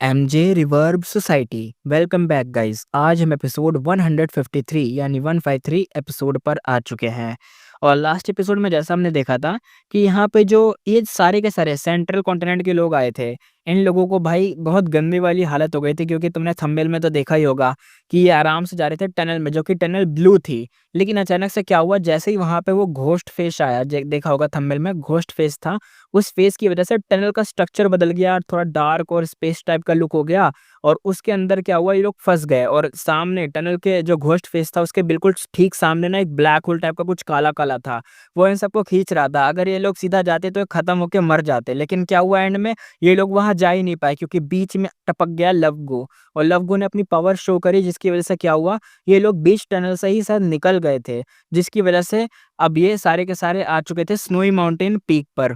MJ reverb society welcome back guys. आज हम episode 153 यानी 153 एपिसोड पर आ चुके हैं। और लास्ट एपिसोड में जैसा हमने देखा था कि यहाँ पे जो ये सारे के सारे सेंट्रल कॉन्टिनेंट के लोग आए थे, इन लोगों को भाई बहुत गंदी वाली हालत हो गई थी, क्योंकि तुमने थंबनेल में तो देखा ही होगा कि ये आराम से जा रहे थे टनल में, जो कि टनल ब्लू थी। लेकिन अचानक से क्या हुआ, जैसे ही वहां पे वो घोस्ट फेस आया, देखा होगा थंबनेल में घोस्ट फेस था, उस फेस की वजह से टनल का स्ट्रक्चर बदल गया, थोड़ा डार्क और स्पेस टाइप का लुक हो गया। और उसके अंदर क्या हुआ, ये लोग फंस गए। और सामने टनल के जो घोस्ट फेस था, उसके बिल्कुल ठीक सामने ना एक ब्लैक होल टाइप का कुछ काला काला था। वो इन सबको खींच रहा था। अगर ये लोग सीधा जाते तो ये खत्म होके मर जाते, लेकिन क्या हुआ एंड में, ये लोग वहां जा ही नहीं पाए, क्योंकि बीच में टपक गया लवगो। और लवगो ने अपनी पावर शो करी, जिसकी वजह से क्या हुआ, ये लोग बीच टनल से ही शायद निकल गए थे। जिसकी वजह से अब ये सारे के सारे आ चुके थे स्नोई माउंटेन पीक पर,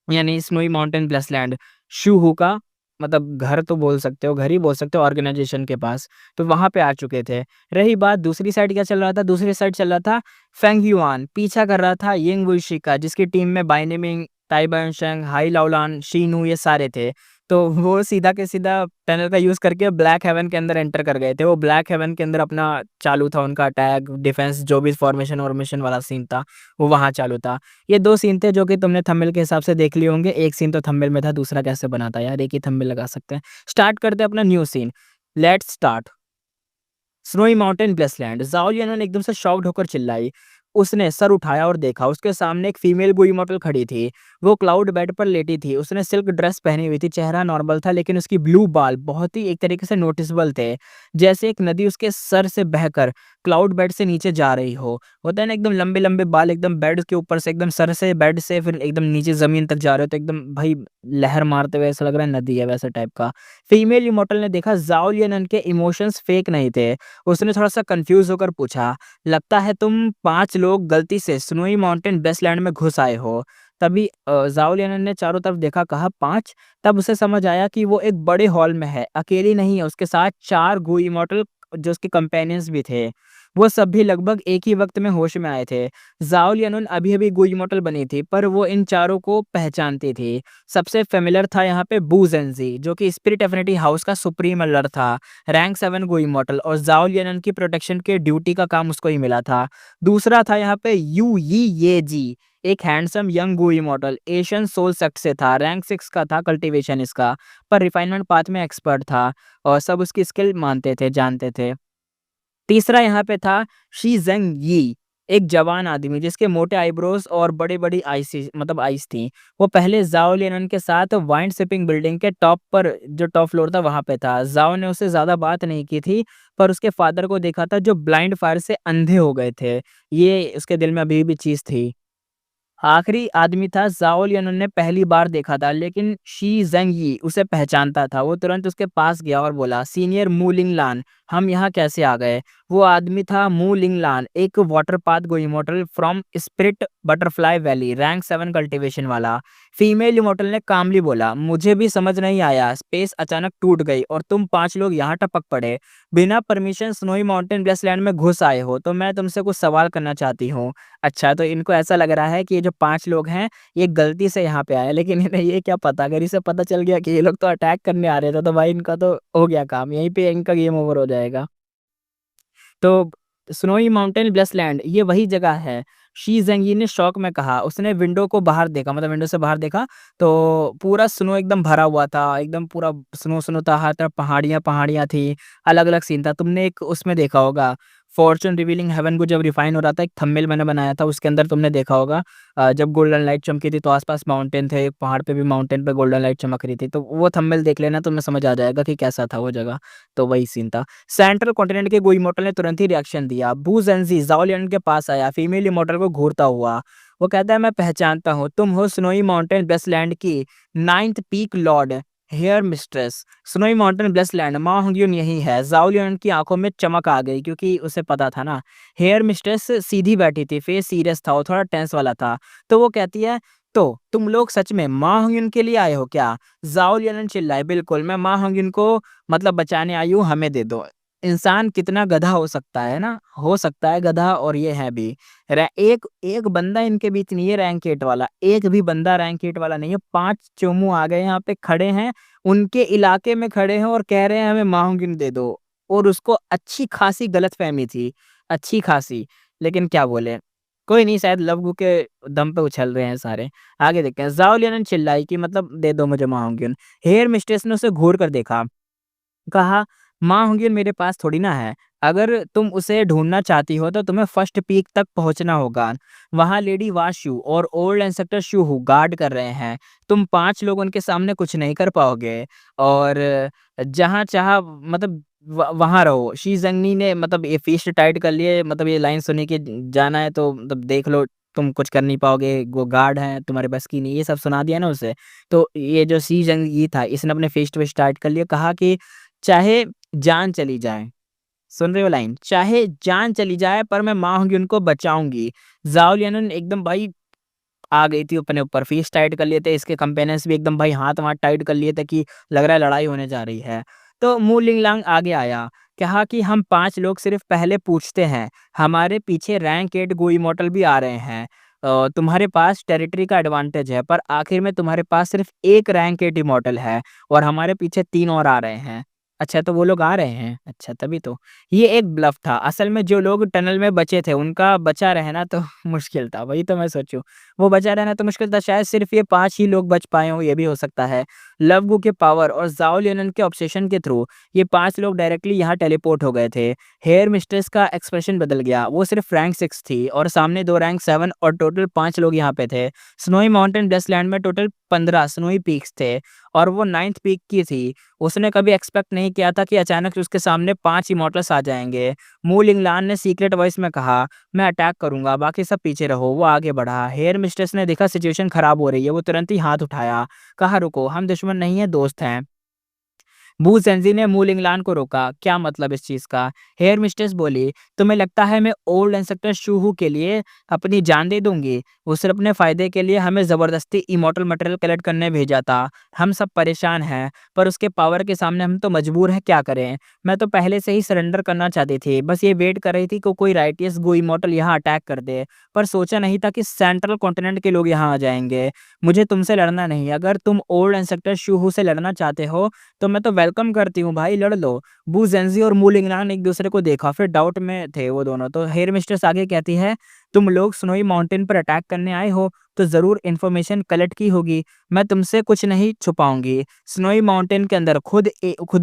यानी स्नोई माउंटेन प्लसलैंड, शूहू का मतलब घर तो बोल सकते हो, घर ही बोल सकते हो ऑर्गेनाइजेशन के पास। तो वहां पे आ चुके थे। रही बात दूसरी साइड, क्या चल रहा था, दूसरी साइड चल रहा था फेंग युआन पीछा कर रहा था यिंग वुइशी का, जिसकी टीम में बाइनेमिंग, ताइबनशेंग, हाई लाओलान, शीनू ये सारे थे। तो वो सीधा के सीधा टनल का यूज करके ब्लैक हेवन के अंदर एंटर कर गए थे। वो ब्लैक हेवन के अंदर अपना चालू था उनका अटैक, डिफेंस, जो भी फॉर्मेशन और मिशन वाला सीन था वो वहां चालू था। ये 2 सीन थे जो कि तुमने थंबनेल के हिसाब से देख लिए होंगे। एक सीन तो थंबनेल में था, दूसरा कैसे बना था यार, एक ही थंबनेल लगा सकते हैं। स्टार्ट करते हैं अपना new scene. Let's start. Snowy mountain blessed land. Zhao Lian एकदम से शॉक्ड होकर चिल्लाई। उसने सर उठाया और देखा, उसके सामने एक फीमेल बुई मॉडल खड़ी थी। वो क्लाउड बेड पर लेटी थी। उसने सिल्क ड्रेस पहनी हुई थी, चेहरा नॉर्मल था, लेकिन उसकी ब्लू बाल बहुत ही एक तरीके से नोटिसेबल थे, जैसे एक नदी उसके सर से बहकर क्लाउड बेड से नीचे जा रही हो। होता है ना, एकदम लंबे लंबे बाल एकदम बेड के ऊपर से, एकदम सर से बेड से फिर एकदम नीचे जमीन तक जा रहे हो, तो एकदम भाई लहर मारते हुए ऐसा लग रहा है नदी है, वैसा टाइप का। फीमेल इमोर्टल ने देखा ज़ाओ लियान के इमोशंस फेक नहीं थे। उसने थोड़ा-सा कन्फ्यूज़ होकर पूछा, "लगता है तुम 5 लोग गलती से स्नोई माउंटेन बेसलैंड में घुस आए हो।" तभी ज़ाओ लियान ने चारों तरफ देखा, कहा, "5?" तब उसे समझ आया कि वो एक बड़े हॉल में है, अकेली नहीं है, उसके साथ 4 गू इमॉर्टल जो उसके कंपेनियंस भी थे। वो सब भी लगभग एक ही वक़्त में होश में आए थे। ज़ाओ लियान अभी-अभी गू इमॉर्टल बनी थी, पर वो इन चारों को पहचानती थी। सबसे फ़ैमिलियर था यहाँ पे बू ज़ेंज़ी, जो कि स्पिरिट एफिनिटी हाउस का सुप्रीम एल्डर था। रैंक 7 गो इमॉर्टल, और ज़ाओ लियनन की प्रोटेक्शन के ड्यूटी का काम उसको ही मिला था। दूसरा था यहाँ पे यू यी ये जी, एक हैंडसम यंग गो इमॉर्टल, एशियन सोल सेक्ट से था, रैंक 6 का था कल्टीवेशन इसका, पर रिफाइनमेंट पाथ में एक्सपर्ट था और सब उसकी स्किल मानते थे, जानते थे। तीसरा यहाँ पे था शी ज़ेंग यी, एक जवान आदमी जिसके मोटे आईब्रोज और बड़ी-बड़ी आईसी मतलब आईज़ थी। वो पहले ज़ाओ लियनन के साथ वाइन सिपिंग बिल्डिंग के टॉप पर, जो टॉप फ्लोर था वहाँ पे था। ज़ाओ ने उससे ज़्यादा बात नहीं की थी, पर उसके फादर को देखा था जो ब्लाइंड फायर से अंधे हो गए थे। ये उसके दिल में अभी भी चीज़ थी। आखिरी आदमी था ज़ाओ लियनन ने पहली बार देखा था, लेकिन शी ज़ेंगई उसे पहचानता था। वो तुरंत उसके पास गया और बोला, सीनियर मू लिंगलान, हम यहाँ कैसे आ गए? वो आदमी था मू लिंगलान, एक water path gu immortal from spirit butterfly valley, rank 7 cultivation वाला। फीमेल इमॉर्टल ने कामली बोला, मुझे भी समझ नहीं आया, स्पेस अचानक टूट गई और तुम 5 लोग यहाँ टपक पड़े। बिना परमिशन स्नोई माउंटेन ब्लेसलैंड में घुस आए हो, तो मैं तुमसे कुछ सवाल करना चाहती हूँ। अच्छा, तो इनको ऐसा लग रहा है कि ये जो 5 लोग हैं, ये गलती से यहाँ पे आए हैं, लेकिन इन्हें ये क्या पता, अगर इसे पता चल गया कि ये लोग तो अटैक करने आ रहे थे, तो भाई इनका तो हो गया काम, यहीं पे इनका गेम ओवर हो जाएगा। तो स्नोई माउंटेन ब्लेसलैंड ये वही जगह है। शी ज़ेंगी ने शॉक में कहा। उसने विंडो को बाहर देखा, मतलब विंडो से बाहर देखा, तो पूरा स्नो एकदम भरा हुआ था, एकदम पूरा स्नो था, हर तरफ पहाड़ियाँ थी, अलग-अलग सीन था। तुमने एक उसमें देखा होगा, फॉर्च्यून रिवीलिंग हेवन को जब रिफाइन हो रहा था, एक थंबनेल मैंने बनाया था, उसके अंदर तुमने देखा होगा जब गोल्डन लाइट चमकी थी तो आस-पास माउंटेन थे, एक पहाड़ पे भी माउंटेन पे गोल्डन लाइट चमक रही थी, तो वो थंबनेल देख लेना, तुम्हें समझ आ जाएगा कि कैसा था वो जगह। तो वही सीन था। सेंट्रल कॉन्टिनेंट के गोई इमॉर्टल ने तुरंत ही रिएक्शन दिया। बू ज़ेंज़ी ज़ाओ लियन के पास आया, फीमेल इमॉर्टल को घूरता हुआ। वो कहता है, मैं पहचानता हूँ, तुम हो स्नोई माउंटेन ब्लेसलैंड की 9th peak lord, hair mistress. Snowy mountain blessed land, Ma Hongyun यही है। ज़ाओ लियन की आंखों में चमक आ गई, क्योंकि उसे पता था ना। हेयर मिस्ट्रेस सीधी बैठी थी, फेस सीरियस था और थोड़ा टेंस वाला था। तो वो कहती है, तो तुम लोग सच में मा हुंग्युन के लिए आए हो क्या? ज़ाओ लियन चिल्लाए, बिल्कुल, मैं मा हुंग्युन को मतलब बचाने आई हूँ, हमें दे दो। इंसान कितना गधा हो सकता है ना, हो सकता है गधा और ये है भी। एक एक बंदा इनके बीच नहीं है रैंक 8 वाला, एक भी बंदा रैंक 8 वाला नहीं है। 5 चोमू आ गए यहाँ पे खड़े हैं, उनके इलाके में खड़े हैं और कह रहे हैं हमें माहुगिन दे दो। और उसको अच्छी खासी गलतफहमी थी, अच्छी खासी, लेकिन क्या बोले, कोई नहीं, शायद लव गू के दम पे उछल रहे हैं सारे। आगे देखते हैं। ज़ाओ लियन ने चिल्लाई कि मतलब दे दो मुझे माहुगिन। हेयर मिस्ट्रेस ने उसे घूर कर देखा, कहा, माँ होंगी मेरे पास थोड़ी ना है। अगर तुम उसे ढूँढना चाहती हो तो तुम्हें फर्स्ट पीक तक पहुँचना होगा। वहाँ लेडी वाशु और ओल्ड इंस्पेक्टर शूहू गार्ड कर रहे हैं। तुम 5 लोग उनके सामने कुछ नहीं कर पाओगे और जहाँ चाहा मतलब वहाँ रहो। शी ज़ंगनी ने मतलब ये फिस्ट टाइट कर लिए, मतलब ये लाइन सुनी कि जाना है तो मतलब देख लो, तुम कुछ कर नहीं पाओगे, वो गार्ड हैं, तुम्हारे बस की नहीं, ये सब सुना दिया ना उसे। तो ये जो शी ज़ंगी था, इसने अपने फिस्ट विस्ट टाइट कर लिया, कहा कि चाहे जान चली जाए, सुन रहे हो लाइन? चाहे जान चली जाए पर मैं माँ होंगी उनको बचाऊँगी। ज़ाओ लियानन एकदम भाई आ गई थी अपने ऊपर, फ़ीस टाइट कर लिए थे, इसके कंपेनियंस भी एकदम भाई हाथ-वाथ टाइट कर लिए थे कि लग रहा है लड़ाई होने जा रही है। तो मू लिंगलांग आगे आया, कहा कि हम 5 लोग सिर्फ़ पहले पूछते हैं, हमारे पीछे रैंक 8 गो इमॉर्टल भी आ रहे हैं। तुम्हारे पास टेरिटरी का एडवांटेज है पर आखिर में तुम्हारे पास सिर्फ़ 1 रैंक 8 इमॉर्टल है और हमारे पीछे 3 और आ रहे हैं। अच्छा तो वो लोग आ रहे हैं, अच्छा तभी तो। ये एक ब्लफ़ था, असल में जो लोग टनल में बचे थे उनका बचा रहना तो मुश्किल था, वही तो मैं सोचूँ। वो बचा रहना तो मुश्किल था, शायद सिर्फ़ ये 5 ही लोग बच पाए हों, ये भी हो सकता है। लव गू के पावर और ज़ाओ लियनन के ऑब्सेशन के थ्रू ये 5 लोग डायरेक्टली यहाँ टेलीपोर्ट हो गए थे। हेयर मिस्ट्रेस का एक्सप्रेशन बदल गया, वो सिर्फ़ रैंक 6 थी और सामने 2 रैंक 7 और टोटल 5 लोग यहाँ पे थे। स्नोई माउंटेन डेस्टलैंड में टोटल 15 स्नोई पीक्स थे और वो 9th पीक की थी। उसने कभी एक्सपेक्ट नहीं किया था कि अचानक से उसके सामने 5 इमॉर्टल्स आ जाएँगे। मू लिंगलान ने सीक्रेट वॉइस में कहा, मैं अटैक करूँगा, बाकी सब पीछे रहो। वो आगे बढ़ा। हेयर मिस्ट्रेस ने देखा सिचुएशन खराब हो रही है, वो तुरंत ही हाथ उठाया। कहा, रुको, हम दुश्मन नहीं हैं, दोस्त हैं। बू सेंजी ने मू लिंगलान को रोका, क्या मतलब इस चीज़ का? हेयर मिस्ट्रेस बोली, तुम्हें लगता है मैं ओल्ड इंस्पेक्टर शूहू के लिए अपनी जान दे दूँगी? वो सिर्फ़ अपने फ़ायदे के लिए हमें ज़बरदस्ती इमॉर्टल मटेरियल कलेक्ट करने भेजा था। हम सब परेशान हैं, पर उसके पावर के सामने हम तो मजबूर हैं, क्या करें? मैं तो पहले से ही सरेंडर करना चाहती थी, बस ये वेट कर रही थी कि कोई राइटियस गो इमॉर्टल यहाँ अटैक कर दे, पर सोचा नहीं था कि सेंट्रल कॉन्टिनेंट के लोग यहाँ आ जाएँगे। मुझे तुमसे लड़ना नहीं, अगर तुम ओल्ड इंस्पेक्टर शूहू से लड़ना चाहते हो तो मैं तो वेलकम करती हूँ भाई, लड़ लो। बू ज़ेंज़ी और मू लिंगनान एक दूसरे को देखा, फिर डाउट में थे वो दोनों। तो हेयर मिस्ट्रेस आगे कहती है, तुम लोग स्नोई माउंटेन पर अटैक करने आए हो तो ज़रूर इन्फॉर्मेशन कलेक्ट की होगी। मैं तुमसे कुछ नहीं छुपाऊंगी। स्नोई माउंटेन के अंदर खुद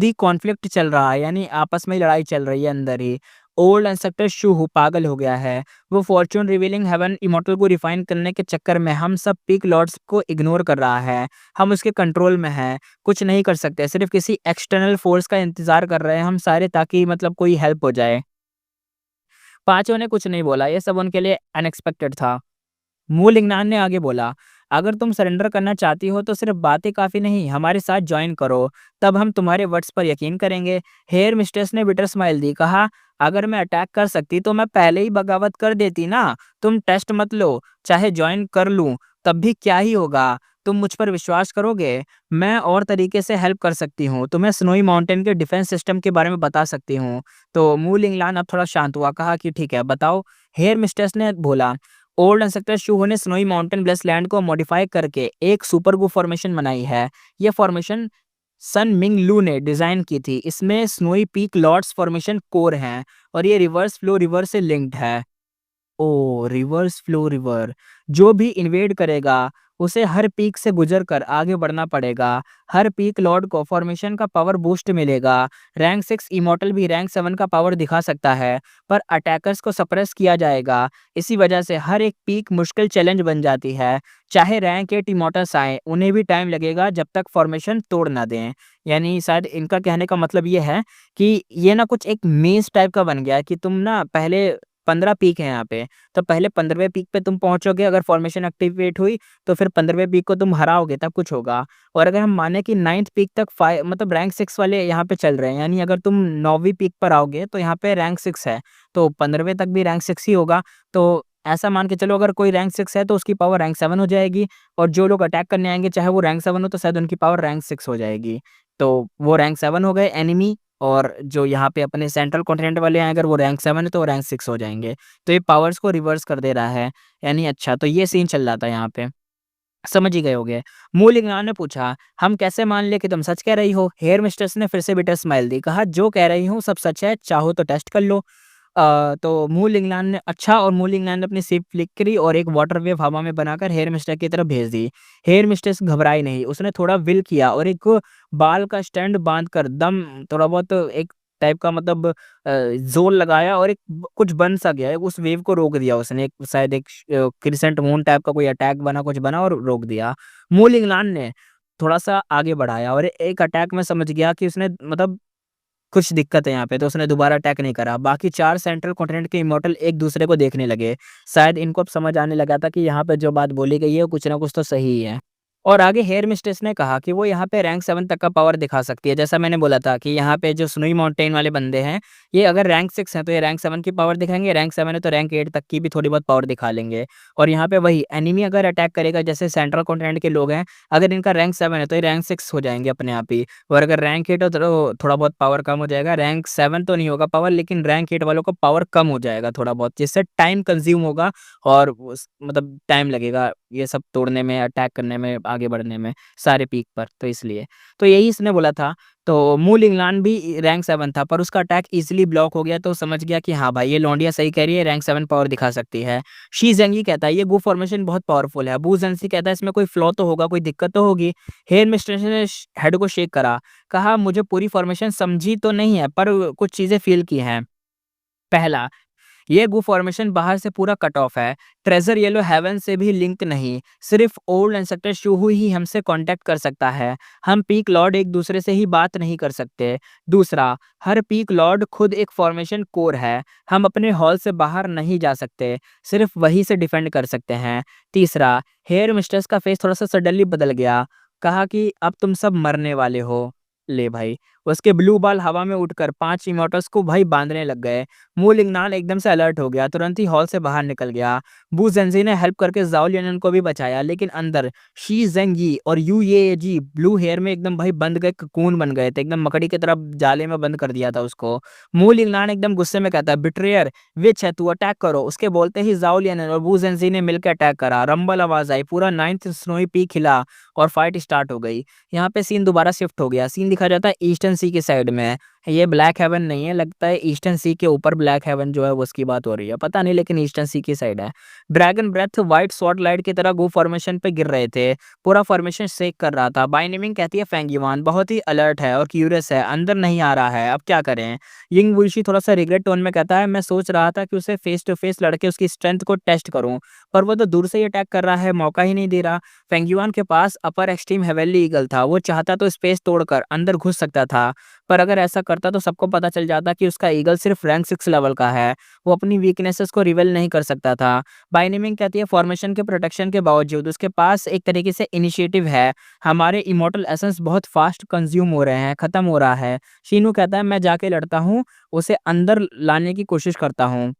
ही कॉन्फ्लिक्ट चल रहा है, यानी आपस में ही लड़ाई चल रही है अंदर ही। ओल्ड इंस्पेक्टर शूहू पागल हो गया है। वो फॉर्च्यून रिवीलिंग हेवन इमॉर्टल को रिफाइन करने के चक्कर में हम सब पीक लॉर्ड्स को इग्नोर कर रहा है। हम उसके कंट्रोल में हैं, कुछ नहीं कर सकते, सिर्फ़ किसी एक्सटर्नल फ़ोर्स का इंतज़ार कर रहे हैं हम सारे, ताकि मतलब कोई हेल्प हो जाए। पाँचों ने कुछ नहीं बोला, ये सब उनके लिए अनएक्सपेक्टेड था। मू लिंगनान ने आगे बोला, अगर तुम सरेंडर करना चाहती हो तो सिर्फ बातें काफ़ी नहीं, हमारे साथ जॉइन करो, तब हम तुम्हारे वर्ड्स पर यकीन करेंगे। हेयर मिस्ट्रेस ने बिटर स्माइल दी, कहा, अगर मैं अटैक कर सकती तो मैं पहले ही बगावत कर देती ना। तुम टेस्ट मत लो, चाहे जॉइन कर लूँ तब भी क्या ही होगा। तुम मुझ पर विश्वास करोगे? मैं और तरीके से हेल्प कर सकती हूँ, तुम्हें स्नोई माउंटेन के डिफेंस सिस्टम के बारे में बता सकती हूँ। तो मू लिंगलान अब थोड़ा शांत हुआ, कहा कि ठीक है बताओ। हेयर मिस्ट्रेस ने बोला, ओल्ड इंस्पेक्टर शूहो ने स्नोई माउंटेन ब्लेस लैंड को मॉडिफाई करके एक सुपर गु फॉर्मेशन बनाई है। ये फॉर्मेशन सन मिंग लू ने डिजाइन की थी। इसमें snowy peak lords formation core हैं और ये रिवर्स फ्लो रिवर से लिंक्ड है। ओह! Reverse flow river. जो भी इन्वेड करेगा, उसे हर पीक से गुज़र कर आगे बढ़ना पड़ेगा। हर पीक लॉर्ड को फॉर्मेशन का पावर बूस्ट मिलेगा। रैंक 6 इमॉर्टल भी रैंक 7 का पावर दिखा सकता है, पर अटैकर्स को सप्रेस किया जाएगा। इसी वजह से हर एक पीक मुश्किल चैलेंज बन जाती है। चाहे रैंक 8 इमॉर्टल्स आएँ, उन्हें भी टाइम लगेगा जब तक फॉर्मेशन तोड़ ना दें। यानी शायद इनका कहने का मतलब ये है कि ये ना कुछ एक मेज़ टाइप का बन गया है कि तुम ना पहले 15 पीक हैं यहाँ पे, तो पहले 15वें पीक पे तुम पहुँचोगे, अगर फॉर्मेशन एक्टिवेट हुई, तो फिर 15वें पीक को तुम हराओगे तब कुछ होगा। और अगर हम माने कि 9th पीक तक मतलब रैंक 6 वाले यहाँ पे चल रहे हैं, यानी अगर तुम 9वीं पीक पर आओगे, तो यहाँ पे रैंक 6 है, तो 15वें तक भी रैंक 6 ही होगा। तो ऐसा मान के चलो, अगर कोई रैंक 6 है, तो उसकी पावर रैंक 7 हो जाएगी और जो लोग अटैक करने आएँगे, चाहे वो रैंक 7 हो, तो शायद उनकी पावर रैंक 6 हो जाएगी। तो वो रैंक 7 हो गए एनिमी और जो यहाँ पे अपने सेंट्रल कॉन्टिनेंट वाले हैं अगर वो रैंक 7 है तो वो रैंक 6 हो जाएँगे। तो ये पावर्स को रिवर्स कर दे रहा है, यानी अच्छा तो ये सीन चल रहा था यहाँ पे। समझ ही गए होंगे। मूल-इग्नान ने पूछा, "हम कैसे मान लें कि तुम सच कह रही हो?" हेयर मिस्ट्रेस ने फिर से बिटर स्माइल दी, कहा, "जो कह रही हूँ सब सच है, चाहो तो टेस्ट कर लो।" तो मूल इंग्लैंड ने अच्छा और मूल इंग्लैंड ने अपनी सिप फ्लिक करी और एक वाटर वेव हवा में बनाकर हेयर मिस्टर की तरफ भेज दी। हेयर मिस्ट्रेस घबराई नहीं, उसने थोड़ा विल किया और एक बाल का स्टैंड बाँधकर दम थोड़ा बहुत एक टाइप का मतलब ज़ोर लगाया और एक ब कुछ बन सा गया, उस वेव को रोक दिया उसने। एक शायद एक क्रिसेंट मून टाइप का कोई अटैक बना, कुछ बना और रोक दिया। मूल इंग्लैंड ने थोड़ा-सा आगे बढ़ाया और एक अटैक में समझ गया कि उसने मतलब कुछ दिक्कत है यहाँ पे, तो उसने दोबारा अटैक नहीं करा। बाकी 4 सेंट्रल कॉन्टिनेंट के इमॉर्टल एक-दूसरे को देखने लगे। शायद इनको अब समझ आने लगा था कि यहाँ पे जो बात बोली गई है, वो कुछ ना कुछ तो सही ही है। और आगे हेयर मिस्ट्रेस ने कहा कि वो यहाँ पे रैंक 7 तक का पावर दिखा सकती है। जैसा मैंने बोला था कि यहाँ पे जो स्नोई माउंटेन वाले बंदे हैं, ये अगर रैंक 6 हैं, तो ये रैंक 7 की पावर दिखाएँगे, रैंक 7 है तो रैंक 8 तक की भी थोड़ी बहुत पावर दिखा लेंगे। और यहाँ पे वही एनिमी अगर अटैक करेगा, जैसे सेंट्रल कॉन्टिनेंट के लोग हैं, अगर इनका रैंक 7 है, तो ये रैंक 6 हो जाएँगे अपने आप ही। और अगर रैंक 8 हो तो थोड़ा बहुत पावर कम हो जाएगा। रैंक 7 तो नहीं होगा पावर, लेकिन रैंक 8 वालों को पावर कम हो जाएगा थोड़ा बहुत, जिससे टाइम कंज़्यूम होगा और उस मतलब टाइम लगेगा ये सब तोड़ने में, अटैक करने में, आगे बढ़ने में, सारे पीक पर, तो इसलिए। तो यही इसने बोला था। तो मूल इंग्लैंड भी रैंक 7 था, पर उसका अटैक ईज़िली ब्लॉक हो गया, तो समझ गया कि हाँ भाई, ये लौंडिया सही कह रही है, रैंक 7 पावर दिखा सकती है। शी ज़ेंगी कहता है, "ये गू फॉर्मेशन बहुत पावरफुल है।" बू ज़ेंसी कहता है, "इसमें कोई फ्लॉ तो होगा, कोई दिक्कत तो होगी।" हेयर मिस्ट्रेस ने हेड को शेक करा, कहा, "मुझे पूरी फॉर्मेशन समझी तो नहीं है, पर कुछ चीज़ें फ़ील की हैं। पहला, ये गू फॉर्मेशन बाहर से पूरा कट ऑफ है। ट्रेजर येलो हेवन से भी लिंक नहीं। सिर्फ ओल्ड एंसेस्टर शूहू ही हमसे कांटेक्ट कर सकता है। हम पीक लॉर्ड एक दूसरे से ही बात नहीं कर सकते। दूसरा, हर पीक लॉर्ड खुद एक फॉर्मेशन कोर है। हम अपने हॉल से बाहर नहीं जा सकते। सिर्फ वही से डिफेंड कर सकते हैं। तीसरा, हेयर मिस्ट्रेस का फेस थोड़ा सा सडनली बदल गया। कहा कि अब तुम सब मरने वाले हो। ले भाई, उसके ब्लू बाल हवा में उड़कर 5 इमोर्टल्स को भाई बांधने लग गए। मू लिंगनाल एकदम से अलर्ट हो गया, तुरंत ही हॉल से बाहर निकल गया। बू ज़ेंजी ने हेल्प करके ज़ाओ लियनन को भी बचाया, लेकिन अंदर शी ज़ेंगी और यू ये जी ब्लू हेयर में एकदम भाई बंद गए, ककून बन गए थे, एकदम मकड़ी की तरह जाले में बंद कर दिया था उसको। मू लिंगनाल एकदम गुस्से में कहता है, बिट्रेयर विच है तू, अटैक करो। उसके बोलते ही ज़ाओ लियनन और बू ज़ेंजी ने मिलकर अटैक करा। रंबल आवाज आई, पूरा 9th स्नोई पीक हिला और फाइट स्टार्ट हो गई। यहाँ पे सीन दोबारा शिफ्ट हो गया। सीन दिखा जाता है ईस्टर्न सी के साइड में। ये ब्लैक हेवन नहीं है, लगता है ईस्टर्न सी के ऊपर ब्लैक हेवन जो है वो उसकी बात हो रही है, पता नहीं, लेकिन ईस्टर्न सी की साइड है। Dragon breath white sword light की तरह गो फॉर्मेशन पे गिर रहे थे। पूरा फॉर्मेशन शेक कर रहा था। बाइनिमिंग कहती है फेंगिवान बहुत ही अलर्ट है और क्यूरियस है, अंदर नहीं आ रहा है, अब क्या करें? यिंग वुल्शी थोड़ा सा रिग्रेट टोन में कहता है, मैं सोच रहा था कि उसे फेस टू फेस लड़के उसकी स्ट्रेंथ को टेस्ट करूं, पर वो तो दूर से ही अटैक कर रहा है, मौका ही नहीं दे रहा। फेंगिवान के पास अपर एक्सट्रीम हेवेनली ईगल था, वो चाहता तो स्पेस तोड़कर अंदर घुस सकता था, पर अगर ऐसा करता तो सबको पता चल जाता कि उसका ईगल सिर्फ रैंक 6 लेवल का है। वो अपनी वीकनेसेस को रिवील नहीं कर सकता था। बाइनेमिंग कहती है फॉर्मेशन के प्रोटेक्शन के बावजूद उसके पास एक तरीके से इनिशिएटिव है। हमारे इमॉर्टल एसेंस बहुत फास्ट कंज्यूम हो रहे हैं, खत्म हो रहा है। शीनू कहता है मैं जाके लड़ता हूँ, उसे अंदर लाने की कोशिश करता हूँ।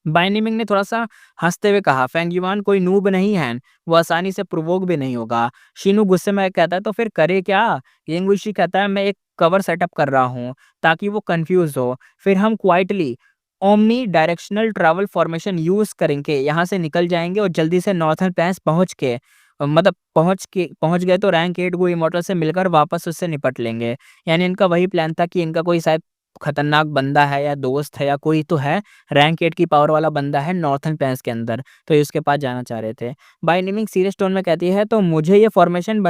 बाइनिमिंग ने थोड़ा-सा हँसते हुए कहा, "फेंगिवान कोई नूब नहीं है, वो आसानी से प्रोवोक भी नहीं होगा।" शिनू गुस्से में कहता है, "तो फिर करे क्या?" यिंगुइशी कहता है, "मैं एक कवर सेटअप कर रहा हूँ, ताकि वो कन्फ्यूज़ हो। फिर हम quietly omni directional travel formation use करके यहाँ से निकल जाएँगे और जल्दी से नॉर्थर्न पैस मतलब पहुँच गए तो रैंक 8 वो इमॉर्टल से मिलकर वापस उससे निपट लेंगे।" यानी इनका वही प्लान था कि इनका कोई शायद खतरनाक बंदा है या दोस्त है या कोई तो है, रैंक 8 की पावर वाला बंदा है नॉर्थर्न पैस के अंदर, तो ये उसके पास जाना चाह रहे थे। बाइनिमिंग सीरियस टोन में कहती है, "तो मुझे ये फॉर्मेशन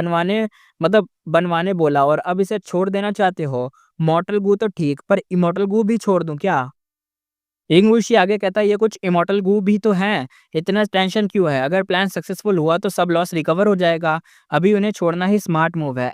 बनवाने बोला और अब इसे छोड़ देना चाहते हो? मॉर्टल गू तो ठीक, पर इमॉर्टल गू भी छोड़ दूँ क्या?" इंगुशी आगे कहता है, "ये कुछ इमॉर्टल गू भी तो हैं, इतना टेंशन क्यों है? अगर प्लान सक्सेसफुल हुआ तो सब लॉस रिकवर हो जाएगा। अभी उन्हें छोड़ना ही स्मार्ट मूव है।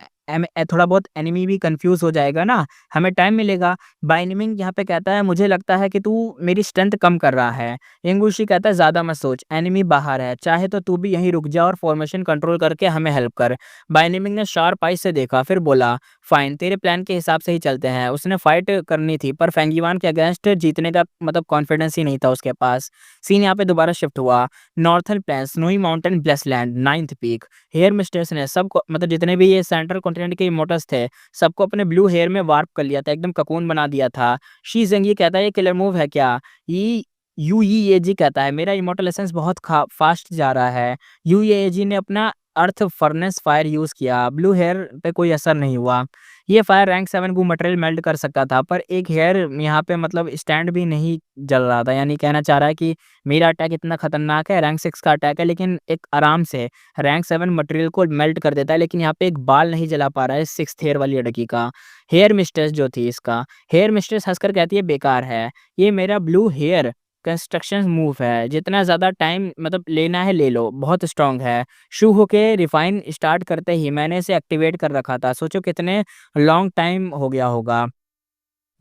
थोड़ा बहुत एनिमी भी कंफ्यूज हो जाएगा ना, हमें टाइम मिलेगा।" बाइनिमिंग यहाँ पे कहता है, "मुझे लगता है कि तू मेरी स्ट्रेंथ कम कर रहा है।" इंगुशी कहता है, "ज़्यादा मत सोच, एनिमी बाहर है, चाहे तो तू भी यहीं रुक जा और फॉर्मेशन कंट्रोल करके हमें हेल्प कर।" बाइनिमिंग ने शार्प आइज से देखा, फिर बोला, फाइन, तेरे प्लान के हिसाब से ही चलते हैं। उसने फाइट करनी थी, पर फेंगिवान के अगेंस्ट जीतने का मतलब कॉन्फिडेंस ही नहीं था उसके पास। सीन यहाँ पे दोबारा शिफ्ट हुआ। Northern plain, snowy mountain, blessed land, 9th peak. Hair mistress ने सबको मतलब जितने भी ये सेंट्रल कॉन्टिनेंट कॉन्टिनेंट के इमोर्टल्स थे, सबको अपने ब्लू हेयर में वार्प कर लिया था, एकदम ककून बना दिया था। शी ज़ेंग कहता है ये किलर मूव है क्या? ये यूईएजी कहता है मेरा इमोर्टल एसेंस बहुत खा फास्ट जा रहा है। यूईएजी ने अपना अर्थ फर्नेस फायर यूज़ किया, ब्लू हेयर पे कोई असर नहीं हुआ। ये फायर रैंक 7 गू मटेरियल मेल्ट कर सकता था, पर एक हेयर यहाँ पे मतलब स्टैंड भी नहीं जल रहा था। यानी कहना चाह रहा है कि मेरा अटैक इतना खतरनाक है, रैंक 6 का अटैक है, लेकिन एक आराम से रैंक 7 मटेरियल को मेल्ट कर देता है। लेकिन यहाँ पे एक बाल नहीं जला पा रहा है 6th हेयर वाली लड़की का। हेयर मिस्ट्रेस जो थी इसका, हेयर मिस्ट्रेस हँसकर कहती है बेकार है, ये मेरा ब्लू हेयर कंस्ट्रक्शन मूव है, जितना ज़्यादा टाइम मतलब लेना है ले लो, बहुत स्ट्रॉन्ग है। शू होके रिफाइन स्टार्ट करते ही मैंने इसे एक्टिवेट कर रखा था, सोचो कितने लॉन्ग टाइम हो गया होगा।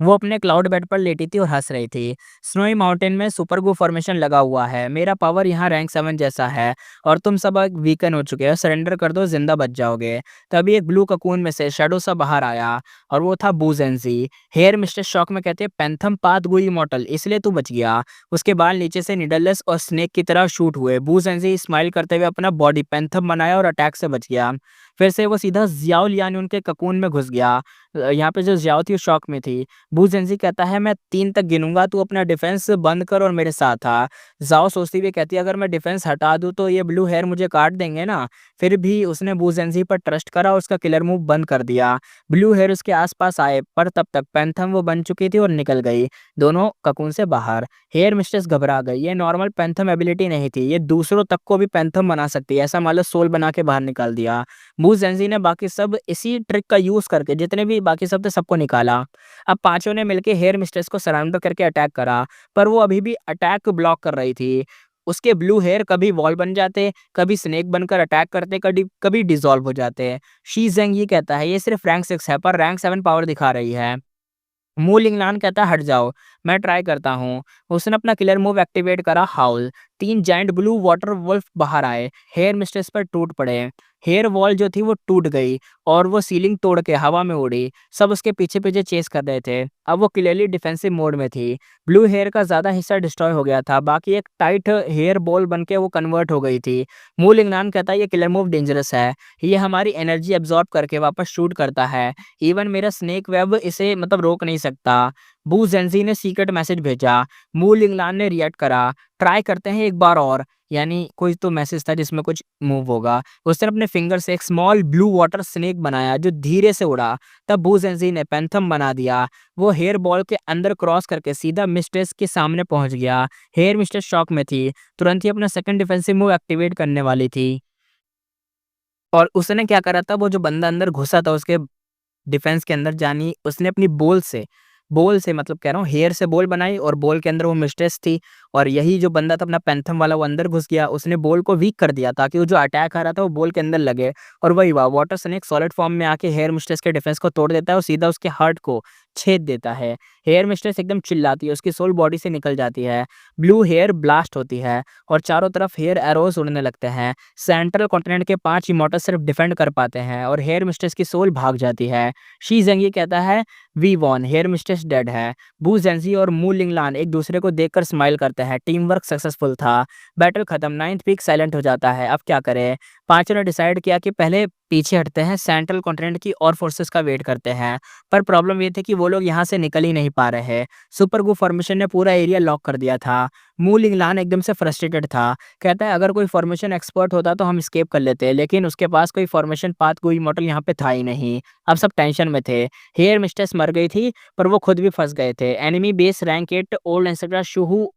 वो अपने क्लाउड बेड पर लेटी थी और हंस रही थी। स्नोई माउंटेन में सुपर गू फॉर्मेशन लगा हुआ है, मेरा पावर यहाँ रैंक 7 जैसा है और तुम सब अब वीकन हो चुके हो, सरेंडर कर दो, जिंदा बच जाओगे। तभी एक ब्लू ककून में से शैडो सा बाहर आया और वो था बूजेंजी। हेयर मिस्टर शॉक में कहते हैं पैंथम पाथ गुई इमॉर्टल, इसलिए तू बच गया। उसके बाल नीचे से निडललेस और स्नेक की तरह शूट हुए। बूजेंजी स्माइल करते हुए अपना बॉडी पैंथम बनाया और अटैक से बच गया। फिर से वो सीधा जियाओ लियान उनके ककून में घुस गया। यहाँ पे जो जियाओ थी वो शॉक में थी। बू जेंजी कहता है मैं 3 तक गिनूंगा, तू अपना डिफेंस बंद कर और मेरे साथ आ। जाओ सोचती हुई कहती है अगर मैं डिफेंस हटा दूं तो ये ब्लू हेयर मुझे काट देंगे ना। फिर भी उसने बू जेंजी पर ट्रस्ट करा और उसका किलर मूव बंद कर दिया। ब्लू हेयर उसके आसपास आए पर तब तक पैंथम वो बन चुकी थी और निकल गई, दोनों ककून से बाहर। हेयर मिस्ट्रेस घबरा गई, ये नॉर्मल पैंथम एबिलिटी नहीं थी, ये दूसरों तक को भी पैंथम बना सकती है, ऐसा मतलब सोल बना के बाहर निकाल दिया। बू जेंजी ने बाकी सब इसी ट्रिक का यूज करके जितने भी बाकी सब थे सबको निकाला। अब पांचों ने मिलकर हेयर मिस्ट्रेस को सराउंड करके अटैक करा, पर वो अभी भी अटैक ब्लॉक कर रही थी। उसके ब्लू हेयर कभी वॉल बन जाते, कभी स्नेक बनकर अटैक करते, कभी कभी डिसॉल्व हो जाते। शी जेंग ये कहता है ये सिर्फ रैंक 6 है पर रैंक 7 पावर दिखा रही है। मू लिंगलान कहता है हट जाओ, मैं ट्राई करता हूँ। उसने अपना किलर मूव एक्टिवेट करा, हाउल। 3 जायंट ब्लू वाटर वुल्फ बाहर आए, हेयर मिस्ट्रेस पर टूट पड़े। हेयर वॉल जो थी वो टूट गई और वो सीलिंग तोड़ के हवा में उड़ी। सब उसके पीछे पीछे चेस कर रहे थे। अब वो क्लियरली डिफेंसिव मोड में थी। ब्लू हेयर का ज्यादा हिस्सा डिस्ट्रॉय हो गया था, बाकी एक टाइट हेयर बॉल बन के वो कन्वर्ट हो गई थी। मू लिंगलान कहता है ये किलर मूव डेंजरस है, ये हमारी एनर्जी एब्जॉर्ब करके वापस शूट करता है, इवन मेरा स्नेक वेब इसे मतलब रोक नहीं सकता। बू जेंजी ने सीक्रेट मैसेज भेजा। मू लिंगलान ने रिएक्ट करा, ट्राई करते हैं एक बार और। यानी कोई तो मैसेज था जिसमें कुछ मूव होगा। उसने अपने फिंगर से एक स्मॉल ब्लू वाटर स्नेक बनाया जो धीरे से उड़ा। तब बू जेंजी ने पैंथम बना दिया। वो हेयर बॉल के अंदर क्रॉस करके सीधा मिस्ट्रेस के सामने पहुंच गया। हेयर मिस्ट्रेस शॉक में थी, तुरंत ही अपना सेकंड डिफेंसिव मूव एक्टिवेट करने वाली थी। और उसने क्या करा था, वो जो बंदा अंदर घुसा था उसके डिफेंस के अंदर, जानी उसने अपनी बॉल से मतलब कह रहा हूँ हेयर से बॉल बनाई और बॉल के अंदर वो मिस्ट्रेस थी। और यही जो बंदा था अपना पैंथम वाला वो अंदर घुस गया, उसने बॉल को वीक कर दिया ताकि वो जो अटैक आ रहा था वो बॉल के अंदर लगे। और वही हुआ, वाटर स्नेक सॉलिड फॉर्म में आके हेयर मिस्ट्रेस के डिफेंस को तोड़ देता है और सीधा उसके हार्ट को छेद देता है। हेयर मिस्ट्रेस एकदम चिल्लाती है, उसकी सोल बॉडी से निकल जाती है। ब्लू हेयर ब्लास्ट होती है और चारों तरफ हेयर एरोज उड़ने लगते हैं। सेंट्रल कॉन्टिनेंट के 5 इमॉर्टल सिर्फ डिफेंड कर पाते हैं और हेयर मिस्ट्रेस की सोल भाग जाती है। शी जेंग ये कहता है वी वॉन, हेयर मिस्ट्रेस डेड है। बू जेंजी और मू लिंगलान एक दूसरे को देखकर स्माइल करते हैं, टीम वर्क सक्सेसफुल था। बैटल खत्म, 9th पीक साइलेंट हो जाता है। अब क्या करें? पांचों ने डिसाइड किया कि पहले पीछे हटते हैं, सेंट्रल कॉन्टिनेंट की और फोर्सेस का वेट करते हैं। पर प्रॉब्लम ये थी कि वो लोग यहाँ से निकल ही नहीं पा रहे। सुपर गू फॉर्मेशन ने पूरा एरिया लॉक कर दिया था। मू लिंगलान एकदम से फ्रस्ट्रेटेड था, कहता है अगर कोई फॉर्मेशन एक्सपर्ट होता तो हम स्केप कर लेते, लेकिन उसके पास कोई फॉर्मेशन पाथ कोई मॉडल यहाँ पे था ही नहीं। अब सब टेंशन में थे। हेयर मिस्ट्रेस मर गई थी पर वो खुद भी फंस गए थे। Enemy base rank 8 old ancestor Shuhu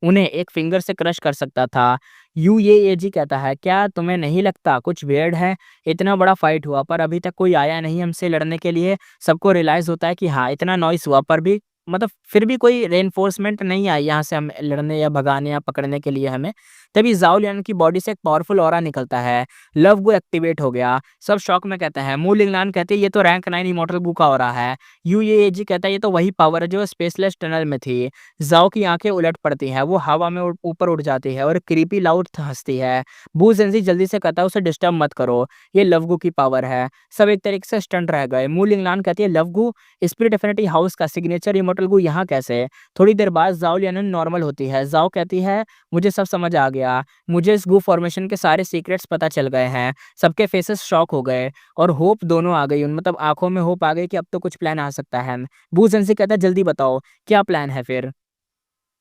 उन्हें एक फिंगर से क्रश कर सकता था। यूएएजी कहता है क्या तुम्हें नहीं लगता कुछ वियर्ड है? इतना बड़ा फाइट हुआ पर अभी तक कोई आया नहीं हमसे लड़ने के लिए। सबको रियलाइज होता है कि हाँ इतना नॉइस हुआ पर भी मतलब फिर भी कोई रेनफोर्समेंट नहीं आई यहाँ से हम लड़ने या भगाने या पकड़ने के लिए हमें। तभी जाओ लियान की बॉडी से एक पावरफुल ऑरा निकलता है। लव गो एक्टिवेट हो गया। सब शॉक में कहते हैं। मू लिंगलान कहते हैं ये तो रैंक 9 इमॉर्टल गू का ऑरा है। यूएएजी कहता है ये तो वही पावर है जो स्पेसलेस टनल में थी। जाओ की आंखें उलट पड़ती हैं, वो हवा में ऊपर उड़ जाती है और क्रीपी लाउड हंसती है। बू जेंजी जल्दी से कहता है उसे डिस्टर्ब मत करो, ये लवगू की पावर है। सब एक तरीके से स्टंट रह गए। मू लिंगलान कहती है लवगू स्पिरिट एफिनिटी हाउस का सिग्नेचर इमॉर्टल गू यहाँ कैसे? थोड़ी देर बाद ज़ाओ लियानन नॉर्मल होती है। ज़ाओ कहती है, मुझे सब समझ आ गया। मुझे इस गू फॉर्मेशन के सारे सीक्रेट्स पता चल गए हैं। सबके फेसेस शॉक हो गए और होप दोनों आ गई। उन मतलब आँखों में होप आ गई कि अब तो कुछ प्लान आ सकता है। वू ज़ेनज़ी कहता है, जल्दी बताओ, क्या प्लान है फिर?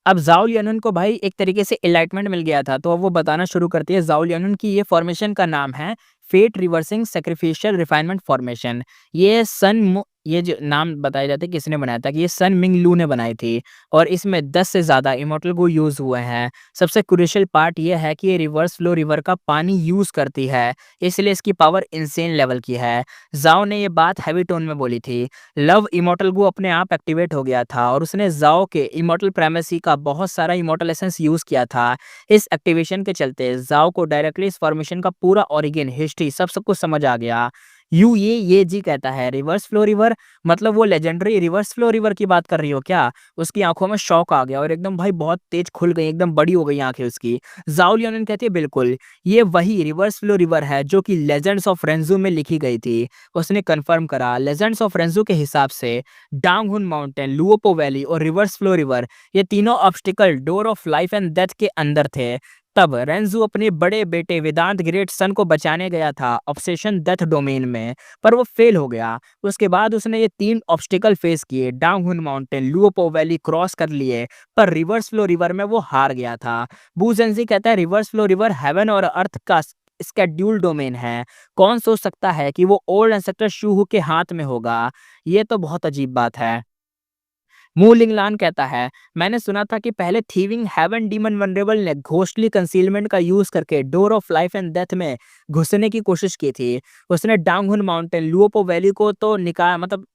अब ज़ाओ लियानन को भाई एक तरीके से एनलाइटमेंट मिल गया था, तो अब वो बताना शुरू करती है ज़ाओ लियानन की ये फॉर्मेशन का नाम है fate reversing sacrificial refinement formation. ये जो नाम बताया जाता है किसने बनाया था कि ये सन मिंग लू ने बनाई थी और इसमें 10 से ज़्यादा इमॉर्टल गो यूज़ हुए हैं। सबसे क्रूशियल पार्ट ये है कि ये रिवर्स फ्लो रिवर का पानी यूज़ करती है, इसलिए इसकी पावर इंसेन लेवल की है। ज़ाओ ने ये बात हेवी टोन में बोली थी। लव इमॉर्टल गो अपने आप एक्टिवेट हो गया था और उसने ज़ाओ के इमॉर्टल प्रेमेसी का बहुत सारा इमॉर्टल एसेंस यूज़ किया था। इस एक्टिवेशन के चलते ज़ाओ को डायरेक्टली इस फॉर्मेशन का पूरा ओरिजिन, हिस्ट्री सब कुछ समझ आ गया। ये जी कहता है, रिवर्स फ्लो रिवर मतलब वो लेजेंडरी रिवर्स फ्लो रिवर की बात कर रही हो क्या? उसकी आँखों में शॉक आ गया और एकदम भाई बहुत तेज़ खुल गई, एकदम बड़ी हो गई आँखें उसकी। ज़ाओ लियानन कहती है, बिल्कुल, ये वही रिवर्स फ्लो रिवर है जो कि लेजेंड्स ऑफ रेंज़ू में लिखी गई थी। उसने कन्फर्म करा, लेजेंड्स ऑफ रेंज़ू के हिसाब से डांगहुन माउंटेन, लुओपो वैली और रिवर्स फ्लो रिवर ये तीनों obstacle door of life and death के अंदर थे। तब रेंज़ू अपने बड़े बेटे वेदांत ग्रेट सन को बचाने गया था ऑब्सेशन डेथ डोमेन में, पर वो फेल हो गया। उसके बाद उसने ये 3 ऑब्स्टिकल फेस किए, डांगहुन माउंटेन, लुओपो वैली क्रॉस कर लिए, पर रिवर्स फ्लो रिवर में वो हार गया था। वू ज़ेनज़ी कहता है, रिवर्स फ्लो रिवर हेवन और अर्थ का स्केड्यूल डोमेन है। कौन सोच सकता है कि वो ओल्ड एंसेस्टर शूहू के हाथ में होगा? ये तो बहुत अजीब बात है। मू लिंगलान कहता है, मैंने सुना था कि पहले थीविंग हेवन डीमन वनरेबल ने घोस्टली कंसीलमेंट का यूज करके door of life and death में घुसने की कोशिश की थी। उसने डांगहुन माउंटेन, लुओपो वैली को तो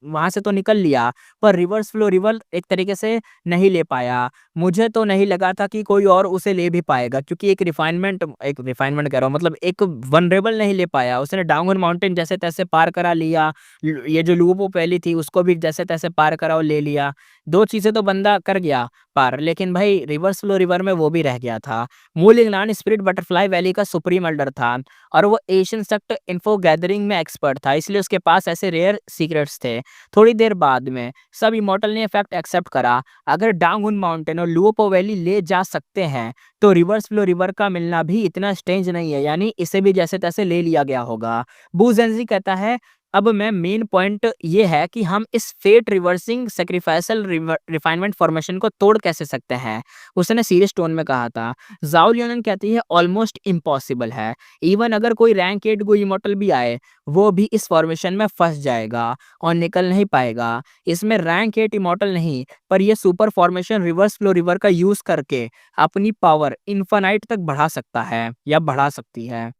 वहां से तो निकल लिया, पर रिवर्स फ्लो रिवर एक तरीके से नहीं ले पाया। मुझे तो नहीं लगा था कि कोई और उसे ले भी पाएगा, क्योंकि एक रिफाइनमेंट कह रहा हूँ, मतलब एक वनरेबल नहीं ले पाया। उसने डांगहुन माउंटेन जैसे तैसे पार करा लिया, ये जो लुओपो वैली थी उसको भी जैसे तैसे पार करा और ले लिया। 2 चीज़ें तो बंदा कर गया पार, लेकिन भाई रिवर्स फ्लो रिवर में वो भी रह गया था। मूलिंगनान स्पिरिट बटरफ्लाई वैली का सुप्रीम एल्डर था और वो एशियन सेक्ट इन्फो गैदरिंग में एक्सपर्ट था, इसलिए उसके पास ऐसे रेयर सीक्रेट्स थे। थोड़ी देर बाद में सब इमॉर्टल ने फैक्ट एक्सेप्ट करा, अगर डांगहुन माउंटेन और लुओपो वैली ले जा सकते हैं, तो रिवर्स फ्लो रिवर का मिलना भी इतना स्ट्रेंज नहीं है, यानी इसे भी जैसे तैसे ले लिया गया होगा। बू ज़ेनज़ी कहता है, अब मैं मेन पॉइंट ये है कि हम इस fate reversing sacrificial refinement formation को तोड़ कैसे सकते हैं? उसने सीरियस टोन में कहा था। ज़ाओ लियानन कहती है, ऑलमोस्ट इम्पॉसिबल है। इवन अगर कोई रैंक 8 गो इमॉर्टल भी आए, वो भी इस फॉर्मेशन में फंस जाएगा और निकल नहीं पाएगा। इसमें रैंक 8 इमॉर्टल नहीं, पर ये super formation reverse flow river का यूज करके अपनी पावर इन्फिनाइट तक बढ़ा सकता है या बढ़ा सकती है।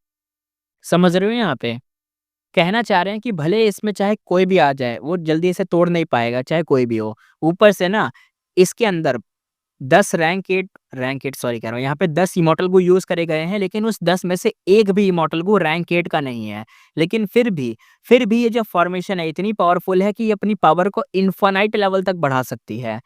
समझ रहे हो यहाँ पे? कहना चाह रहे हैं कि भले इसमें चाहे कोई भी आ जाए, वो जल्दी इसे तोड़ नहीं पाएगा, चाहे कोई भी हो। ऊपर से ना इसके अंदर 10 रैंक 8 सॉरी कह रहा हूँ, यहाँ पे 10 इमॉर्टल गो यूज़ करे गए हैं, लेकिन उस 10 में से एक भी इमॉर्टल गो रैंक 8 का नहीं है। लेकिन फिर भी ये जो फॉर्मेशन है इतनी पावरफुल है कि ये अपनी पावर को इन्फिनाइट लेवल तक बढ़ा सकती है।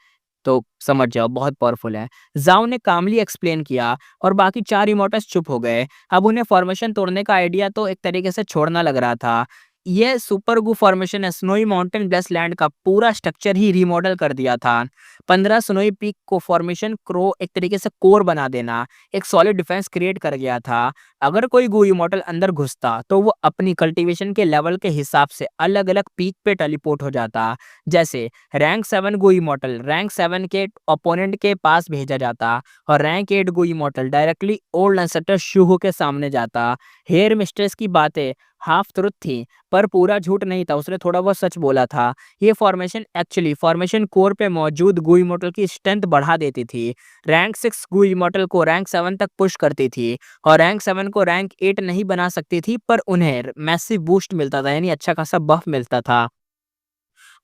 तो समझ जाओ, बहुत पावरफुल है। ज़ाओ ने कामली एक्सप्लेन किया और बाकी 4 इमॉर्टल्स चुप हो गए। अब उन्हें फॉर्मेशन तोड़ने का आइडिया तो एक तरीके से छोड़ना लग रहा था। ये सुपर गू फॉर्मेशन है, स्नोई माउंटेन ब्लेस लैंड का पूरा स्ट्रक्चर ही रीमॉडल कर दिया था। 15 स्नोई पीक को फॉर्मेशन क्रो एक तरीके से कोर बना देना, एक सॉलिड डिफेंस क्रिएट कर गया था। अगर कोई गू इमॉर्टल अंदर घुसता तो वो अपनी कल्टीवेशन के लेवल के हिसाब से अलग-अलग पीक पे टेलीपोर्ट हो जाता। जैसे रैंक 7 गो इमॉर्टल रैंक 7 के ओपोनेंट के पास भेजा जाता और रैंक 8 गो इमॉर्टल डायरेक्टली ओल्ड एंसेस्टर शूहू के सामने जाता। हेयर मिस्ट्रेस की बातें हाफ ट्रुथ थी, पर पूरा झूठ नहीं था, उसने थोड़ा बहुत सच बोला था। ये फॉर्मेशन एक्चुअली फॉर्मेशन कोर पे मौजूद गू इमॉर्टल की स्ट्रेंथ बढ़ा देती थी। रैंक 6 गू इमॉर्टल को रैंक 7 तक पुश करती थी और रैंक 7 को रैंक 8 नहीं बना सकती थी, पर उन्हें मैसिव बूस्ट मिलता था, यानी अच्छा खासा बफ मिलता था।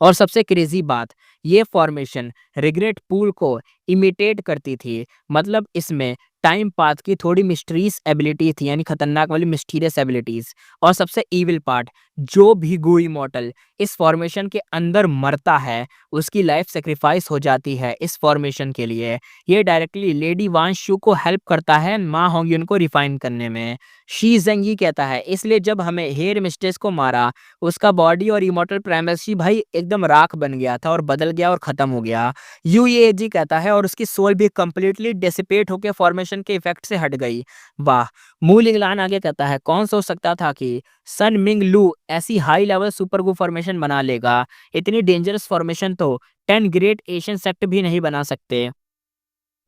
और सबसे क्रेजी बात, ये फॉर्मेशन रिग्रेट पूल को इमिटेट करती थी, मतलब इसमें टाइम पाथ की थोड़ी मिस्टीरियस एबिलिटी थी, यानी खतरनाक वाली मिस्टीरियस एबिलिटीज। और सबसे इविल पार्ट, जो भी गू इमॉर्टल इस फॉर्मेशन के अंदर मरता है, उसकी लाइफ सेक्रीफाइस हो जाती है इस फॉर्मेशन के लिए। ये डायरेक्टली लेडी वान शू को हेल्प करता है मा होंगयुन को रिफाइन करने में। शी ज़ेंगी कहता है इसलिए जब हमें हेयर मिस्ट्रेस को मारा, उसका बॉडी और इमॉर्टल प्राइमेसी भाई एकदम राख बन गया था और बदल गया और खत्म हो गया। यूएजी कहता है और उसकी सोल भी कंप्लीटली डिसिपेट होकर फॉर्मेशन के इफेक्ट से हट गई। वाह। मू लिंगलान आगे कहता है कौन सोच सकता था कि सन मिंग लू ऐसी हाई लेवल सुपर गु फॉर्मेशन बना लेगा। इतनी डेंजरस फॉर्मेशन तो 10 ग्रेट एशियन सेक्ट भी नहीं बना सकते।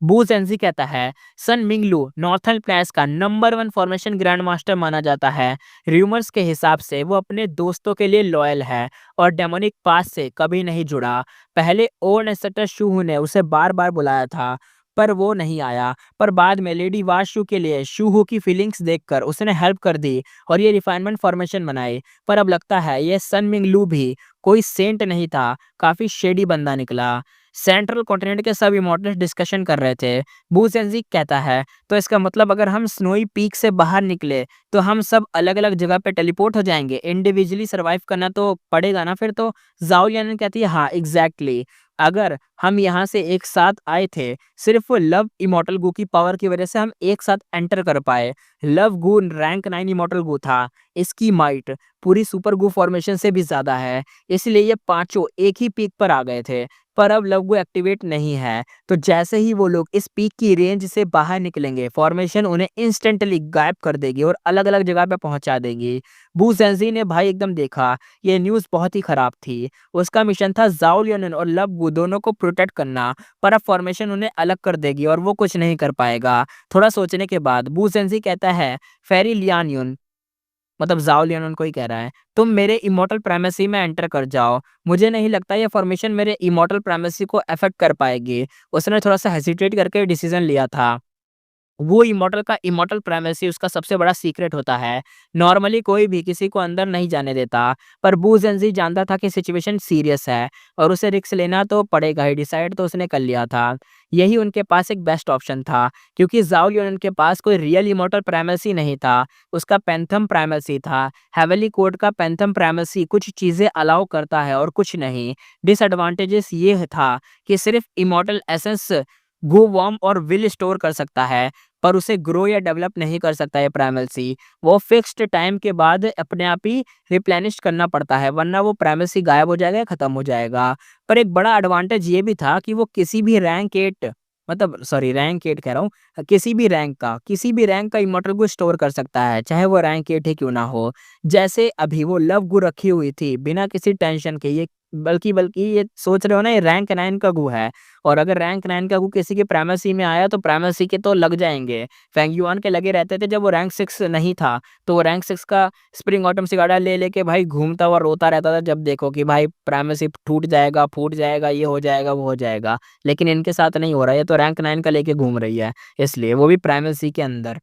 बू जेंजी कहता है सन मिंगलू नॉर्थर्न प्लेस का नंबर 1 फॉर्मेशन ग्रैंड मास्टर माना जाता है। र्यूमर्स के हिसाब से वो अपने दोस्तों के लिए लॉयल है और डेमोनिक पास से कभी नहीं जुड़ा। पहले ओल्ड इंस्ट्रक्टर शूहू ने उसे बार बार बुलाया था पर वो नहीं आया, पर बाद में लेडी वाशु के लिए शूहू की फीलिंग्स देखकर उसने हेल्प कर दी और ये रिफाइनमेंट फॉर्मेशन बनाई। पर अब लगता है ये सन मिंगलू भी कोई सेंट नहीं था, काफी शेडी बंदा निकला। सेंट्रल कॉन्टिनेंट के सब इमॉर्टल्स डिस्कशन कर रहे थे। बूसेंजी कहता है तो इसका मतलब अगर हम स्नोई पीक से बाहर निकले तो हम सब अलग अलग जगह पे टेलीपोर्ट हो जाएंगे, इंडिविजुअली सरवाइव करना तो पड़ेगा ना फिर तो। जाओ लियान कहती है हाँ एग्जैक्टली, अगर हम यहाँ से एक साथ आए थे सिर्फ लव इमॉर्टल गू की पावर की वजह से हम एक साथ एंटर कर पाए। लव गू रैंक 9 इमॉर्टल गू था, इसकी माइट पूरी सुपर गू फॉर्मेशन से भी ज्यादा है, इसलिए ये पांचों एक ही पीक पर आ गए थे। पर अब लव गू एक्टिवेट नहीं है, तो जैसे ही वो लोग इस पीक की रेंज से बाहर निकलेंगे फॉर्मेशन उन्हें इंस्टेंटली गायब कर देगी और अलग अलग जगह पे पहुंचा देगी। बू जेंजी ने भाई एकदम देखा, ये न्यूज़ बहुत ही खराब थी। उसका मिशन था जाओ लियोनन और लब गू दोनों को प्रोटेक्ट करना, पर अब फॉर्मेशन उन्हें अलग कर देगी और वो कुछ नहीं कर पाएगा। थोड़ा सोचने के बाद बू जेंजी कहता है फेरी लियान युन, मतलब जाओ लियोन उनको ही कह रहा है, तुम मेरे इमॉर्टल प्राइमेसी में एंटर कर जाओ। मुझे नहीं लगता ये फॉर्मेशन मेरे इमॉर्टल प्राइमेसी को अफेक्ट कर पाएगी। उसने थोड़ा सा हेसिटेट करके डिसीजन लिया था। वो इमॉर्टल का इमॉर्टल प्राइमेसी उसका सबसे बड़ा सीक्रेट होता है। नॉर्मली कोई भी किसी को अंदर नहीं जाने देता, पर बू जेंजी जानता था कि सिचुएशन सीरियस है और उसे रिस्क लेना तो पड़ेगा ही। डिसाइड तो उसने कर लिया था। यही उनके पास एक बेस्ट ऑप्शन था, क्योंकि जाओ लियोन के पास कोई रियल इमॉर्टल प्राइमेसी नहीं था, उसका पैंथम प्राइमेसी था। हेवनली कोड का पैंथम प्राइमेसी कुछ चीजें अलाउ करता है और कुछ नहीं। डिसएडवांटेजेस ये था कि सिर्फ इमॉर्टल एसेंस गो वार्म और विल स्टोर कर सकता है, पर उसे ग्रो या डेवलप नहीं कर सकता है प्राइमेसी। वो फिक्स्ड टाइम के बाद अपने आप ही रिप्लेनिश करना पड़ता है, वरना वो प्राइमेसी गायब हो जाएगा या खत्म हो जाएगा। पर एक बड़ा एडवांटेज ये भी था कि वो किसी भी रैंक 8, मतलब सॉरी रैंक 8 कह रहा हूँ, किसी भी रैंक का इमॉर्टल को स्टोर कर सकता है, चाहे वो रैंक 8 ही क्यों ना हो। जैसे अभी वो लव गु रखी हुई थी बिना किसी टेंशन के, ये बल्कि बल्कि ये सोच रहे हो ना ये रैंक 9 का गु है, और अगर रैंक 9 का गु किसी के प्राइमेसी में आया तो प्राइमेसी के तो लग जाएंगे। फेंग युआन के लगे रहते थे जब वो रैंक 6 नहीं था, तो वो रैंक 6 का स्प्रिंग ऑटम सिगारा ले लेके भाई घूमता हुआ रोता रहता था जब देखो कि भाई प्राइमेसी टूट जाएगा, फूट जाएगा, ये हो जाएगा, वो हो जाएगा। लेकिन इनके साथ नहीं हो रहा है, ये तो रैंक 9 का लेके घूम रही है, इसलिए वो भी प्राइमेसी के अंदर।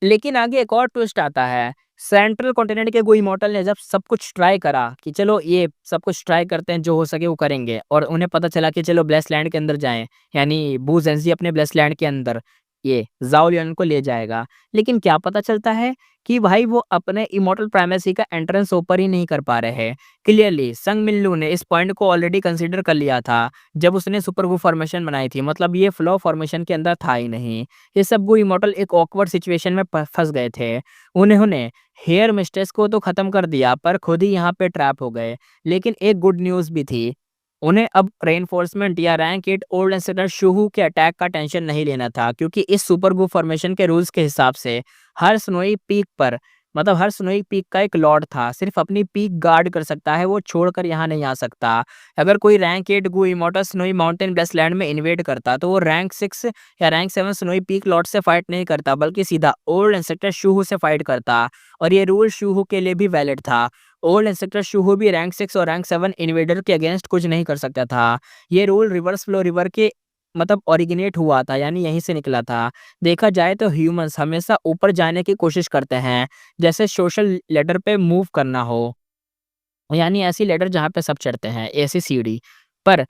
लेकिन आगे एक और ट्विस्ट आता है। सेंट्रल कॉन्टिनेंट के गो इमॉर्टल ने जब सब कुछ ट्राई करा कि चलो ये सब कुछ ट्राई करते हैं, जो हो सके वो करेंगे, और उन्हें पता चला कि चलो ब्लेस लैंड के अंदर जाएं, यानी बू जेंजी अपने ब्लेस लैंड के अंदर ये जाओ लियन को ले जाएगा। लेकिन क्या पता चलता है कि भाई वो अपने इमॉर्टल प्राइमेसी का एंट्रेंस ओपन ही नहीं कर पा रहे हैं। क्लियरली संग मिनलू ने इस पॉइंट को ऑलरेडी कंसीडर कर लिया था जब उसने सुपर गु फॉर्मेशन बनाई थी, मतलब ये फ्लो फॉर्मेशन के अंदर था ही नहीं। ये सब गु इमॉर्टल एक ऑकवर्ड सिचुएशन में फंस गए थे। उन्होंने हेयर मिस्ट्रेस को तो खत्म कर दिया, पर खुद ही यहाँ पे ट्रैप हो गए। लेकिन एक गुड न्यूज़ भी थी, उन्हें अब रेनफोर्समेंट या रैंक 8 ओल्ड एंसेस्टर शूहू के अटैक का टेंशन नहीं लेना था, क्योंकि इस सुपर गु फॉर्मेशन के रूल्स के हिसाब से हर स्नोई पीक पर, मतलब हर स्नोई पीक का एक लॉर्ड था, सिर्फ अपनी पीक गार्ड कर सकता है, वो छोड़कर यहाँ नहीं आ सकता। अगर कोई रैंक 8 गु इमॉर्टल स्नोई माउंटेन ब्लेसलैंड में इन्वेड करता तो वो रैंक 6 या रैंक 7 स्नोई पीक लॉर्ड से फाइट नहीं करता, बल्कि सीधा ओल्ड एंसेस्टर शूहू से फाइट करता। और ये रूल शूहू के लिए भी वैलिड था। ओल्ड इंस्ट्रक्टर शूहू भी रैंक 6 और रैंक 7 इन्वेडर के अगेंस्ट कुछ नहीं कर सकता था। ये रूल रिवर्स फ्लो रिवर के मतलब ओरिजिनेट हुआ था, यानी यहीं से निकला था। देखा जाए तो ह्यूमंस हमेशा ऊपर जाने की कोशिश करते हैं, जैसे सोशल लेडर पे मूव करना हो, यानी ऐसी लेडर जहाँ पे सब चढ़ते हैं, ऐसी सीढ़ी पर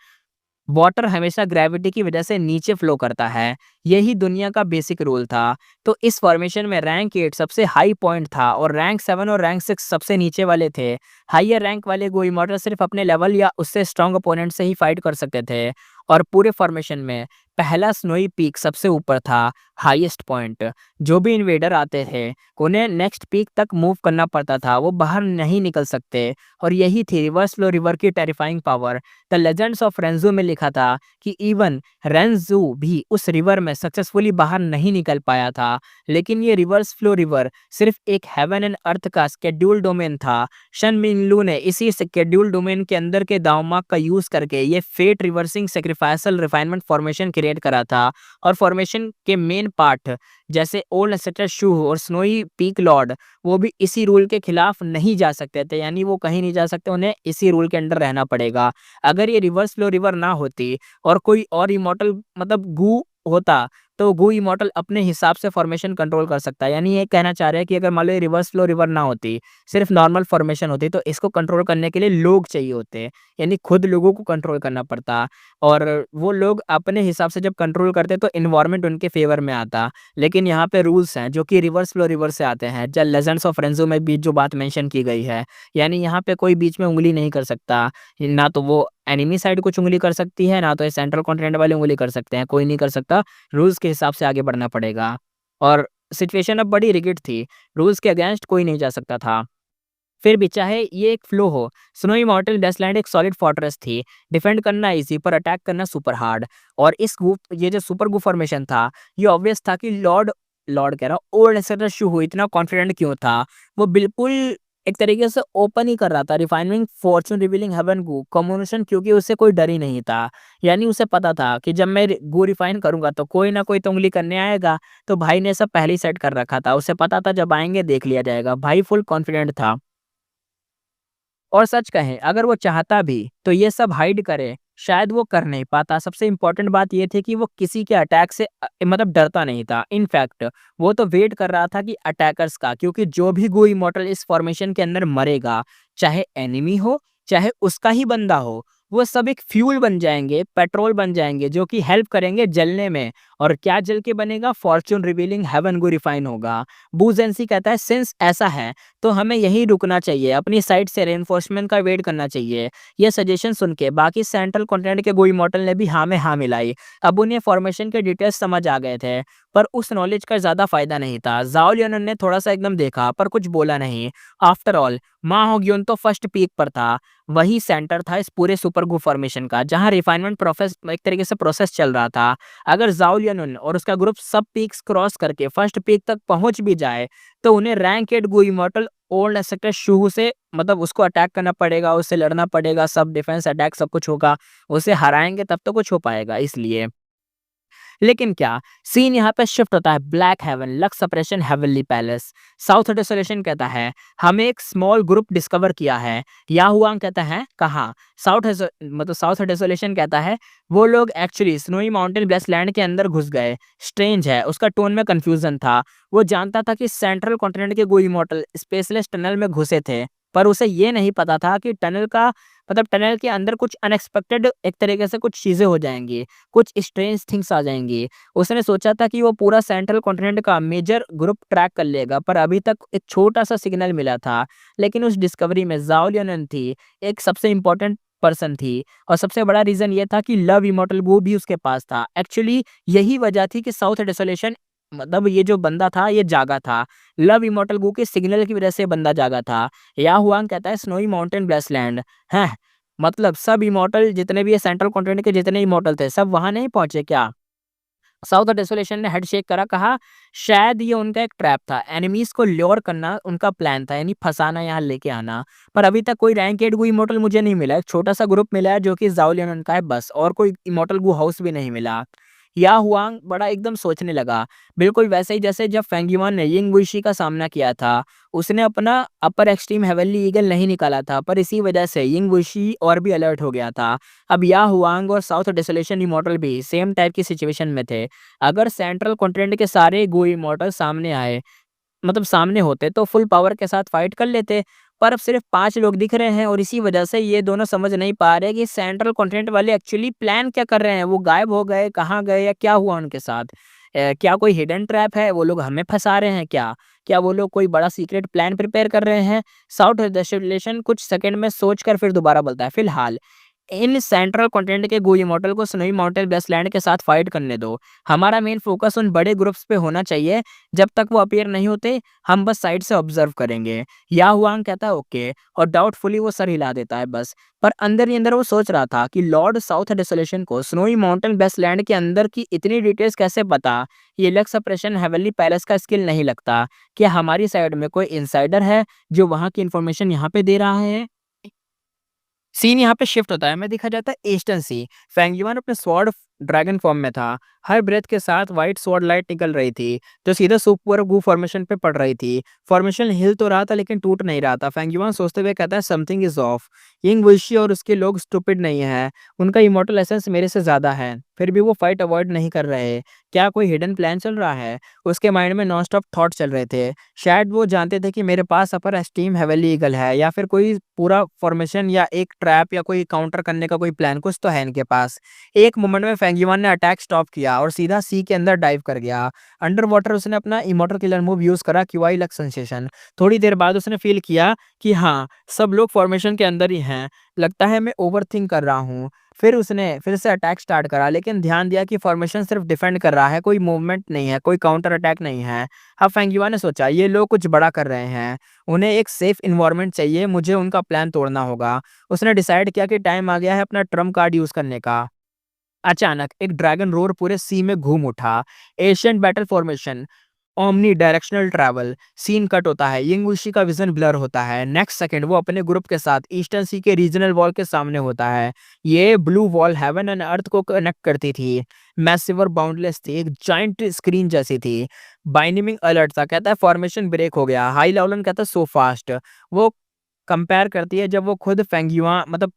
वाटर हमेशा ग्रेविटी की वजह से नीचे फ्लो करता है। यही दुनिया का बेसिक रूल था। तो इस फॉर्मेशन में रैंक 8 सबसे हाई पॉइंट था और रैंक 7 और रैंक 6 सबसे नीचे वाले थे। हाइयर रैंक वाले गो इमॉर्टल सिर्फ अपने लेवल या उससे स्ट्रॉन्ग अपोनेंट से ही फाइट कर सकते थे। और पूरे फॉर्मेशन में पहला स्नोई पीक सबसे ऊपर था, हाईएस्ट पॉइंट। जो भी इन्वेडर आते थे, उन्हें नेक्स्ट पीक तक मूव करना पड़ता था, वो बाहर नहीं निकल सकते। और यही थी रिवर्स फ्लो रिवर की terrifying power. The legends of Renzu में लिखा था कि इवन रेंजू भी उस रिवर में सक्सेसफुली बाहर नहीं निकल पाया था। लेकिन ये रिवर्स फ्लो रिवर सिर्फ एक हेवन एंड अर्थ का स्केड्यूल डोमेन था। शन मिनलू ने इसी स्केड्यूल डोमेन के अंदर के दावमार्क का यूज करके ये fate reversing sacrificial refinement formation create करा था। और फॉर्मेशन के मेन पार्ट जैसे ओल्ड एसेटर शू और स्नोई पीक लॉर्ड, वो भी इसी रूल के खिलाफ नहीं जा सकते थे, यानी वो कहीं नहीं जा सकते, उन्हें इसी रूल के अंडर रहना पड़ेगा। अगर ये रिवर्स फ्लो रिवर ना होती और कोई और इमॉर्टल मतलब गू होता, तो गू इमॉर्टल अपने हिसाब से फॉर्मेशन कंट्रोल कर सकता है। यानी ये कहना चाह रहे हैं कि अगर मान लो ये रिवर्स फ्लो रिवर ना होती, सिर्फ नॉर्मल फॉर्मेशन होती, तो इसको कंट्रोल करने के लिए लोग चाहिए होते, यानी खुद लोगों को कंट्रोल करना पड़ता। और वो लोग अपने हिसाब से जब कंट्रोल करते तो इन्वायरमेंट उनके फेवर में आता। लेकिन यहाँ पे रूल्स हैं जो कि रिवर्स फ्लो रिवर से आते हैं। द लेजेंड्स ऑफ रेंजो में भी जो बात मेंशन की गई है, यानी यहाँ पे कोई बीच में उंगली नहीं कर सकता। ना तो वो एनिमी साइड कुछ उंगली कर सकती है, ना तो ये सेंट्रल कॉन्टिनेंट वाले उंगली कर सकते हैं, कोई नहीं कर सकता। रूल्स के हिसाब से आगे बढ़ना पड़ेगा। और सिचुएशन अब बड़ी रिगिड थी, रूल्स के अगेंस्ट कोई नहीं जा सकता था। फिर भी चाहे ये एक फ्लो हो, स्नोई माउंटेन डेस्टलैंड एक सॉलिड फोर्ट्रेस थी। डिफेंड करना इजी पर अटैक करना सुपर हार्ड। और इस ग्रुप ये जो सुपर ग्रुप फॉर्मेशन था, ये ऑब्वियस था कि लॉर्ड लॉर्ड कह रहा हूँ ओल्ड एसेटर शू हो इतना कॉन्फिडेंट क्यों था। वो बिल्कुल एक तरीके से ओपन ही कर रहा था, रिफाइनिंग फॉर्चून रिवीलिंग हेवन गू कम्युनिकेशन, क्योंकि उससे कोई डर ही नहीं था। यानी उसे पता था कि जब मैं गू रिफाइन करूंगा तो कोई ना कोई तो उंगली करने आएगा। तो भाई ने सब पहले ही सेट कर रखा था, उसे पता था जब आएंगे देख लिया जाएगा। भाई फुल कॉन्फिडेंट था। और सच कहें, अगर वो चाहता भी तो ये सब हाइड करे, शायद वो कर नहीं पाता। सबसे इम्पोर्टेंट बात ये थी कि वो किसी के अटैक से मतलब डरता नहीं था। इनफैक्ट वो तो वेट कर रहा था कि अटैकर्स का, क्योंकि जो भी गो इमॉर्टल इस फॉर्मेशन के अंदर मरेगा, चाहे एनिमी हो चाहे उसका ही बंदा हो, वो सब एक फ्यूल बन जाएंगे, पेट्रोल बन जाएंगे, जो कि हेल्प करेंगे जलने में। और क्या जल के बनेगा? फॉर्च्यून रिवीलिंग हेवन गो रिफाइन होगा। बूजेंसी कहता है सिंस ऐसा है तो हमें यहीं रुकना चाहिए, अपनी साइड से रेनफोर्समेंट का वेट करना चाहिए। ये सजेशन सुन के बाकी सेंट्रल कॉन्टिनेंट के गोई मॉडल ने भी हाँ में हाँ मिलाई। अब उन्हें फॉर्मेशन के डिटेल्स समझ आ गए थे, पर उस नॉलेज का ज्यादा फायदा नहीं था। जाओ लियोन ने थोड़ा सा एकदम देखा पर कुछ बोला नहीं। आफ्टर ऑल मा होग्योन तो फर्स्ट पीक पर था, वही सेंटर था इस पूरे सुपर ग्रुप फॉर्मेशन का, जहां रिफाइनमेंट प्रोसेस एक तरीके से प्रोसेस चल रहा था। अगर जाओ लियोन और उसका ग्रुप सब पीक्स क्रॉस करके फर्स्ट पीक तक पहुंच भी जाए, तो उन्हें रैंक 8 गो इमॉर्टल ओल्ड सेक्टर शू से मतलब उसको अटैक करना पड़ेगा, उससे लड़ना पड़ेगा, सब डिफेंस अटैक सब कुछ होगा। उसे हराएंगे तब तो कुछ हो पाएगा। इसलिए लेकिन क्या सीन यहाँ पे शिफ्ट होता है। Black heaven lux suppression heavenly palace. South desolation कहता है हमें एक स्मॉल ग्रुप डिस्कवर किया है। या हुआंग कहता है कहाँ? साउथ डेसोलेशन कहता है वो लोग actually snowy mountain bless land के अंदर घुस गए। स्ट्रेंज है, उसका टोन में कंफ्यूजन था। वो जानता था कि सेंट्रल कॉन्टिनेंट के गोई मॉडल स्पेसलेस टनल में घुसे थे, पर उसे ये नहीं पता था कि टनल का मतलब टनल के अंदर कुछ अनएक्सपेक्टेड एक तरीके से कुछ चीजें हो जाएंगी, कुछ स्ट्रेंज थिंग्स आ जाएंगी। उसने सोचा था कि वो पूरा सेंट्रल कॉन्टिनेंट का मेजर ग्रुप ट्रैक कर लेगा, पर अभी तक एक छोटा सा सिग्नल मिला था। लेकिन उस डिस्कवरी में जाओ लियनन थी एक सबसे इंपॉर्टेंट पर्सन थी। और सबसे बड़ा रीजन ये था कि लव इमोर्टल वो भी उसके पास था। एक्चुअली यही वजह थी कि साउथ डेसोलेशन मतलब ये जो बंदा था ये जागा था। लव इमोर्टल गो के सिग्नल की वजह से बंदा जागा था। या हुआंग कहता है स्नोई माउंटेन ब्लेसलैंड है, मतलब सब इमोर्टल जितने भी ये सेंट्रल कॉन्टिनेंट के जितने इमोर्टल थे सब वहां नहीं पहुंचे क्या? साउथ डेसोलेशन ने हेड शेक करा, कहा शायद ये उनका एक ट्रैप था, एनिमीज को ल्योर करना उनका प्लान था, यानी फंसाना, यहाँ लेके आना। पर अभी तक कोई रैंक 8 गो इमोर्टल मुझे नहीं मिला। एक छोटा सा ग्रुप मिला है जो कि जाओलियन का है बस, और कोई इमोर्टल गो हाउस भी नहीं मिला। या हुआंग बड़ा एकदम सोचने लगा, बिल्कुल वैसे ही जैसे जब फेंगयुआन ने यिंग वुइशी का सामना किया था। उसने अपना अपर एक्सट्रीम हेवनली ईगल नहीं निकाला था, पर इसी वजह से यिंग वुइशी और भी अलर्ट हो गया था। अब या हुआंग और साउथ डेसोलेशन इमॉर्टल भी सेम टाइप की सिचुएशन में थे। अगर सेंट्रल कॉन्टिनेंट के सारे गो इमॉर्टल सामने आए, मतलब सामने होते, तो फुल पावर के साथ फाइट कर लेते। पर अब सिर्फ 5 लोग दिख रहे हैं, और इसी वजह से ये दोनों समझ नहीं पा रहे कि सेंट्रल कॉन्टिनेंट वाले एक्चुअली प्लान क्या कर रहे हैं। वो गायब हो गए, कहाँ गए, या क्या हुआ उनके साथ? क्या कोई हिडन ट्रैप है? वो लोग हमें फंसा रहे हैं क्या? क्या वो लोग कोई बड़ा सीक्रेट प्लान प्रिपेयर कर रहे हैं? साउथ डेसोलेशन कुछ सेकंड में सोचकर फिर दोबारा बोलता है, फिलहाल इन सेंट्रल कंटेंट के गो इमॉर्टल को स्नोई माउंटेन वेस्टलैंड के साथ फाइट करने दो। हमारा मेन फोकस उन बड़े ग्रुप्स पे होना चाहिए। जब तक वो अपीयर नहीं होते हम बस साइड से ऑब्जर्व करेंगे। या हुआंग कहता है ओके और डाउटफुली वो सर हिला देता है बस। पर अंदर ही अंदर वो सोच रहा था कि लॉर्ड साउथ डेसोलेशन को स्नोई माउंटेन वेस्टलैंड के अंदर की इतनी डिटेल्स कैसे पता। ये लक सप्रेशन हेवनली पैलेस का स्किल नहीं लगता। क्या हमारी साइड में कोई इनसाइडर है जो वहां की इंफॉर्मेशन यहाँ पे दे रहा है। सीन यहाँ पे शिफ्ट होता है, हमें दिखा जाता है ईस्टर्न सी। फेंग युआन अपने स्वॉर्ड ड्रैगन फॉर्म में था। हर ब्रेथ के साथ व्हाइट स्वॉर्ड लाइट निकल रही थी जो सीधा सुपर गू फॉर्मेशन पे पड़ रही थी। फॉर्मेशन हिल तो रहा था लेकिन टूट नहीं रहा था। फेंग युआन सोचते हुए कहता है समथिंग इज ऑफ। यिंग वुशी और उसके लोग स्टूपिड नहीं है। उनका इमोर्टल एसेंस मेरे से ज्यादा है फिर भी वो फाइट अवॉइड नहीं कर रहे। क्या कोई हिडन प्लान चल रहा है। उसके माइंड में नॉन स्टॉप थॉट चल रहे थे। शायद वो जानते थे कि मेरे पास अपर एस्टीम हेवनली ईगल है या फिर कोई पूरा फॉर्मेशन या एक ट्रैप या कोई काउंटर करने का कोई प्लान कुछ तो है इनके पास। एक मोमेंट में फेंग युआन ने अटैक स्टॉप किया और सीधा सी के अंदर डाइव कर गया। अंडर वाटर उसने अपना इमोर्टल किलर मूव यूज करा क्यूआई लक सेंसेशन। थोड़ी देर बाद उसने फील किया कि हाँ सब लोग फॉर्मेशन के अंदर ही हैं। लगता है मैं ओवर थिंक कर रहा हूँ। फिर उसने फिर से अटैक स्टार्ट करा लेकिन ध्यान दिया कि फॉर्मेशन सिर्फ डिफेंड कर रहा है, कोई मूवमेंट नहीं है, कोई काउंटर अटैक नहीं है। अब फेंग युआन ने सोचा ये लोग कुछ बड़ा कर रहे हैं। उन्हें एक सेफ इन्वायरमेंट चाहिए, मुझे उनका प्लान तोड़ना होगा। उसने डिसाइड किया कि टाइम आ गया है अपना ट्रम्प कार्ड यूज करने का। अचानक एक ड्रैगन रोर पूरे सी में घूम उठा। Asian battle formation, omni directional travel. Scene cut होता है, यिंग वुशी का विजन ब्लर होता है। नेक्स्ट सेकंड वो अपने ग्रुप के साथ ईस्टर्न सी के रीजनल वॉल के सामने होता है। ये blue wall haven and earth को कनेक्ट करती थी। मैसिव और बाउंडलेस थी, एक जाइंट स्क्रीन जैसी थी। बाइनिमिंग अलर्ट था, कहता है फॉर्मेशन ब्रेक हो गया। हाई लाउलन कहता है सो फास्ट। वो कंपेयर करती है जब वो खुद फेंगयुआ मतलब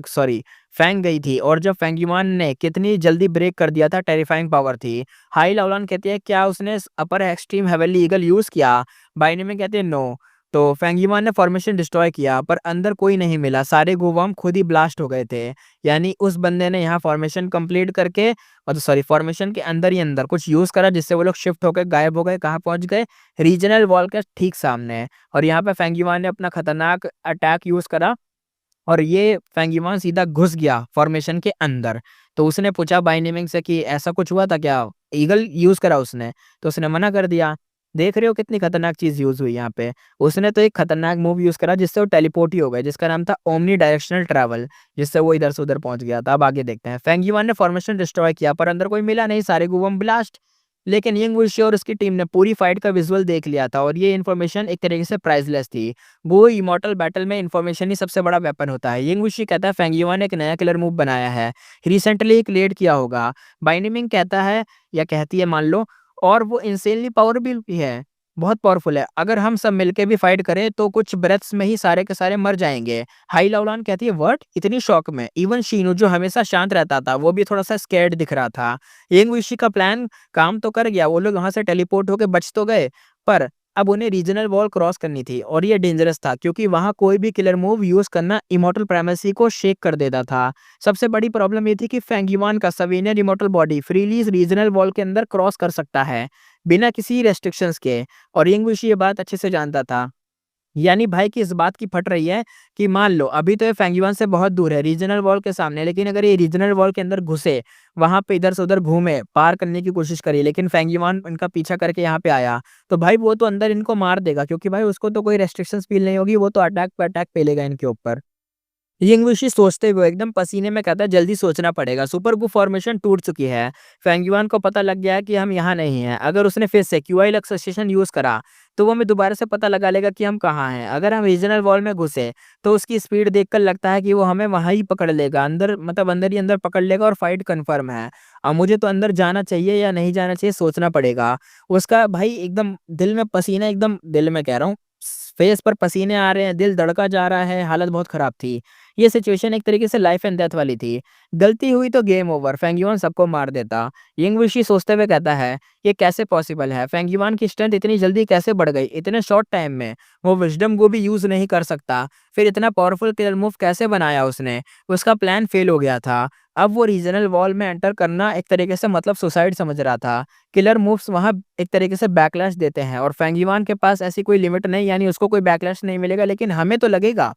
सॉरी फेंग गई थी और जब फेंगयुआन ने कितनी जल्दी ब्रेक कर दिया था, टेरिफाइंग पावर थी। हाई लाउलान कहती है क्या उसने अपर एक्सट्रीम हेवनली ईगल यूज किया। बाइने में कहते हैं नो। तो फेंगयुआन ने फॉर्मेशन डिस्ट्रॉय किया पर अंदर कोई नहीं मिला, सारे गोवाम खुद ही ब्लास्ट हो गए थे। यानी उस बंदे ने यहाँ फॉर्मेशन कंप्लीट करके मतलब सॉरी फॉर्मेशन के अंदर ही अंदर कुछ यूज करा जिससे वो लोग शिफ्ट होकर गायब हो गए। कहाँ पहुंच गए, रीजनल वॉल के ठीक सामने। और यहाँ पे फेंगयुआन ने अपना खतरनाक अटैक यूज करा और ये फेंगयुआन सीधा घुस गया फॉर्मेशन के अंदर। तो उसने पूछा बाइनिमिंग से कि ऐसा कुछ हुआ था क्या, ईगल यूज करा उसने। तो उसने मना कर दिया। देख रहे हो कितनी खतरनाक चीज यूज हुई यहाँ पे। उसने तो एक खतरनाक मूव यूज करा जिससे वो टेलीपोर्ट ही हो गए, जिसका नाम था ओमनी डायरेक्शनल ट्रैवल, जिससे वो इधर से उधर पहुंच गया था। अब आगे देखते हैं। फेंगयुआन ने फॉर्मेशन डिस्ट्रॉय किया पर अंदर कोई मिला नहीं, सारे गुवम ब्लास्ट। लेकिन यंग वुशी और उसकी टीम ने पूरी फाइट का विजुअल देख लिया था और ये इन्फॉर्मेशन एक तरीके से प्राइसलेस थी। वो इमॉर्टल बैटल में इन्फॉर्मेशन ही सबसे बड़ा वेपन होता है। यंग वुशी कहता है फेंगयुआन ने एक नया किलर मूव बनाया है, रिसेंटली क्रिएट किया होगा। बाइनिमिंग कहता है या कहती है मान लो, और वो इंसेनली पावरफुल भी है, बहुत पावरफुल है। अगर हम सब मिलके भी फाइट करें तो कुछ ब्रेथ्स में ही सारे के सारे मर जाएंगे। हाई लाउलान कहती है व्हाट, इतनी शॉक में इवन शीनू जो हमेशा शांत रहता था वो भी थोड़ा सा स्कैर्ड दिख रहा था। यंग विशी का प्लान काम तो कर गया, वो लोग वहां से टेलीपोर्ट होके बच तो गए पर अब उन्हें रीजनल वॉल क्रॉस करनी थी और ये डेंजरस था क्योंकि वहां कोई भी किलर मूव यूज करना इमॉर्टल प्राइमेसी को शेक कर देता था। सबसे बड़ी प्रॉब्लम ये थी कि फेंगयुआन का souvenir immortal body freely regional wall के अंदर क्रॉस कर सकता है बिना किसी रेस्ट्रिक्शंस के, और यंग विशी ये बात अच्छे से जानता था। यानी भाई की इस बात की फट रही है कि मान लो अभी तो ये फेंगयुआन से बहुत दूर है रीजनल वॉल के सामने, लेकिन अगर ये रीजनल वॉल के अंदर घुसे, वहां पे इधर से उधर घूमे, पार करने की कोशिश करी, लेकिन फेंगयुआन इनका पीछा करके यहाँ पे आया, तो भाई वो तो अंदर इनको मार देगा क्योंकि भाई उसको तो कोई रेस्ट्रिक्शंस फील नहीं होगी, वो तो अटैक पे अटैक पेलेगा इनके ऊपर। यिंगवुशी सोचते हुए एकदम पसीने में कहता है जल्दी सोचना पड़ेगा, सुपर गु फॉर्मेशन टूट चुकी है। फेंगयुआन को पता लग गया है कि हम यहाँ नहीं हैं। अगर उसने फिर से क्यूआई लक्सेशन यूज करा तो वो हमें दोबारा से पता लगा लेगा कि हम कहाँ हैं। अगर हम रीजनल वॉल में घुसे तो उसकी स्पीड देखकर लगता है कि वो हमें वहां ही पकड़ लेगा, अंदर मतलब अंदर ही अंदर पकड़ लेगा और फाइट कंफर्म है। अब मुझे तो अंदर जाना चाहिए या नहीं जाना चाहिए सोचना पड़ेगा। उसका भाई एकदम दिल में पसीना, एकदम दिल में कह रहा हूँ, फेस पर पसीने आ रहे हैं, दिल धड़का जा रहा है, हालत बहुत खराब थी। ये सिचुएशन एक तरीके से लाइफ एंड डेथ वाली थी। गलती हुई तो गेम ओवर, फेंगयुआन सबको मार देता। यिंगवुशी सोचते हुए कहता है ये कैसे पॉसिबल है, फेंगयुआन की स्ट्रेंथ इतनी जल्दी कैसे बढ़ गई इतने शॉर्ट टाइम में। वो विजडम को भी यूज नहीं कर सकता, फिर इतना पावरफुल किलर मूव कैसे बनाया उसने। उसका प्लान फेल हो गया था। अब वो रीजनल वॉल में एंटर करना एक तरीके से मतलब सुसाइड समझ रहा था। किलर मूव्स वहां एक तरीके से बैकलैश देते हैं और फेंगयुआन के पास ऐसी कोई लिमिट नहीं, यानी उसको कोई बैकलैश नहीं मिलेगा लेकिन हमें तो लगेगा।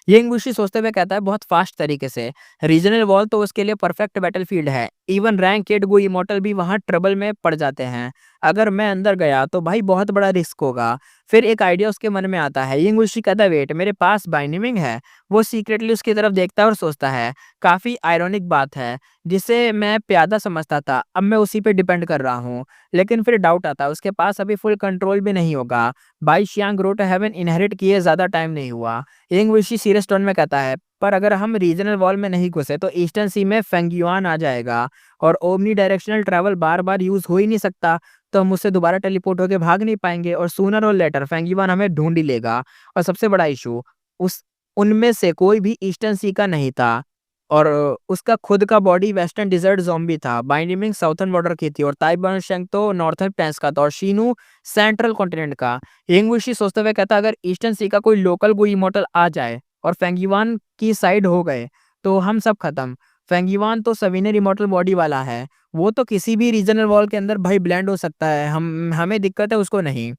यंग बुशी सोचते हुए कहता है बहुत फास्ट तरीके से, रीजनल वॉल तो उसके लिए परफेक्ट बैटलफील्ड है। इवन रैंक 8 गो इमॉर्टल भी वहां ट्रबल में पड़ जाते हैं। अगर मैं अंदर गया तो भाई बहुत बड़ा रिस्क होगा। फिर एक आइडिया उसके मन में आता है। यंग बुशी कहता है वेट, मेरे पास बाइनिमिंग है। वो सीक्रेटली उसकी तरफ देखता है और सोचता है काफी आयरॉनिक बात है, जिसे मैं प्यादा समझता था अब मैं उसी पे डिपेंड कर रहा हूँ। लेकिन फिर डाउट आता है उसके पास अभी फुल कंट्रोल भी नहीं होगा। बाई शियांग रोट हैवन इनहेरिट किए ज्यादा टाइम नहीं हुआ। यंग विशी सीरियस टोन में कहता है पर अगर हम रीजनल वॉल में नहीं घुसे तो ईस्टर्न सी में फेंगयुआन आ जाएगा और ओमनी डायरेक्शनल ट्रैवल बार बार यूज हो ही नहीं सकता। तो हम उससे दोबारा टेलीपोर्ट होकर भाग नहीं पाएंगे और सूनर और लेटर फेंगयुआन हमें ढूंढ ही लेगा। और सबसे बड़ा इशू, उस उनमें से कोई भी ईस्टर्न सी का नहीं था और उसका खुद का बॉडी वेस्टर्न डिजर्ट ज़ॉम्बी था। बाइंडिंग साउथर्न बॉर्डर की थी और ताइवान शेंग तो नॉर्थर्न प्लेन्स का था और शीनू सेंट्रल कॉन्टिनेंट का। यंगवुशी सोचते हुए कहता अगर ईस्टर्न सी का कोई लोकल गुई इमोर्टल आ जाए और फेंगयुआन की साइड हो गए तो हम सब खत्म। फेंगयुआन तो सवीनर इमोर्टल बॉडी वाला है, वो तो किसी भी रीजनल वॉल के अंदर भाई ब्लेंड हो सकता है, हम हमें दिक्कत है उसको नहीं।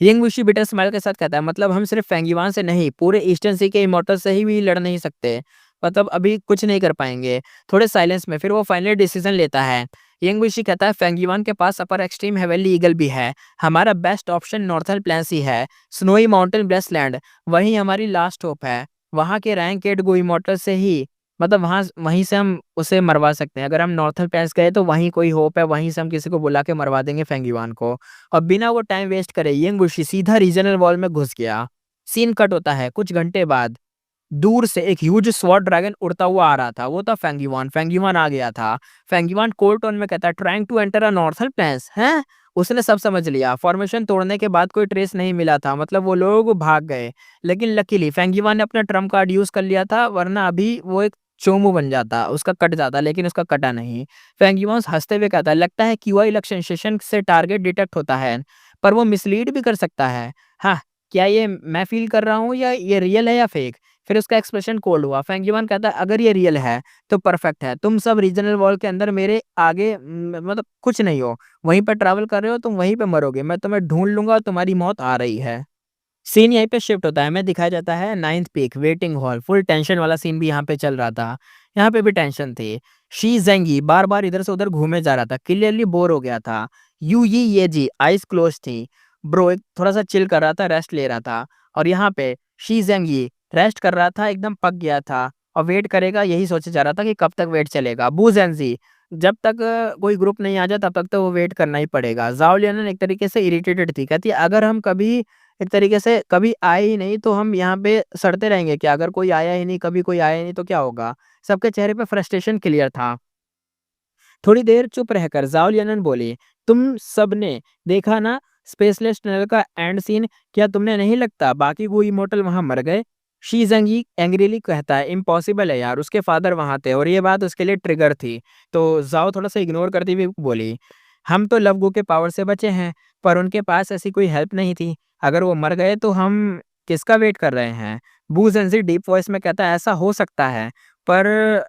यंग विशी बिटर स्माइल के साथ कहता है मतलब हम सिर्फ फेंगयुआन से नहीं पूरे ईस्टर्न सी के इमोर्टल से ही भी लड़ नहीं सकते, मतलब अभी कुछ नहीं कर पाएंगे। थोड़े साइलेंस में फिर वो फाइनल डिसीजन लेता है। यंग विशी कहता है फेंगयुआन के पास अपर एक्सट्रीम हेवनली ईगल भी है, हमारा बेस्ट ऑप्शन नॉर्थर्न प्लेन्स ही है। स्नोई माउंटेन ब्रेस्टलैंड वही हमारी लास्ट होप है। वहां के रैंक 8 गो इमोर्टल से ही, मतलब वहां वहीं से हम उसे मरवा सकते हैं। अगर हम नॉर्थर्न प्लेन्स गए तो वहीं कोई होप है, वहीं से हम किसी को बुला के मरवा देंगे फेंगयुआन को। और बिना वो टाइम वेस्ट करे यंग वुशी सीधा रीजनल वॉल में घुस गया। सीन कट होता है कुछ घंटे बाद। दूर से एक ह्यूज स्वॉर्ड ड्रैगन उड़ता हुआ आ रहा था, वो था फेंगयुआन। फेंगयुआन आ गया था। फेंगयुआन कोल्ड टोन में कहता है trying to enter a northern plains हैं। उसने सब समझ लिया। फॉर्मेशन तोड़ने के बाद कोई ट्रेस नहीं मिला था, मतलब वो लोग भाग गए। लेकिन लकीली फेंगयुआन ने अपना ट्रम्प कार्ड यूज कर लिया था, वरना अभी वो एक चोमू बन जाता, उसका कट जाता, लेकिन उसका कटा नहीं। फेंगयुआन हंसते हुए कहता है लगता है क्यूआई लक्सेंसेशन से टारगेट डिटेक्ट होता है, पर वो मिसलीड भी कर सकता है। हाँ, क्या ये मैं फील कर रहा हूँ या ये रियल है या फेक? फिर उसका एक्सप्रेशन कोल्ड हुआ। फेंगयुआन कहता है अगर ये रियल है तो परफेक्ट है, तुम सब रीजनल वॉल के अंदर मेरे आगे मतलब कुछ नहीं हो, वहीं पर ट्रैवल कर रहे हो, तुम वहीं पे मरोगे, मैं तुम्हें ढूंढ लूंगा और तुम्हारी मौत आ रही है। सीन यहीं पे शिफ्ट होता है, हमें दिखाया जाता है ninth peak waiting hall. Full tension वाला सीन भी यहाँ पे चल रहा था। यहाँ पे भी टेंशन थी। शी जेंगी बार बार इधर से उधर घूमे जा रहा था, क्लियरली बोर हो गया था। यू ये जी आइज क्लोज थी। ब्रो एक थोड़ा सा चिल कर रहा था, रेस्ट ले रहा था। और यहाँ पे शी जेंगी रेस्ट कर रहा था, एकदम पक गया था और वेट करेगा, यही सोचे जा रहा था कि कब तक वेट चलेगा। बू जेंजी जब तक कोई ग्रुप नहीं आ जाए तब तक तो वो वेट करना ही पड़ेगा। जाओ लियन एक तरीके से इरिटेटेड थी, कहती है अगर हम कभी एक तरीके से कभी आए ही नहीं तो हम यहाँ पे सड़ते रहेंगे क्या? अगर कोई आया ही नहीं, कभी कोई आया ही नहीं तो क्या होगा? सबके चेहरे पे फ्रस्ट्रेशन क्लियर था। थोड़ी देर चुप रहकर ज़ाओ लियनन बोली, तुम सबने देखा ना स्पेसलेस टनल का एंड सीन? क्या तुमने नहीं लगता बाकी कोई इमोर्टल वहां मर गए? शी जंगी एंग्रीली कहता है इम्पॉसिबल है यार, उसके फादर वहां थे और ये बात उसके लिए ट्रिगर थी। तो जाओ थोड़ा सा इग्नोर करती हुई बोली, हम तो लवगो के पावर से बचे हैं, पर उनके पास ऐसी कोई हेल्प नहीं थी। अगर वो मर गए तो हम किसका वेट कर रहे हैं? बू जेंजी डीप वॉइस में कहता है ऐसा हो सकता है, पर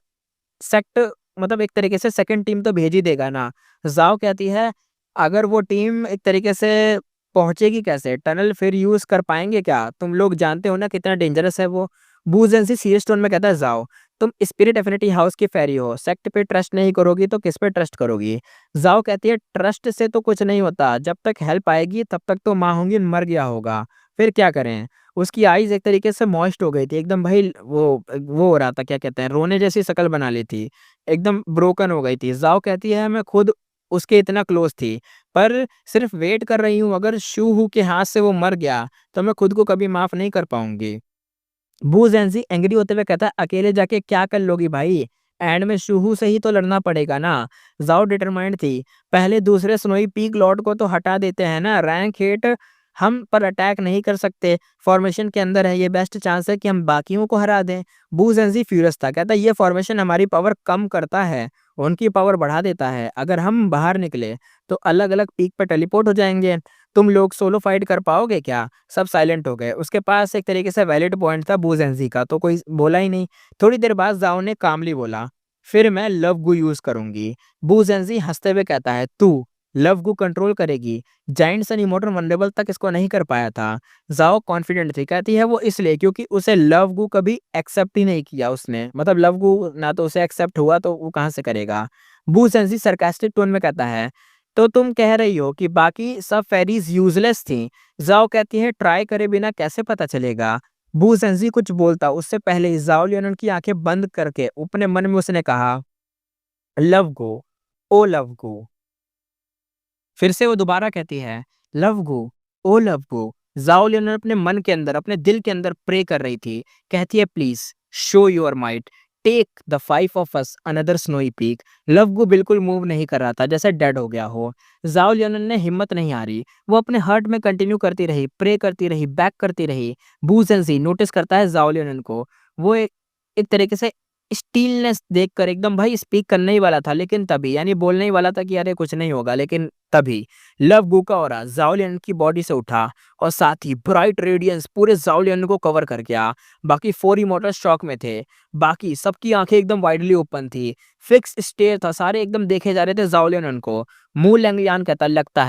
सेक्ट मतलब एक तरीके से सेकंड टीम तो भेज ही देगा ना। ज़ाओ कहती है अगर वो टीम एक तरीके से पहुंचेगी कैसे? टनल फिर यूज़ कर पाएँगे क्या? तुम लोग जानते हो ना कितना डेंजरस है वो। बूज़ेंसी सीरियस टोन में कहता है ज़ाओ, तुम स्पिरिट एफिनिटी हाउस की फेरी हो, सेक्ट पे ट्रस्ट नहीं करोगी तो किस पे ट्रस्ट करोगी? ज़ाओ कहती है ट्रस्ट से तो कुछ नहीं होता, जब तक हेल्प आएगी तब तक तो माहोंगिन मर गया होगा, फिर क्या करें? उसकी आईज़ एक तरीके से मॉइस्ट हो गई थी, एकदम भाई वो हो रहा था, क्या कहते हैं, रोने जैसी शक्ल बना ली थी। एकदम ब्रोकन हो गई थी। ज़ाओ कहती है मैं खुद उसके इतना क्लोज़ थी, पर सिर्फ़ वेट कर रही हूँ, अगर शू हू के हाथ से वो मर गया, तो मैं खुद को कभी माफ़ नहीं कर पाऊँगी। बू ज़ेंजी एंग्री होते हुए कहता है अकेले जाके क्या कर लोगी भाई? एंड में शूहू से ही तो लड़ना पड़ेगा ना। ज़ाओ डिटरमाइंड थी, पहले दूसरे स्नोई पीक लॉर्ड को तो हटा देते हैं ना, रैंक 8 हम पर अटैक नहीं कर सकते, फॉर्मेशन के अंदर है, ये बेस्ट चांस है कि हम बाकियों को हरा दें। बू ज़ेंजी फ्यूरियस था, कहता है ये फॉर्मेशन हमारी पावर कम करता है, उनकी पावर बढ़ा देता है। अगर हम बाहर निकले तो अलग-अलग पीक पर टेलीपोर्ट हो जाएँगे। तुम लोग सोलो फाइट कर पाओगे क्या? सब साइलेंट हो गए। उसके पास एक तरीके से वैलिड पॉइंट था बूजेंजी का, तो कोई बोला ही नहीं। थोड़ी देर बाद ज़ाओ ने कामली बोला, फिर मैं लव गू यूज़ करूँगी। बूजेंजी हँसते हुए कहता है, तू? लव गू कंट्रोल करेगी। जायंट सन इमोर्टल वल्नरेबल तक इसको नहीं कर पाया था। ज़ाओ कॉन्फिडेंट थी, कहती है वो इसलिए क्योंकि उसे लव गू कभी एक्सेप्ट ही नहीं किया उसने, मतलब लव गू ना तो उसे एक्सेप्ट हुआ तो वो कहाँ से करेगा। बू सेंसी सरकास्टिक टोन में कहता है, तो तुम कह रही हो कि बाकी सब फेरीज यूजलेस थी। ज़ाओ कहती है ट्राई करे बिना कैसे पता चलेगा। बू सेंसी कुछ बोलता उससे पहले ही ज़ाओ लियनन की आंखें बंद करके अपने मन में उसने कहा, लव गो, ओ लव गो। फिर से वो दोबारा कहती है, लव गो, ओ लव गो। ज़ाओ लियनन अपने मन के अंदर, अपने दिल के अंदर प्रे कर रही थी। कहती है please show your might, take द 5 of us another snowy peak. Love go बिल्कुल मूव नहीं कर रहा था, जैसे डेड हो गया हो। ज़ाओ लियनन ने हिम्मत नहीं हारी, वो अपने हर्ट में कंटिन्यू करती रही, प्रे करती रही, बैक करती रही। बू सेंसी नोटिस करता है ज़ाओ लियनन को। वो एक एक तरीके से स्टिलनेस देखकर एकदम भाई स्पीक करने ही वाला था, लेकिन तभी यानी बोलने ही वाला था कि अरे कुछ नहीं होगा, लेकिन तभी लव गू का ऑरा ज़ाओ लियन की बॉडी से उठा और साथ ही ब्राइट रेडियंस पूरे ज़ाओ लियन को कवर कर गया। बाकी 4 इमॉर्टल्स शॉक में थे, बाकी सबकी आंखें एकदम वाइडली ओपन थी। फिक्स स्टेयर था, सारे एकदम देखे जा रहे थे ज़ाओ लियन को। मू लैंगलियान कहता लगता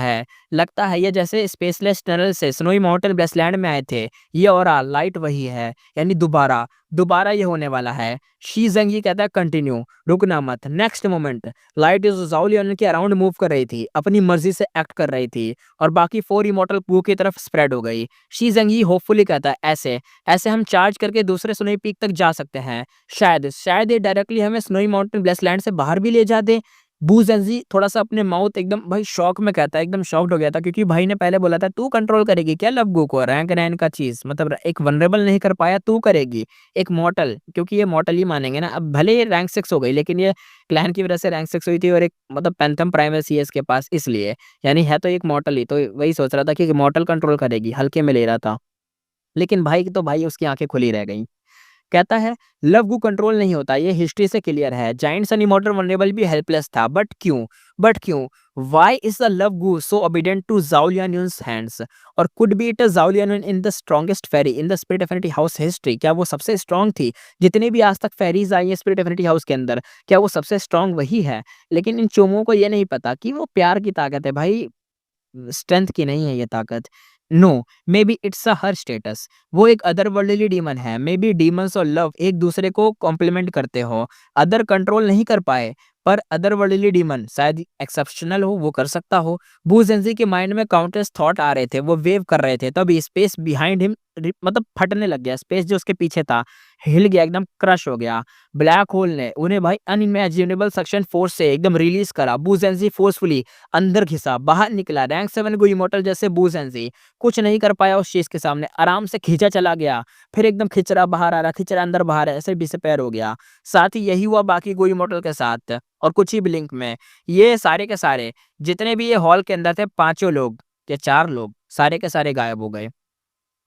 है ये जैसे स्पेसलेस टनल से स्नोई माउंटेन ब्रेसलैंड में आए थे। ये ऑरा लाइट वही है, यानी दोबारा दोबारा ये होने वाला है। शी ज़ेंगी कहता है कंटिन्यू, रुकना मत। नेक्स्ट मोमेंट लाइट इस ज़ाओ लियन के अराउंड मूव कर रही थी, अपनी मर्जी से एक्ट कर रही थी और बाकी 4 इमॉर्टल पू की तरफ स्प्रेड हो गई। शी ज़ेंगी होपफुली कहता है ऐसे ऐसे हम चार्ज करके दूसरे स्नोई पीक तक जा सकते हैं। शायद शायद ये डायरेक्टली हमें स्नोई माउंटेन ब्लेसलैंड से बाहर भी ले जा दे। बू ज़ेंजी थोड़ा-सा अपने माउथ एकदम भाई शॉक में कहता है, एकदम शॉक्ड हो गया था क्योंकि भाई ने पहले बोला था तू कंट्रोल करेगी क्या लव गू को, रैंक 9 का चीज़, मतलब एक वल्नरेबल नहीं कर पाया तू करेगी। एक मॉर्टल, क्योंकि ये मॉर्टल ही मानेंगे ना, अब भले ये रैंक 6 हो गई लेकिन ये क्लैन की वजह से रैंक 6 हुई थी और एक मतलब पैंथम प्राइमेसी है इसके पास इसलिए, यानी है तो एक मॉर्टल ही, तो वही सोच रहा था कि मॉर्टल कंट्रोल करेगी, हल्के में ले रहा था। लेकिन भाई की तो भाई उसकी आँखें खुली रह गईं। कहता है लव गू कंट्रोल नहीं होता, ये हिस्ट्री से क्लियर है। जायंट सन इमॉर्टल वल्नरेबल भी हेल्पलेस था, बट क्यों why is the love gu so obedient to Zhao Lian's hands, और could be it Zhao Lian in the strongest fairy in the spirit affinity house history, क्या वो सबसे strong थी जितनी भी आज तक फेरीज आई है स्पिरिट एफिनिटी हाउस के अंदर, क्या वो सबसे स्ट्रॉन्ग वही है। लेकिन इन चोमों को ये नहीं पता कि वो प्यार की ताकत है भाई, स्ट्रेंथ की नहीं है ये ताकत। No, maybe it's a her status, वो एक अदरवर्ल्डली डीमन है। मे बी डीमंस और लव एक दूसरे को कॉम्प्लीमेंट करते हो। अदर कंट्रोल नहीं कर पाए, पर अदरवर्ल्डली डीमन शायद एक्सेप्शनल हो, वो कर सकता हो। बू ज़ेंजी के माइंड में काउंटलेस थॉट आ रहे थे, वो वेव कर रहे थे, तभी स्पेस बिहाइंड हिम मतलब फटने लग गया। स्पेस जो उसके पीछे था हिल गया, एकदम क्रश हो गया। ब्लैक होल ने उन्हें भाई अनइमेजिनेबल सक्शन फोर्स से एकदम रिलीज करा। बू ज़ेंजी फोर्सफुली अंदर घिसा, बाहर निकला। रैंक 7 को इमॉर्टल जैसे बू ज़ेंजी कुछ नहीं कर पाया उस चीज के सामने, आराम से खींचा चला गया, फिर एकदम खिचरा बाहर आ रहा, खिचरा अंदर बाहर ऐसे डिसअपीयर हो गया। साथ ही यही हुआ बाकी गो इमॉर्टल के साथ और कुछ ही ब्लिंक में ये सारे के सारे जितने भी ये हॉल के अंदर थे, पांचों लोग या 4 लोग सारे के सारे गायब हो गए।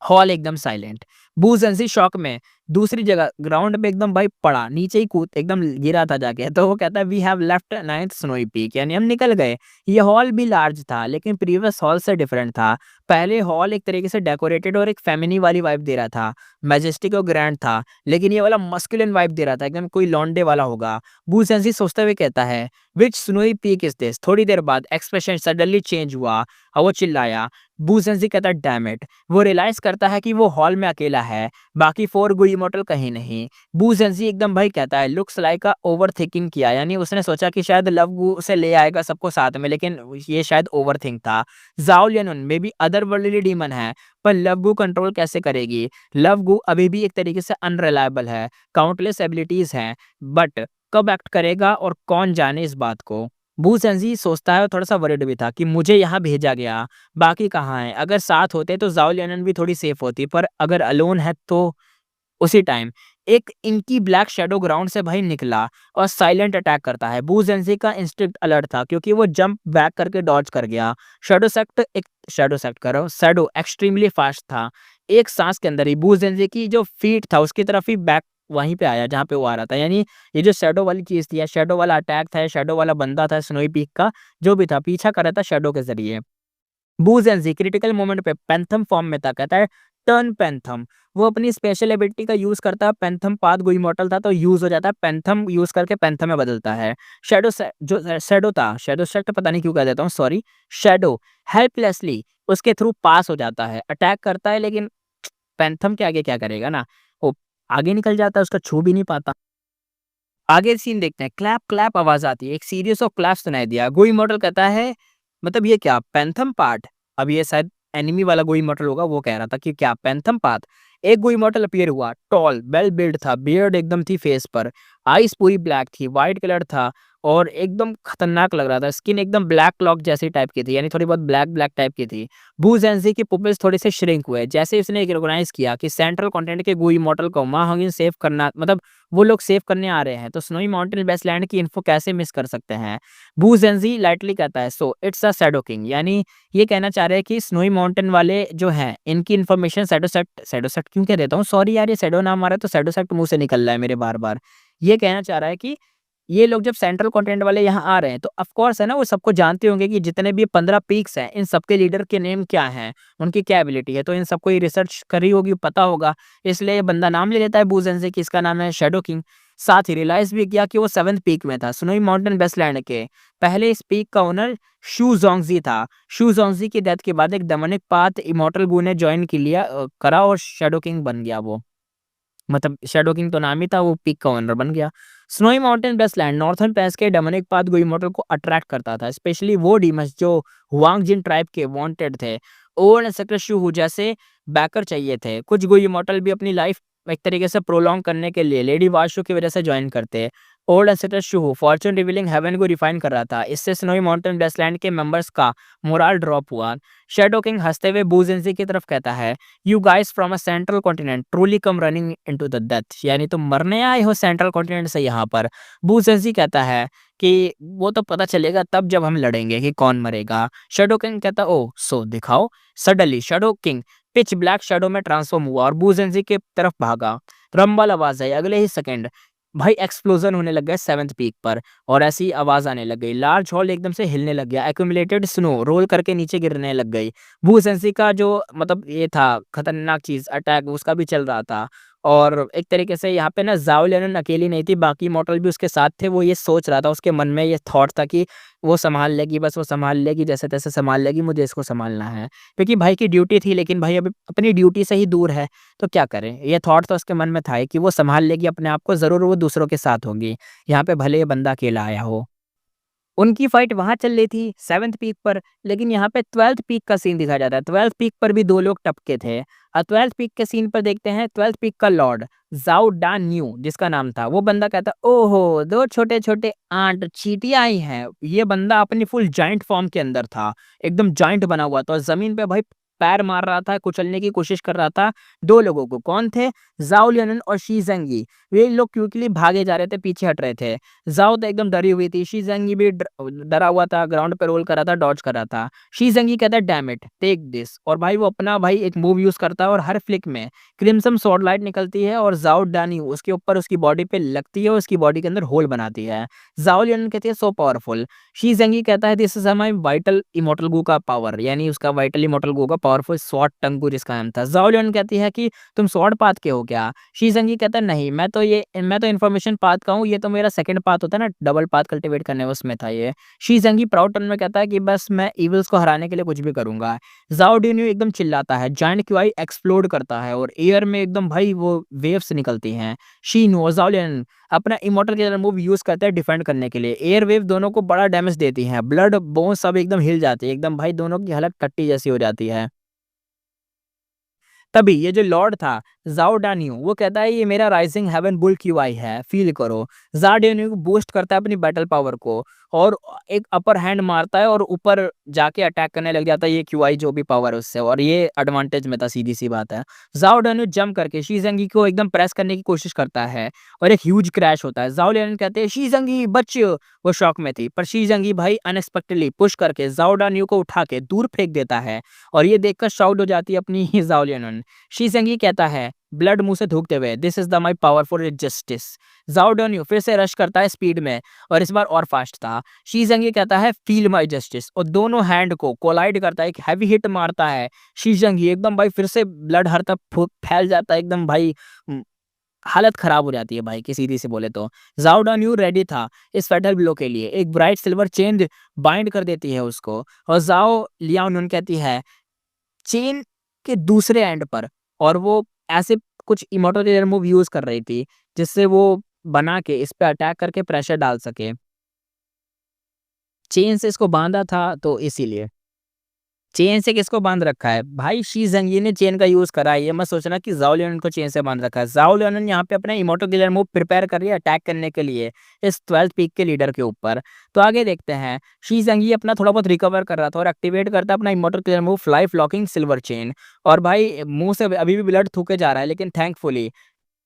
हॉल एकदम साइलेंट। बू ज़ेंजी शॉक में दूसरी जगह ग्राउंड पे एकदम भाई पड़ा, नीचे ही कूद एकदम गिरा था जाके। तो वो कहता है we have left 9th snowy peak, यानी हम निकल गए। ये हॉल भी लार्ज था लेकिन प्रीवियस हॉल से डिफरेंट था। पहले हॉल एक तरीके से डेकोरेटेड और एक फेमिनी वाली वाइब दे रहा था, मैजेस्टिक और ग्रैंड था, लेकिन ये वाला मस्कुलिन वाइब दे रहा था, एकदम कोई लौंडे वाला होगा। बू ज़ेंजी सोचते हुए कहता है which snowy peak is this. थोड़ी देर बाद एक्सप्रेशन सडनली चेंज हुआ और वो चिल्लाया। बू ज़ेंजी कहता है डैम इट। वो रियलाइज करता है कि वो हॉल में अकेला है, बाकी 4 गो इमॉर्टल कहीं नहीं। बू ज़ेंजी एकदम भाई कहता है लुक्स लाइक अ ओवरथिंकिंग किया, यानी उसने सोचा कि शायद लव गू उसे ले आएगा सबको साथ में, लेकिन ये शायद ओवरथिंक था। Zhao Lian may be otherworldly demon है, पर लव गू कंट्रोल कैसे करेगी। लव गू अभी भी एक तरीके से अनरिलायबल है, काउंटलेस एबिलिटीज हैं, बट कब एक्ट करेगा और कौन जाने इस बात को। बू ज़ेंजी सोचता है और थोड़ा-सा वरीड भी था कि मुझे यहाँ भेजा गया, बाकी कहाँ हैं? अगर साथ होते तो ज़ाओ लियनन भी थोड़ी सेफ होती, पर अगर अलोन है तो। उसी टाइम एक इंकी ब्लैक शैडो ग्राउंड से भाई निकला और साइलेंट अटैक करता है। बू ज़ेंजी का इंस्टिंक्ट अलर्ट था क्योंकि वो जंप बैक करके डॉज कर गया। शैडो एक्सट्रीमली फास्ट था। एक सांस के अंदर ही बू ज़ेंजी की जो फीट था उसकी तरफ ही बैक वहीं पे आया जहाँ पे वो आ रहा था, यानी ये जो शैडो वाली चीज़ थी या शैडो वाला अटैक था, शैडो वाला बंदा था स्नोई पीक का, जो भी था पीछा कर रहा था शैडो के ज़रिए। बू ज़ेंजी क्रिटिकल मोमेंट पे पैंथम फॉर्म में था, कहता है टर्न पैंथम। वो अपनी स्पेशल एबिलिटी का यूज़ करता है, पैंथम पाथ गो इमॉर्टल था तो यूज़ हो जाता है, पैंथम यूज़ करके पैंथम में बदलता है। शैडो था, शैडो सेक्ट पता नहीं क्यों कह देता हूँ, सॉरी। शैडो हेल्पलेसली उसके थ्रू पास हो जाता है, अटैक करता है, लेकिन पैंथम के आगे क्या करेगा ना, वो आगे निकल जाता है, उसका छू भी नहीं पाता। आगे सीन देखते हैं, क्लैप क्लैप आवाज़ आती है, एक सीरीज़ ऑफ क्लैप्स सुनाई दिया। गो इमॉर्टल कहता है मतलब ये क्या पैंथम पार्ट? अब ये शायद एनिमी वाला गो इमॉर्टल होगा, वो कह रहा था कि क्या पैंथम पाथ? एक गो इमॉर्टल अपीयर हुआ, टॉल, वेल बिल्ड था, बियर्ड एकदम थी फेस पर, आईज़ पूरी ब्लैक थी, व्हाइट कलर था और एकदम खतरनाक लग रहा था। स्किन एकदम ब्लैक क्लॉक जैसी टाइप की थी, यानी थोड़ी बहुत ब्लैक ब्लैक टाइप की थी। बू ज़ेंजी के पुपिल्स थोड़े से श्रिंक हुए, जैसे उसने रिकॉग्नाइज़ किया कि सेंट्रल कंटेंट के गो इमॉर्टल को महांगिन सेव करना, मतलब वो लोग सेव करने आ रहे हैं, तो स्नोई माउंटेन बेस्टलैंड की इन्फो कैसे मिस कर सकते हैं? बू ज़ेंजी लाइटली कहता है, so it's a shadow king, यानी ये कहना चाह रहे हैं कि स्नोई माउंटेन वाले जो हैं, इनकी इन्फॉर्मेशन शैडो सेक्ट क्यों कह देता हूँ, सॉरी यार, ये शैडो नाम आ रहा है तो शैडो सेक्ट मुँह से निकल रहा है मेरे बार-बार। ये कहना चाह रहा है कि ये लोग जब सेंट्रल कंटेंट वाले यहाँ आ रहे हैं, तो ऑफ कोर्स है ना, वो सबको जानते होंगे कि जितने भी 15 पीक्स हैं, इन सबके लीडर के नेम क्या हैं, उनकी क्या एबिलिटी है, तो इन सबको ये रिसर्च करी होगी, पता होगा, इसलिए ये बंदा नाम ले लेता है बूज़ेन से कि इसका नाम है शैडो किंग। साथ ही रियलाइज़ भी किया कि वो 7th पीक में था, स्नोई माउंटेन बेस्टलैंड के। पहले इस पीक का ओनर शू ज़ोंगज़ी था। शू ज़ोंगज़ी की डेथ के बाद एक डेमोनिक पाथ इमॉर्टल बू ने जॉइन करा और शैडो किंग बन गया वो। मतलब शैडो किंग तो नाम ही था, वो पीक का ओनर बन गया। स्नोई माउंटेन बेस्टलैंड नॉर्थर्न पैस के डेमोनिक पाथ गो इमॉर्टल को अट्रैक्ट करता था, स्पेशली वो डीमंस जो हुआंग जिन ट्राइब के वांटेड थे। ओल्ड एंसेस्टर शू जैसे बैकर चाहिए थे। कुछ गो इमॉर्टल भी अपनी लाइफ एक तरीके से प्रोलॉन्ग करने के लिए लेडी वाशु की वजह से जॉइन करते। ओल्ड एंसेस्टर शू फॉर्च्यून रिवीलिंग हेवन को रिफाइन कर रहा था, इससे स्नोई माउंटेन बेस्टलैंड के मेंबर्स का मोरल ड्रॉप हुआ। शैडो किंग हंसते हुए बूजेंसी की तरफ कहता है, you guys from a central continent truly come running into the death, यानी तुम मरने आए हो सेंट्रल कॉन्टिनेंट से यहाँ पर। बूजेंसी कहता है कि वो तो पता चलेगा तब जब हम लड़ेंगे कि कौन मरेगा। शैडो किंग कहता, ओ सो दिखाओ। Suddenly shadow king pitch black shadow में ट्रांसफॉर्म हुआ और बूजेंसी की तरफ भागा। रंबल आवाज आई, अगले ही सेकंड भाई एक्सप्लोजन होने लग गया 7th पीक पर और ऐसी आवाज आने लग गई। लार्ज हॉल एकदम से हिलने लग गया, एक्यूमुलेटेड स्नो रोल करके नीचे गिरने लग गई। भूसेंसी का जो मतलब ये था खतरनाक चीज अटैक, उसका भी चल रहा था। और एक तरीके से यहाँ पे ना ज़ाओ लियन अकेली नहीं थी, बाकी मॉडल भी उसके साथ थे। वो ये सोच रहा था, उसके मन में ये थॉट था कि वो संभाल लेगी, बस वो संभाल लेगी, जैसे तैसे संभाल लेगी, मुझे इसको संभालना है। क्योंकि भाई की ड्यूटी थी, लेकिन भाई अभी अपनी ड्यूटी से ही दूर है, तो क्या करें। ये थॉट तो उसके मन में था ही कि वो संभाल लेगी अपने आप को, ज़रूर वो दूसरों के साथ होगी। यहाँ पे भले ये बंदा अकेला आया हो। उनकी फाइट वहाँ चल रही थी 7th पीक पर, लेकिन यहाँ पे 12th पीक का सीन दिखाया जाता है। 12th पीक पर भी 2 लोग टपके थे। 12th पीक के सीन पर देखते हैं 12th पीक का लॉर्ड ज़ाओ डान न्यू जिसका नाम था। वो बंदा कहता, ओहो! 2 छोटे-छोटे आंट चींटियाँ आई हैं। ये बंदा अपनी फुल जायंट फॉर्म के अंदर था, एकदम जायंट बना हुआ था और ज़मीन पे भाई पैर मार रहा था, कुचलने की कोशिश कर रहा था 2 लोगों को। कौन थे? ज़ाओ लियनन और शी ज़ेंगी। वे लोग क्विकली भागे जा रहे थे, पीछे हट रहे थे। ज़ाओ तो एकदम डरी हुई थी, शी ज़ेंगी भी डरा हुआ था, ग्राउंड पे रोल कर रहा था, डॉज कर रहा था। शी ज़ेंगी कहता है डैम इट, टेक दिस, और भाई वो अपना भाई एक मूव यूज़ करता है और हर फ्लिक में क्रिम्सन स्वॉर्ड लाइट निकलती है और ज़ाओ डानी उसके ऊपर उसकी बॉडी पे लगती है और उसकी बॉडी के अंदर होल बनाती है। ज़ाओ लियन कहती है सो पावरफुल। शी ज़ेंगी कहता है this is my vital immortal gu का पावर, यानी उसका वाइटल इमॉर्टल गू का पावरफुल स्वॉर्ड टंगू जिसका नाम था। ज़ाओ लियन कहती है कि तुम स्वॉर्ड पाथ के हो क्या? शी ज़ेंगी कहता है नहीं, मैं तो इन्फॉर्मेशन पाथ का हूँ, ये तो मेरा सेकंड पाथ होता है ना, डबल पाथ कल्टीवेट करने में, उसमें था ये। शी ज़ेंगी प्राउड टोन में कहता है कि बस मैं इविल्स को हराने के लिए कुछ भी करूँगा। ज़ाओ डिन्यू एकदम चिल्लाता है, जायंट क्यूआई एक्सप्लोड करता है और एयर में एकदम भाई वो वेव्स निकलती हैं। शी नो ज़ाओ लियन अपना इमॉर्टल किलर मूव यूज़ करता है डिफेंड करने के लिए। एयर वेव दोनों को बड़ा डैमेज देती हैं, ब्लड बोन्स सब एकदम हिल जाती है, एकदम भाई दोनों की हालत टट्टी जैसी हो जाती है। तभी ये जो लॉर्ड था ज़ाओ डान्यू, वो कहता है ये मेरा राइजिंग हेवन बुल क्यूआई है, फील करो। ज़ाओ डान्यू बूस्ट करता है अपनी बैटल पावर को और एक अपर हैंड मारता है और ऊपर जाके अटैक करने लग जाता है ये क्यूआई जो भी पावर है उससे, और ये एडवांटेज में था, सीधी सी बात है। ज़ाओ डान्यू जंप करके शी को एकदम प्रेस करने की कोशिश करता है और एक ह्यूज क्रैश होता है। ज़ाओ लियन कहते हैं शी बच, वो शॉक में थी, पर शी भाई अनएक्सपेक्टेडली पुश करके ज़ाओ डान्यू को उठा के दूर फेंक देता है और ये देखकर शॉक्ड हो जाती है अपनी ही ज़ाओ लियन। शी ज़ेंगी कहता है ब्लड मुंह से थूकते हुए, this is the my power for justice. जाओ डोन्यू फिर से रश करता है स्पीड में, और इस बार और फास्ट था। शी जंग कहता है फील माई जस्टिस, और दोनों हैंड को कोलाइड करता है, एक हैवी हिट मारता है। शी जंग एकदम भाई फिर से ब्लड हर तरफ फैल जाता है एकदम भाई, हालत खराब हो जाती है भाई की, सीधी से बोले तो। जाओ डोन्यू रेडी था इस फेटल ब्लो के लिए, एक ब्राइट सिल्वर चेन बाइंड कर देती है उसको, और जाओ लियाओनुन कहती है चेन के दूसरे एंड पर, और वो ऐसे कुछ इमोटोरियर मूव यूज कर रही थी जिससे वो बना के इस पे अटैक करके प्रेशर डाल सके। चेन से इसको बांधा था तो इसीलिए। चेन से किसको बांध रखा है भाई, शी जंगी ने चेन का यूज करा है, ये मत सोचना कि जाओ लियोन को चेन से बांध रखा है। जाओ लियोन यहाँ पे अपना इमोटो किलर मूव प्रिपेयर कर रही है अटैक करने के लिए इस 12th पीक के लीडर के ऊपर। तो आगे देखते हैं, शी जंगी अपना थोड़ा बहुत रिकवर कर रहा था और एक्टिवेट करता है अपना इमोटो killer move fly flocking silver chain, और भाई मुंह से अभी भी ब्लड थूके जा रहा है लेकिन थैंकफुली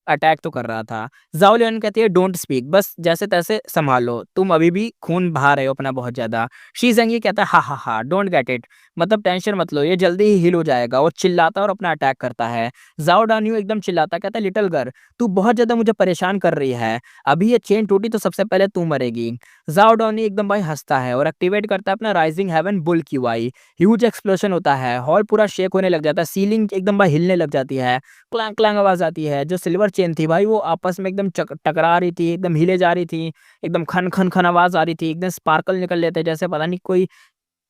अटैक तो कर रहा था। ज़ाओ लियन कहती है डोंट स्पीक, बस जैसे-तैसे सँभालो, तुम अभी भी खून बहा रहे हो अपना बहुत ज़्यादा। शी ज़ेंग ये कहता है हा, हा, हा, डोंट गेट इट, मतलब टेंशन मत लो, ये जल्दी ही हील हो जाएगा, और चिल्लाता है और अपना अटैक करता है। ज़ाओ डान्यू एकदम चिल्लाता है, कहता है लिटिल गर्ल, तू बहुत ज़्यादा मुझे परेशान कर रही है, अभी ये चेन टूटी तो सबसे पहले तू मरेगी। ज़ाओ डान्यू एकदम भाई हँसता है और एक्टिवेट करता है अपना राइजिंग हेवन बुल क्यूआई। ह्यूज एक्सप्लोजन होता है, हॉल पूरा शेक होने लग जाता है, सीलिंग एकदम भाई हिलने लग जाती है, क्लैंग क्लैंग आवाज आती है। जो सिल्वर चेन थी भाई वो आपस में एकदम टकरा रही थी, एकदम हिले जा रही थी, एकदम खन खन खन आवाज आ रही थी, एकदम स्पार्कल निकल लेते जैसे पता नहीं कोई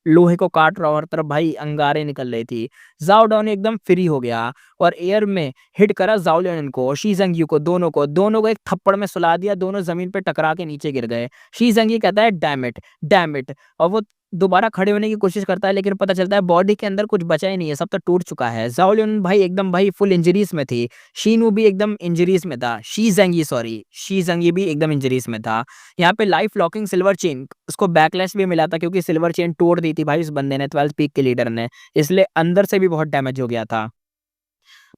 लोहे को काट रहा हो, हर तरफ भाई अंगारे निकल रही थी। जाओ डाउन एकदम फ्री हो गया और एयर में हिट करा जाओ लियन को, शी जंगयू को, दोनों को एक थप्पड़ में सुला दिया, दोनों जमीन पे टकरा के नीचे गिर गए। शी जंगी कहता है डैम इट, और वो दोबारा खड़े होने की कोशिश करता है लेकिन पता चलता है बॉडी के अंदर कुछ बचा ही नहीं है, सब तो टूट चुका है। जाओ लियन भाई एकदम भाई फुल इंजरीज में थी, शीनू भी एकदम इंजरीज में था, शी जंगी भी एकदम इंजरीज में था। यहाँ पे लाइफ लॉकिंग सिल्वर चेन, उसको बैकलैश भी मिला था क्योंकि सिल्वर चेन तोड़ दी थी भाई उस बंदे ने, 12th पीक के लीडर ने, इसलिए अंदर से भी बहुत डैमेज हो गया था,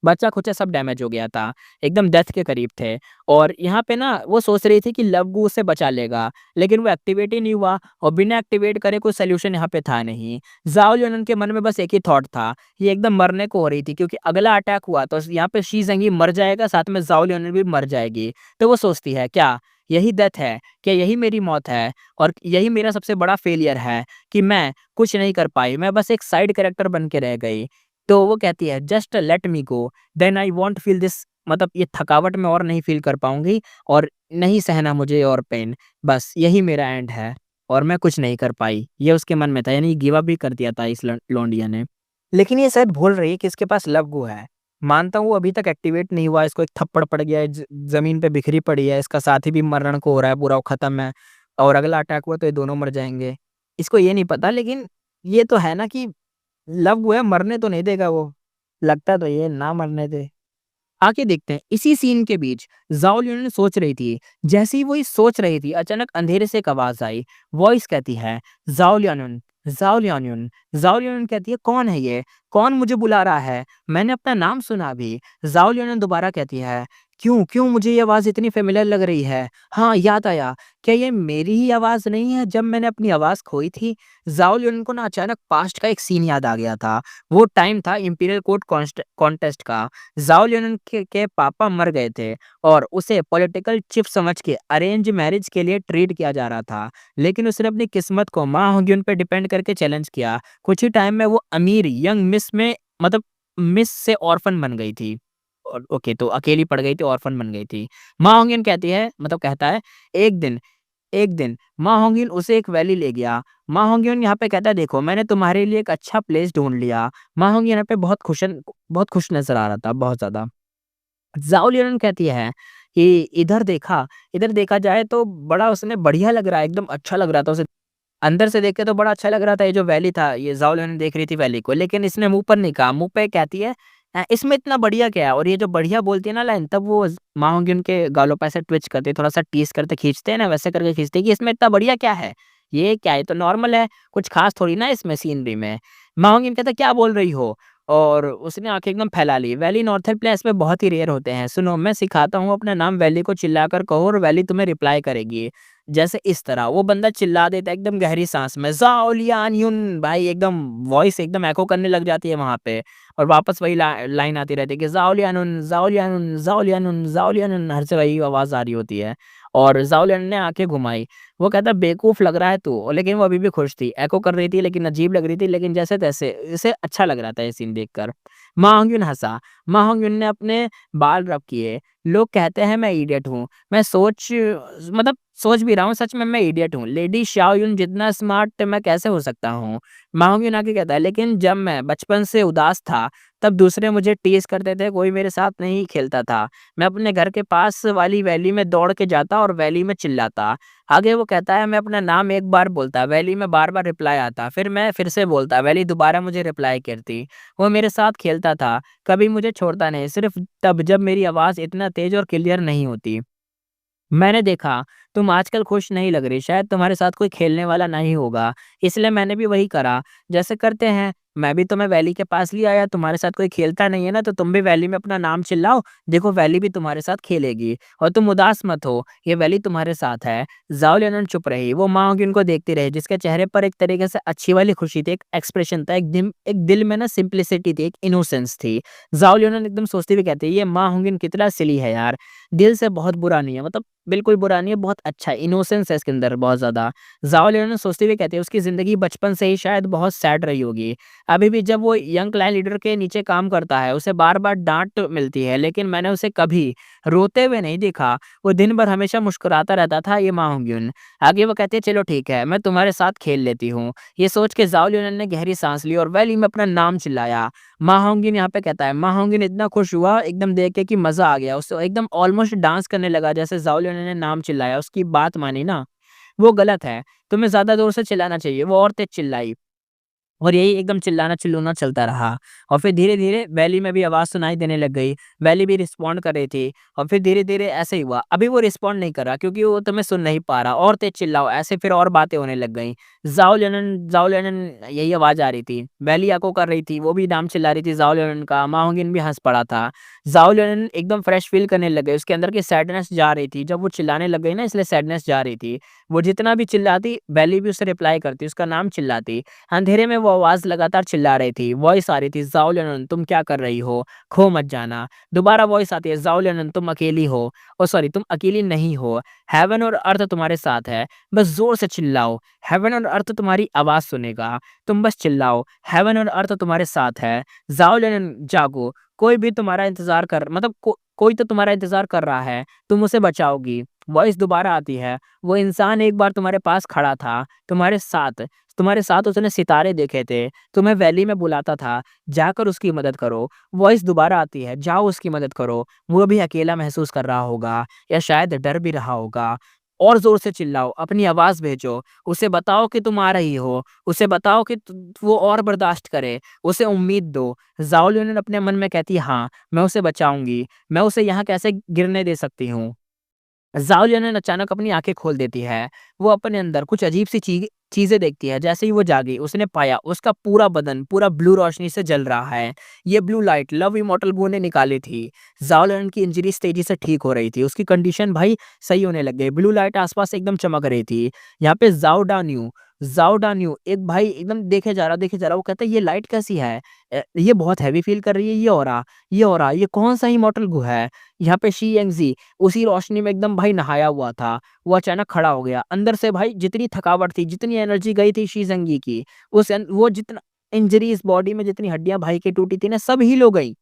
बच्चा खुचा सब डैमेज हो गया था, एकदम डेथ के करीब थे। और यहाँ पे ना वो सोच रही थी कि लवगू उसे बचा लेगा, लेकिन वो एक्टिवेट ही नहीं हुआ, और बिना एक्टिवेट करे कोई सोल्यूशन यहाँ पे था नहीं। जाओ लियोन के मन में बस एक ही थॉट था, ये एकदम मरने को हो रही थी क्योंकि अगला अटैक हुआ तो यहाँ पे शी जंगी मर जाएगा, साथ में जाओ लियोन भी मर जाएगी। तो वो सोचती है क्या यही डेथ है, क्या यही मेरी मौत है, और यही मेरा सबसे बड़ा फेलियर है कि मैं कुछ नहीं कर पाई, मैं बस एक साइड कैरेक्टर बन के रह गई। तो वो कहती है just let me go, then I won't feel this, मतलब ये थकावट मैं और नहीं फील कर पाऊंगी, और नहीं सहना मुझे और पेन, बस यही मेरा एंड है, और मैं कुछ नहीं कर पाई, ये उसके मन में था, यानी गिव अप भी कर दिया था इस लोंडिया ने। लेकिन ये शायद भूल रही है कि इसके पास लव गो है। मानता हूँ अभी तक एक्टिवेट नहीं हुआ, इसको एक थप्पड़ पड़ गया है, जमीन पे बिखरी पड़ी है, इसका साथी भी मरण को हो रहा है, पूरा वो खत्म है, और अगला अटैक हुआ तो ये दोनों मर जाएंगे। इसको ये नहीं पता, लेकिन ये तो है ना कि लव वो है, मरने तो नहीं देगा वो, लगता तो ये ना मरने दे। आगे देखते हैं, इसी सीन के बीच जाओ लियून सोच रही थी, जैसे ही वो ये सोच रही थी अचानक अंधेरे से एक आवाज आई, वॉइस कहती है जाओ लियानुन, जाओ लियानुन। जाओ लियानुन कहती है कौन है ये, कौन मुझे बुला रहा है, मैंने अपना नाम सुना अभी। जाओ लियानुन दोबारा कहती है क्यों क्यों मुझे ये आवाज इतनी फेमिलियर लग रही है, हाँ याद आया, क्या ये मेरी ही आवाज नहीं है जब मैंने अपनी आवाज खोई थी। जाओ लियानुन को ना अचानक पास्ट का एक सीन याद आ गया था, वो टाइम था इंपीरियल कोर्ट कॉन्टेस्ट का। जाओ लियोन के पापा मर गए थे और उसे पॉलिटिकल चिप समझ के अरेंज मैरिज के लिए ट्रीट किया जा रहा था, लेकिन उसने अपनी किस्मत को माँ होग्युन पे डिपेंड करके चैलेंज किया। कुछ ही टाइम में वो अमीर यंग मिस में, मतलब मिस से ऑर्फन बन गई थी, और ओके तो अकेली पड़ गई थी, ऑर्फन बन गई थी। माँ होग्युन कहती है, मतलब कहता है एक दिन माँ होंगिन उसे एक वैली ले गया। माँ होंगिन यहाँ पे कहता है देखो मैंने तुम्हारे लिए एक अच्छा प्लेस ढूंढ लिया। माँ होंगिन यहाँ पे बहुत खुश नजर आ रहा था, बहुत ज्यादा। जाओ लियन कहती है कि इधर देखा जाए तो बड़ा उसने बढ़िया लग रहा है, एकदम अच्छा लग रहा था उसे, अंदर से देख के तो बड़ा अच्छा लग रहा था ये जो वैली था, ये जाओ लियन देख रही थी वैली को, लेकिन इसने मुंह पर नहीं कहा, मुंह पे कहती है इसमें इतना बढ़िया क्या है?" और ये जो बढ़िया बोलती है ना लाइन, तब वो माँ होंगी उनके गालों पे ऐसे ट्विच करते, थोड़ा सा टीस करते, खींचते हैं ना, वैसे करके खींचते हैं कि इसमें इतना बढ़िया क्या है, ये क्या है, तो नॉर्मल है, कुछ खास थोड़ी ना इसमें सीनरी में। माँ होंगी कहता क्या बोल रही हो, और उसने आंखें एकदम फैला ली। वैली नॉर्थन प्लेस में बहुत ही रेयर होते हैं, सुनो मैं सिखाता हूँ, अपना नाम वैली को चिल्लाकर कहो और वैली तुम्हें रिप्लाई करेगी। जैसे इस तरह वो बंदा चिल्ला देता है एकदम गहरी साँस में, ज़ाओ लियान यून, भाई एकदम वॉइस एकदम एको करने लग जाती है वहाँ पे और वापस वही लाइन आती रहती है कि ज़ाओ लियानुन, ज़ाओ लियानुन, ज़ाओ लियानुन, ज़ाओ लियानुन, हर से वही आवाज़ आ रही होती है। और ज़ाओ लियानुन ने आँखें घुमाई। वो कहता बेवकूफ़ लग रहा है तू, लेकिन वो अभी भी खुश थी। एको कर रही थी लेकिन अजीब लग रही थी, लेकिन जैसे-तैसे इसे अच्छा लग रहा था ये सीन देखकर। मा होंग्यून हँसा। मा होंग्यून ने अपने बाल रब किए। लोग कहते हैं मैं इडियट हूँ। मैं सोच भी रहा हूँ सच में मैं इडियट हूँ। लेडी शाओयुन जितना स्मार्ट मैं कैसे हो सकता हूँ? मा होंग्यून आगे कहता है लेकिन जब मैं बचपन से उदास था, तब दूसरे मुझे टीज़ करते थे, कोई मेरे साथ नहीं खेलता था। मैं अपने घर के पास वाली वैली में दौड़ के जाता और वैली में चिल्लाता। आगे वो कहता है मैं अपना नाम एक बार बोलता, वैली में बार-बार रिप्लाई आता, फिर मैं फिर से बोलता, वैली दोबारा मुझे रिप्लाई करती। वो मेरे साथ खेलता था, कभी मुझे छोड़ता नहीं, सिर्फ़ तब जब मेरी आवाज़ इतना तेज़ और क्लियर नहीं होती। मैंने देखा, तुम आजकल खुश नहीं लग रही, शायद तुम्हारे साथ कोई खेलने वाला नहीं होगा, इसलिए मैंने भी वही करा, जैसे करते हैं। मैं भी तुम्हें वैली के पास ले आया, तुम्हारे साथ कोई खेलता नहीं है ना, तो तुम भी वैली में अपना नाम चिल्लाओ, देखो वैली भी तुम्हारे साथ खेलेगी और तुम उदास मत हो, ये वैली तुम्हारे साथ है। ज़ाओ लियानन चुप रही, वो माँ होंगी उनको देखती रही, जिसके चेहरे पर एक तरीके से अच्छी वाली खुशी थी, एक एक्सप्रेशन था, एक दिल में ना सिम्प्लिसिटी थी, एक इनोसेंस थी। ज़ाओ लियानन एकदम सोचती हुई कहती है, ये माँ होंगी कितना सिली है यार, दिल से बहुत बुरा नहीं है, मतलब बिल्कुल बुरा नहीं है, बहुत अच्छा है, इनोसेंस है इसके अंदर बहुत ज़्यादा। ज़ाओ लियानन सोचते हुए कहते हैं उसकी ज़िंदगी बचपन से ही शायद बहुत सैड रही होगी। अभी भी जब वो यंग क्लान लीडर के नीचे काम करता है, उसे बार-बार डाँट मिलती है, लेकिन मैंने उसे कभी रोते हुए नहीं देखा। वो दिन भर हमेशा मुस्कुराता रहता था, ये मा होंग्युन। आगे वो कहती है चलो ठीक है, मैं तुम्हारे साथ खेल लेती हूँ। ये सोच के ज़ाओ लियानन ने गहरी साँस ली और वैली में अपना नाम चिल्लाया। मा होंगिन यहाँ पे कहता है, मा होंगिन इतना खुश हुआ एकदम देख के कि मज़ा आ गया। उसे एकदम ऑलमोस्ट डांस करने लगा जैसे ज़ाओ लियानन ने नाम चिल्लाया, उसकी बात मानी ना, वो गलत है। तुम्हें ज़्यादा ज़ोर से चिल्लाना चाहिए। वो और तेज़ चिल्लाई। और यही एकदम चिल्लाना-चिल्लूना चलता रहा और फिर धीरे-धीरे वैली में भी आवाज़ सुनाई देने लग गई। वैली भी रिस्पॉन्ड कर रही थी और फिर धीरे-धीरे ऐसे ही हुआ। अभी वो रिस्पॉन्ड नहीं कर रहा क्योंकि वो तुम्हें सुन नहीं पा रहा और तेज़ चिल्लाओ, ऐसे फिर और बातें होने लग गईं। ज़ाओ लियनन यही आवाज़ आ रही थी। वैली एको कर रही थी, वो भी नाम चिल्ला रही थी ज़ाओ लियनन का। मा होंगिन भी हँस पड़ा था। ज़ाओ लियनन एकदम फ्रेश फ़ील करने लग गए, उसके अंदर की सैडनेस जा रही थी। जब वो चिल्लाने लग गई ना इसलिए सैडनेस जा रही थी। वो जितना भी चिल्लाती, वैली भी उसे रिप्लाई करती, उसका नाम चिल्लाती। अंधेरे में वो आवाज़ लगातार चिल्ला रही थी, वॉइस आ रही थी, ज़ाओ लियानन तुम क्या कर रही हो? खो मत जाना। दोबारा वॉइस आती है, ज़ाओ लियानन तुम अकेली हो। ओह सॉरी तुम अकेली नहीं हो। हेवन और अर्थ तुम्हारे साथ है। बस ज़ोर से चिल्लाओ, हेवन और अर्थ तुम्हारी आवाज़ सुनेगा। तुम बस चिल्लाओ, हेवन और अर्थ तुम्हारे साथ है। ज़ाओ लियानन जागो, कोई भी तुम्हारा इंतज़ार कर मतलब कोई तो तुम्हारा इंतज़ार कर रहा है, तुम उसे बचाओगी। वॉइस दोबारा आती है, वो इंसान एक बार तुम्हारे पास खड़ा था, तुम्हारे साथ उसने सितारे देखे थे, तुम्हें वैली में बुलाता था, जाकर उसकी मदद करो। वॉइस दोबारा आती है, जाओ उसकी मदद करो। वो भी अकेला महसूस कर रहा होगा या शायद डर भी रहा होगा। और ज़ोर से चिल्लाओ, अपनी आवाज़ भेजो, उसे बताओ कि तुम आ रही हो, उसे बताओ कि वो और बर्दाश्त करे, उसे उम्मीद दो। ज़ाओ लियनन अपने मन में कहती है, हाँ, मैं उसे बचाऊँगी, मैं उसे यहाँ कैसे गिरने दे सकती हूँ। ज़ाओ लियनन अचानक अपनी आँखें खोल देती है। वो अपने अंदर कुछ अजीब-सी चीज़ें देखती है। जैसे ही वो जागी, उसने पाया उसका पूरा बदन पूरा ब्लू रोशनी से जल रहा है। ये ब्लू लाइट लव इमॉर्टल बू ने निकाली थी। ज़ाओ लियनन की इंजरीज़ तेज़ी से ठीक हो रही थी। उसकी कंडीशन भाई सही होने लग गई। ब्लू लाइट आस-पास एकदम चमक रही थी। यहाँ पे ज़ाओ डान्यू एक भाई एकदम देखे जा रहा। वो कहता है ये लाइट कैसी है? ये बहुत हेवी फ़ील कर रही है ये कौन-सा इमॉर्टल गु है? यहाँ पे शी यंगज़ी उसी रोशनी में एकदम भाई नहाया हुआ था। वो अचानक खड़ा हो गया। अंदर से भाई जितनी थकावट थी, जितनी एनर्जी गई थी शी ज़ंगी की, वो जितना इंजरीज़ बॉडी में जितनी हड्डियाँ भाई की टूटी थी ना, सब हील हो गई।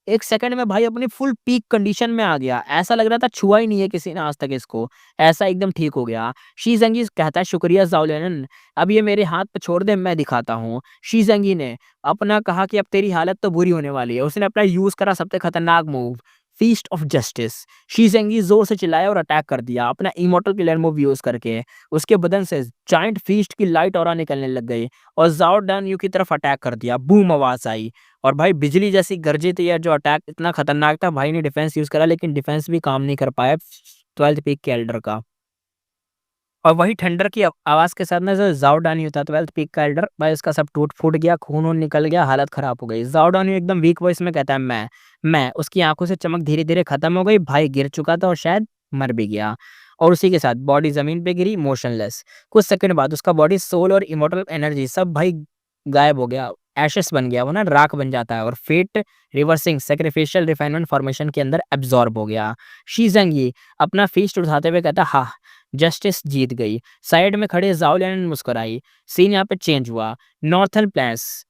1 सेकंड में भाई अपनी फुल पीक कंडीशन में आ गया। ऐसा लग रहा था छुआ ही नहीं है किसी ने आज तक इसको। ऐसा एकदम ठीक हो गया। शी ज़ंगी कहता है शुक्रिया ज़ाओ लियनन, अब ये मेरे हाथ पे छोड़ दे मैं दिखाता हूँ। शी ज़ंगी ने अपना कहा कि अब तेरी हालत तो बुरी होने वाली है। उसने अपना यूज़ करा सबसे खतरनाक move feast of justice. Shi Zengi ज़ोर से चिल्लाया और अटैक कर दिया अपना इमॉर्टल किलर मूव यूज़ करके। उसके बदन से जायंट फीस्ट की लाइट ऑरा निकलने लग गई और ज़ाओ डन यू की तरफ अटैक कर दिया। बूम आवाज़ आई और भाई बिजली जैसी गरजी थी यार, जो अटैक इतना खतरनाक था। भाई ने डिफेंस यूज़ करा लेकिन डिफेंस भी काम नहीं कर पाया 12th पीक के एल्डर का। और वही ठंडर की आवाज़ के साथ ना जो ज़ाओ डान्यू था 12th पीक का एल्डर, भाई उसका सब टूट-फूट गया, खून-वून निकल गया, हालत ख़राब हो गई। ज़ाओ डान्यू एकदम वीक वॉइस में कहता है मैं। उसकी आँखों से चमक धीरे-धीरे ख़त्म हो गई, भाई गिर चुका था और शायद मर भी गया। और उसी के साथ बॉडी ज़मीन पे गिरी मोशनलेस। कुछ सेकंड बाद उसका बॉडी, सोल और इमॉर्टल एनर्जी सब भाई गायब हो गया, एशेस बन गया, वो ना राख बन जाता है और fate reversing sacrificial refinement formation के अंदर एब्ज़ॉर्ब हो गया। शी ज़ेंगी अपना फ़ीस्ट उठाते हुए कहता, "हाँ, जस्टिस जीत गई।" साइड में खड़े ज़ाओ लिन मुस्कुराई। सीन यहाँ पे चेंज हुआ। Northern plains,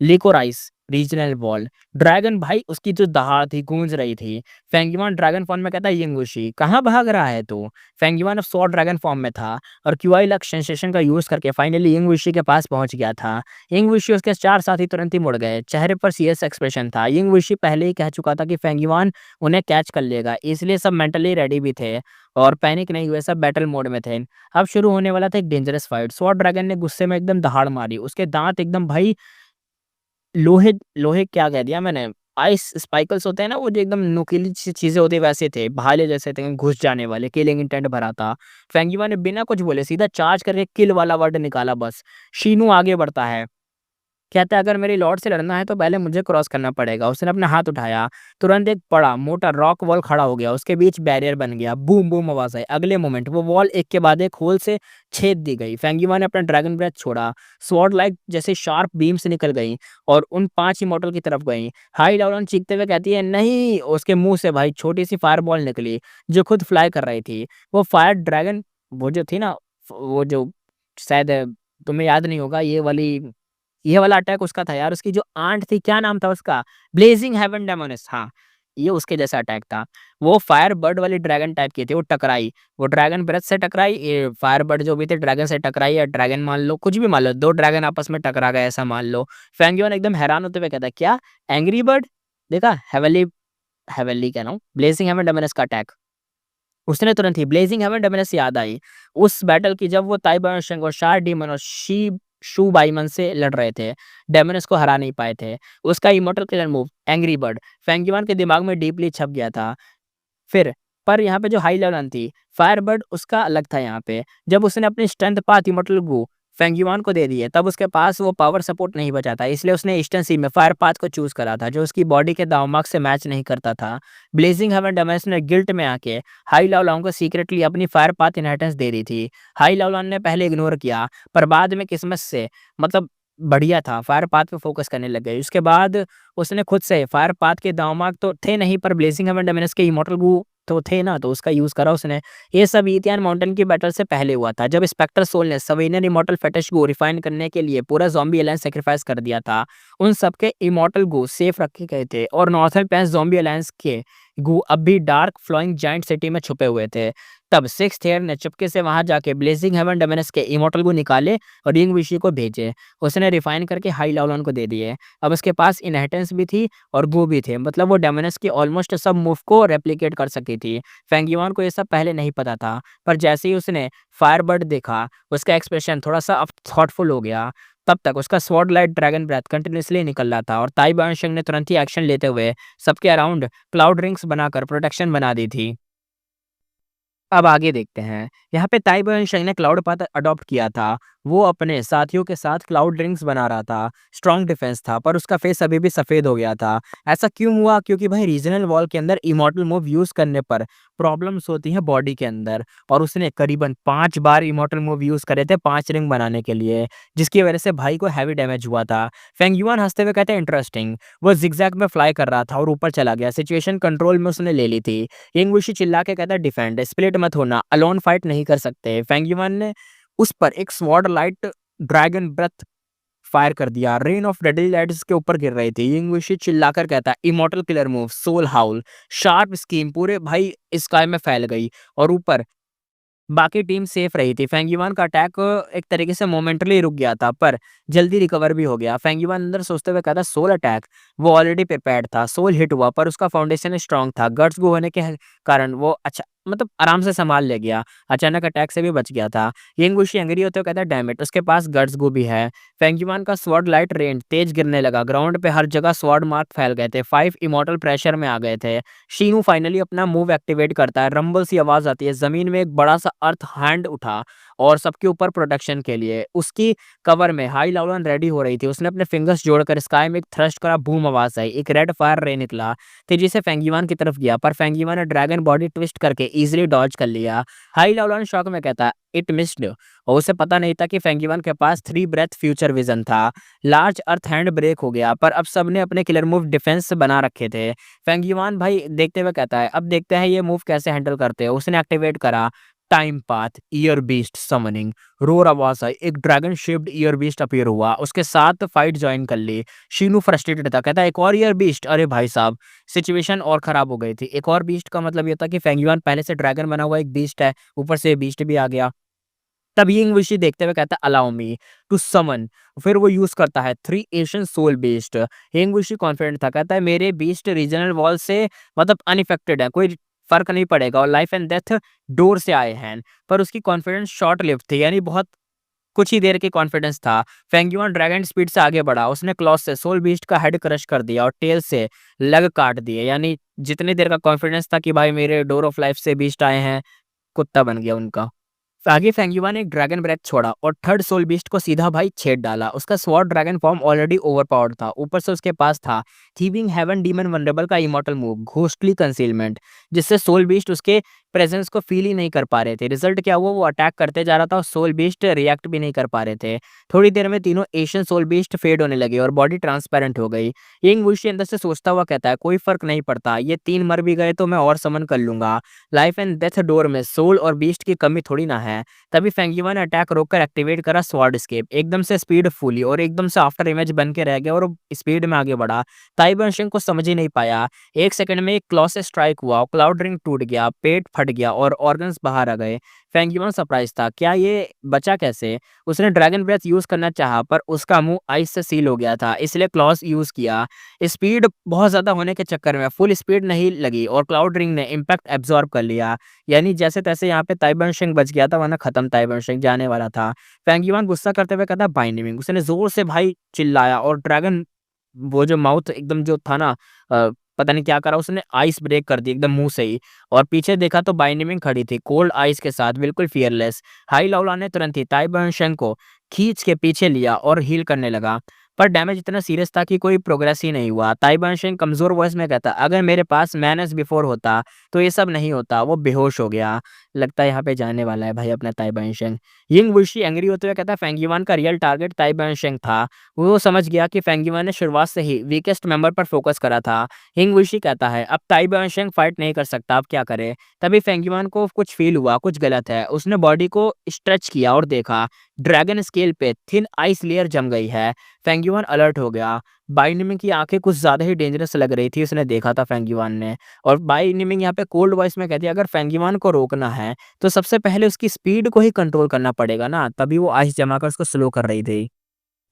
licorice regional wall, dragon भाई उसकी जो दहाड़ थी गूंज रही थी। फेंगिवान ड्रैगन फॉर्म में कहता है, यिंगुशी कहाँ भाग रहा है तू? फेंगिवान अब स्वॉर्ड ड्रैगन फॉर्म में था और क्यूआई लक सेंसेशन का यूज करके फाइनली यिंगुशी के पास पहुंच गया था। यिंगुशी उसके 4 साथी तुरंत ही मुड़ गए। चेहरे पर सीरियस एक्सप्रेशन था। यिंगुशी पहले ही कह चुका था कि फेंगिवान उन्हें कैच कर लेगा, इसलिए सब मेंटली रेडी भी थे और पैनिक नहीं हुए, सब बैटल मोड में थे। अब शुरू होने वाला था एक डेंजरस फाइट। स्वॉर्ड ड्रैगन ने गुस्से में एकदम दहाड़ मारी। उसके दांत एकदम भाई लोहे लोहे क्या कह दिया मैंने, आइस स्पाइकल्स होते हैं ना, वो जो एकदम नुकीली सी चीज़ें होती है वैसे थे, भाले जैसे थे, घुस जाने वाले, किलिंग इंटेंट भरा था। फेंगिवा ने बिना कुछ बोले सीधा चार्ज करके किल वाला वर्ड निकाला बस। शीनू आगे बढ़ता है। कहता है, अगर मेरी लॉर्ड से लड़ना है तो पहले मुझे क्रॉस करना पड़ेगा। उसने अपना हाथ उठाया, तुरंत एक बड़ा मोटा रॉक वॉल खड़ा हो गया, उसके बीच बैरियर बन गया। बूम बूम आवाज आई। अगले मोमेंट वो वॉल एक के बाद एक होल से छेद दी गई। फेंगिवा ने अपना ड्रैगन ब्रेथ छोड़ा, स्वॉर्ड लाइक जैसे शार्प बीम से निकल गई और उन 5 इमॉर्टल की तरफ गई। हाई लाउलन चीखते हुए कहती है, नहीं। उसके मुंह से भाई छोटी सी फायर बॉल निकली जो खुद फ्लाई कर रही थी। वो फायर ड्रैगन, वो जो थी ना, वो जो शायद तुम्हें याद नहीं होगा, ये वाला अटैक उसका था यार। उसकी जो आंट थी, क्या नाम था उसका? ब्लेजिंग हेवन डेमोनिस, हाँ, ये उसके जैसा अटैक था। वो फायर बर्ड वाली ड्रैगन टाइप की थी, वो टकराई, वो ड्रैगन ब्रेथ से टकराई, ये फायर बर्ड जो भी थे ड्रैगन से टकराई, या ड्रैगन मान लो, कुछ भी मान लो, 2 ड्रैगन आपस में टकरा गए ऐसा मान लो। फेंगियोन एकदम हैरान होते हुए कहता है, क्या एंग्री बर्ड? देखा हेवनली, हेवनली कह रहा हूँ, ब्लेजिंग हेवन डेमोनिस का अटैक। उसने तुरंत ही ब्लेजिंग हेवन डेमोनिस याद आई उस बैटल की, जब वो ताइबन शेंग और शार डीमन और शी शू बाइमन से लड़ रहे थे, डेमोनिस को हरा नहीं पाए थे। उसका immortal killer move angry bird Fangyuan के दिमाग में डीपली छप गया था। फिर पर यहाँ पे जो हाई लेवल थी, फायरबर्ड उसका अलग था यहाँ पे। जब उसने अपनी स्ट्रेंथ पाथ इमॉर्टल गू फेंगिवान को दे दी है, तब उसके पास वो पावर सपोर्ट नहीं बचा था, इसलिए उसने ईस्टर्न सी में फायर पाथ को चूज करा था, जो उसकी बॉडी के दावमार्क से मैच नहीं करता था। ब्लेजिंग हेवन डेमोनिस ने गिल्ट में आके हाई लाओलांग को सीक्रेटली अपनी फायर पाथ इनहेरिटेंस दे दी थी। हाई लाओलांग ने पहले इग्नोर किया, पर बाद में किस्मत से, मतलब बढ़िया था, फायर पाथ पे फोकस करने लग गई। उसके बाद उसने खुद से फायर पाथ के दावमार्क तो थे नहीं, पर ब्लेजिंग हेवन डेमोनिस के इमॉर्टल गू तो थे ना, तो उसका यूज़ करा उसने। ये सब ईथियान माउंटेन की बैटल से पहले हुआ था, जब स्पेक्टर सोल ने सवेनियर इमॉर्टल फेटिश को रिफाइन करने के लिए पूरा ज़ॉम्बी अलायंस सैक्रिफाइस कर दिया था। उन सबके इमॉर्टल गो सेफ रखे गए थे और नॉर्थर्न प्लेन्स ज़ॉम्बी अलायंस के गो अब भी डार्क फ्लोइंग जायंट सिटी में छुपे हुए थे। तब सिक्स्थ ईयर ने चुपके से वहां जाके ब्लेजिंग हेवन डेमोनिस के इमॉर्टल को निकाले और यिंग विशी को भेजे। उसने रिफाइन करके हाई लाओलन को दे दिए। अब उसके पास इनहेरिटेंस भी थी और गो भी थे, मतलब वो डेमोनिस की ऑलमोस्ट सब मूव को रेप्लिकेट कर सकी थी। फेंगिवान को ये सब पहले नहीं पता था, पर जैसे ही उसने फायरबर्ड देखा, उसका एक्सप्रेशन थोड़ा सा अब थॉटफुल हो गया। तब तक उसका sword light dragon breath continuously निकल रहा था और ताई बायोशंग ने तुरंत ही एक्शन लेते हुए सबके अराउंड क्लाउड रिंग्स बनाकर प्रोटेक्शन बना दी थी। अब आगे देखते हैं। यहाँ पे ताइबो एंड ने क्लाउड पाथ अडॉप्ट किया था। वो अपने साथियों के साथ क्लाउड रिंग्स बना रहा था। स्ट्रॉन्ग डिफेंस था, पर उसका फेस अभी भी सफ़ेद हो गया था। ऐसा क्यों हुआ? क्योंकि भाई रीजनल वॉल के अंदर इमॉर्टल मूव यूज़ करने पर प्रॉब्लम्स होती हैं बॉडी के अंदर, और उसने करीबन 5 बार इमॉर्टल मूव यूज़ करे थे 5 रिंग बनाने के लिए, जिसकी वजह से भाई को हैवी डैमेज हुआ था। फेंग युआन हँसते हुए कहते हैं, इंटरेस्टिंग। वो ज़िगज़ैग में फ्लाई कर रहा था और ऊपर चला गया। सिचुएशन कंट्रोल में उसने ले ली थी। यिंग वुशी चिल्ला के कहता है, डिफेंड, स्प्लिट मत होना, अलोन फाइट नहीं कर सकते। फेंग युआन ने उस पर एक sword light dragon breath fire कर दिया। रेन ऑफ डेडली लाइट्स उसके ऊपर गिर रही थी। यिंगविशी चिल्लाकर कहता है, इमॉर्टल किलर मूव, सोल हाउल, शार्प स्कीम पूरे भाई स्काई में फैल गई और ऊपर बाकी टीम सेफ रही थी। फेंगिवान का अटैक एक तरीके से मोमेंटली रुक गया था, पर जल्दी रिकवर भी हो गया। फेंगिवान अंदर सोचते हुए कहता, सोल अटैक, वो ऑलरेडी प्रिपेयर्ड था। सोल हिट हुआ, पर उसका फाउंडेशन स्ट्रांग था। गट्स गो होने के कारण वो अच्छा, मतलब आराम से संभाल ले गया। अचानक अटैक से भी बच गया था। यिंगवुशी एंग्री होते हुए कहता है, डैम इट, उसके पास गट्स गो भी है। फेंगिवान का स्वॉर्ड लाइट रेन तेज गिरने लगा। ग्राउंड पे हर जगह स्वॉर्ड मार्क फैल गए थे। 5 इमॉर्टल प्रेशर में आ गए थे। शीनू फाइनली अपना मूव एक्टिवेट करता है। रंबल सी आवाज आती है। जमीन में एक बड़ा सा अर्थ हैंड उठा और सबके ऊपर प्रोटेक्शन के लिए। उसकी कवर में हाई लाउलन रेडी हो रही थी। उसने अपने फिंगर्स जोड़कर स्काई में एक थ्रस्ट करा। बूम आवाज आई। एक रेड फायर रे निकला तेजी से फेंगिवान की तरफ गया, पर फेंगिवान ने ड्रैगन बॉडी ट्विस्ट करके इजीली डॉज कर लिया। हाई लाओलान शॉक में कहता है इट मिस्ड, और उसे पता नहीं था कि फेंगयुआन के पास 3 ब्रेथ फ्यूचर विजन था। लार्ज अर्थ हैंड ब्रेक हो गया, पर अब सबने अपने किलर मूव डिफेंस बना रखे थे। फेंगयुआन भाई देखते हुए कहता है अब देखते हैं ये मूव कैसे हैंडल करते हैं। उसने एक्टिवेट करा time path year beast summoning. Roar आवाज आई, एक dragon shaped year beast appear हुआ, उसके साथ फाइट ज्वाइन कर ली। शीनू फ्रस्ट्रेटेड था, कहता है एक और ईयर बीस्ट। अरे भाई साहब, सिचुएशन और खराब हो गई थी। एक और बीस्ट का मतलब ये था कि फेंगयुआन पहले से ड्रैगन बना हुआ एक बीस्ट है, ऊपर से बीस्ट भी आ गया। तब यिंग विशी देखते हुए कहता है अलाउ मी टू समन। फिर वो यूज करता है 3 एशियन सोल बीस्ट। यिंग विशी कॉन्फिडेंट था, कहता है मेरे बीस्ट रीजनल वॉल से मतलब अनइफेक्टेड है, कोई फर्क नहीं पड़ेगा, और लाइफ एंड डेथ डोर से आए हैं। पर उसकी कॉन्फिडेंस शॉर्ट लिव्ड थी, यानी बहुत कुछ ही देर की कॉन्फिडेंस था। फेंगयुआन ड्रैगन स्पीड से आगे बढ़ा, उसने क्लॉस से सोल बीस्ट का हेड क्रश कर दिया और टेल से लेग काट दिए। यानी जितनी देर का कॉन्फिडेंस था कि भाई मेरे डोर ऑफ लाइफ से बीस्ट आए हैं, कुत्ता बन गया उनका। आगे फेंगयुआन ने एक ड्रैगन ब्रेथ छोड़ा और थर्ड सोल बीस्ट को सीधा भाई छेद डाला। उसका sword dragon form already overpowered था, ऊपर से उसके पास था थीविंग हेवन डीमन वनरेबल का इमॉर्टल मूव घोस्टली कंसीलमेंट, जिससे सोल बीस्ट उसके प्रेजेंस को फील ही नहीं कर पा रहे थे। रिजल्ट क्या हुआ, वो अटैक करते जा रहा था और सोल बीस्ट रिएक्ट भी नहीं कर पा रहे थे। थोड़ी देर में तीनों एशियन सोल बीस्ट फेड होने लगे और बॉडी ट्रांसपेरेंट हो गई। यिंग वुशी अंदर से सोचता हुआ कहता है कोई फर्क नहीं पड़ता, ये 3 मर भी गए तो मैं और समन कर लूंगा। लाइफ एंड डेथ डोर में सोल और बीस्ट की कमी थोड़ी ना है। तभी फेंगयुआन ने अटैक रोककर एक्टिवेट करा स्वॉर्ड एस्केप, एकदम से स्पीड फूली और एकदम से आफ्टर इमेज बन के रह गया और स्पीड में आगे बढ़ा। ताइबनशिंग को समझ ही नहीं पाया, 1 सेकंड में एक क्लॉ से स्ट्राइक हुआ, क्लाउड रिंग टूट गया, पेट फट गया और ऑर्गन्स बाहर आ गए। फेंगयुआन सरप्राइज था, क्या ये बचा कैसे? उसने ड्रैगन ब्रेथ यूज करना चाहा, पर उसका मुंह आइस से सील हो गया था, इसलिए क्लॉस यूज किया। स्पीड बहुत ज्यादा होने के चक्कर में फुल स्पीड नहीं लगी और क्लाउड रिंग ने इम्पैक्ट एब्जॉर्ब कर लिया। यानी जैसे तैसे यहाँ पे ताइबनशिंग बच गया था, वरना खत्म ताइबनशिंग जाने वाला था। फेंगयुआन गुस्सा करते हुए कहता बाइंडिंग, उसने जोर से भाई चिल्लाया और ड्रैगन वो जो माउथ एकदम जो था ना पता नहीं क्या करा उसने, आइस ब्रेक कर दी एकदम मुंह से ही। और पीछे देखा तो बाइनिमिंग खड़ी थी कोल्ड आइस के साथ, बिल्कुल फियरलेस। हाई लाओला ने तुरंत ही ताइबनशेंग को खींच के पीछे लिया और हील करने लगा, पर डैमेज इतना सीरियस था कि कोई प्रोग्रेस ही नहीं हुआ। ताइबनशेंग कमजोर वॉइस में कहता अगर मेरे पास मैनेस बिफोर होता तो ये सब नहीं होता। वो बेहोश हो गया, लगता है यहाँ पे जाने वाला है भाई अपना ताइबनशेंग। यिंग वुशी एंग्री होते हुए कहता है फेंगयुआन का रियल टारगेट ताइबनशेंग था। वो समझ गया कि फेंगयुआन ने शुरुआत से ही वीकेस्ट मेंबर पर फोकस करा था। हिंग विशी कहता है अब ताइबनशेंग फाइट नहीं कर सकता, अब क्या करे? तभी फेंगयुआन को कुछ फील हुआ, कुछ गलत है। उसने बॉडी को स्ट्रेच किया और देखा ड्रैगन स्केल पे थिन आइस लेयर जम गई है। फेंगयुआन अलर्ट हो गया। बाइनिमिंग की आंखें कुछ ज्यादा ही डेंजरस लग रही थी, उसने देखा था फेंगयुआन ने। और बाइनिमिंग यहाँ पे कोल्ड वॉइस में कहती है अगर फेंगयुआन को रोकना है तो सबसे पहले उसकी स्पीड को ही कंट्रोल करना पड़ेगा ना, तभी वो आइस जमा कर उसको स्लो कर रही थी।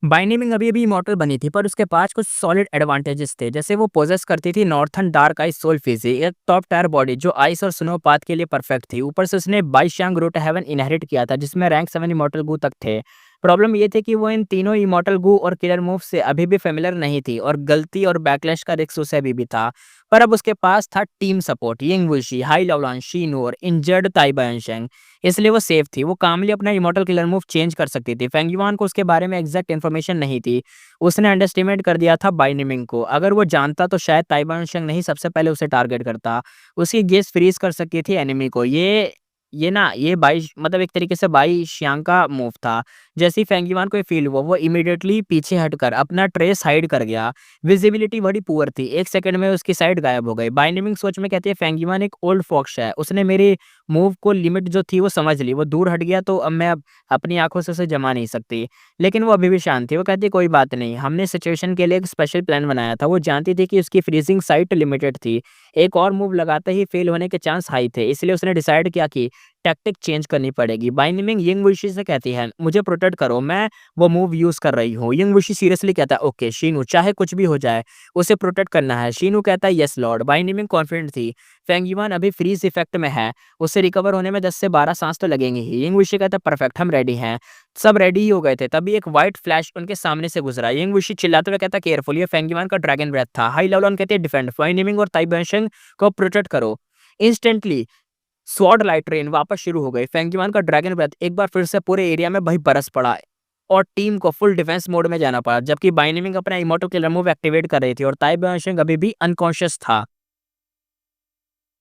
बाइनिमिंग अभी-अभी इमॉर्टल बनी थी, पर उसके पास कुछ सॉलिड एडवांटेजेस थे, जैसे वो पोजेस करती थी नॉर्थर्न डार्क आइस सोल फिजी, एक टॉप टायर बॉडी जो आइस और स्नो पाथ के लिए परफेक्ट थी। ऊपर से उसने बाईशांग रूट हेवन इनहेरिट किया था, जिसमें रैंक 7 इमॉर्टल गू तक थे। प्रॉब्लम ये थी कि वो इन तीनों इमॉर्टल गू और किलर मूव से अभी भी फेमिलियर नहीं थी और गलती और बैकलैश का रिस्क उसे अभी भी था। पर अब उसके पास था team support, Ying Wushi, Hai Laolan, Shinu और इंजर्ड ताइबनशेंग, इसलिए वो सेफ थी। वो कामली अपना इमॉर्टल किलर मूव चेंज कर सकती थी। फेंगयुआन को उसके बारे में एग्जैक्ट इन्फॉर्मेशन नहीं थी, उसने अंडरस्टिमेट कर दिया था बाइनिमिंग को। अगर वो जानता तो शायद ताइबनशेंग नहीं सबसे पहले उसे टारगेट करता। उसकी गेस फ्रीज कर सकती थी एनिमी को। ये बाई मतलब एक तरीके से बाई शियांग का मूव था। जैसे ही फेंगयुआन को ये फील हुआ, वो इमीडिएटली पीछे हटकर अपना ट्रेस हाइड कर गया। विजिबिलिटी बड़ी पुअर थी, 1 सेकंड में उसकी साइड गायब हो गई। बाइनिमिंग सोच में कहती है फेंगयुआन एक ओल्ड फॉक्स है, उसने मेरी मूव को लिमिट जो थी वो समझ ली, वो दूर हट गया तो अब मैं अपनी आंखों से उसे जमा नहीं सकती। लेकिन वो अभी भी शांत थी, वो कहती कोई बात नहीं, हमने सिचुएशन के लिए एक स्पेशल प्लान बनाया था। वो जानती थी कि उसकी फ्रीजिंग साइट लिमिटेड थी, एक और मूव लगाते ही फेल होने के चांस हाई थे, इसलिए उसने डिसाइड किया कि टैक्टिक चेंज करनी पड़ेगी। बाइनिमिंग यिंग वुशी से कहती है मुझे प्रोटेक्ट करो, मैं वो मूव यूज कर रही हूँ। यिंग वुशी सीरियसली कहता है ओके शीनू, चाहे कुछ भी हो जाए उसे प्रोटेक्ट करना है। शीनू कहता है यस लॉर्ड। बाइनिमिंग कॉन्फिडेंट थी, फेंगयुआन अभी फ्रीज इफेक्ट में है, उससे रिकवर होने में 10 से 12 सांस तो लगेंगे ही। यिंग वुशी कहता है परफेक्ट, हम रेडी हैं। सब रेडी ही हो गए थे, तभी एक व्हाइट फ्लैश उनके सामने से गुजरा। यिंग वुशी चिल्लाते हुए कहता केयरफुल, ये फेंगयुआन का ड्रैगन ब्रेथ था। हाई लेवल कहते हैं डिफेंड, बाइनिमिंग और ताइबनशेंग को प्रोटेक्ट करो। इंस्टेंटली स्वॉर्ड लाइट रेन वापस शुरू हो गई। फेंगयुआन का ड्रैगन ब्रेथ एक बार फिर से पूरे एरिया में भाई बरस पड़ा और टीम को फुल डिफेंस मोड में जाना पड़ा, जबकि बाइनिमिंग अपना इमोटो किलर मूव एक्टिवेट कर रही थी और ताइबनशेंग अभी भी अनकॉन्शियस था।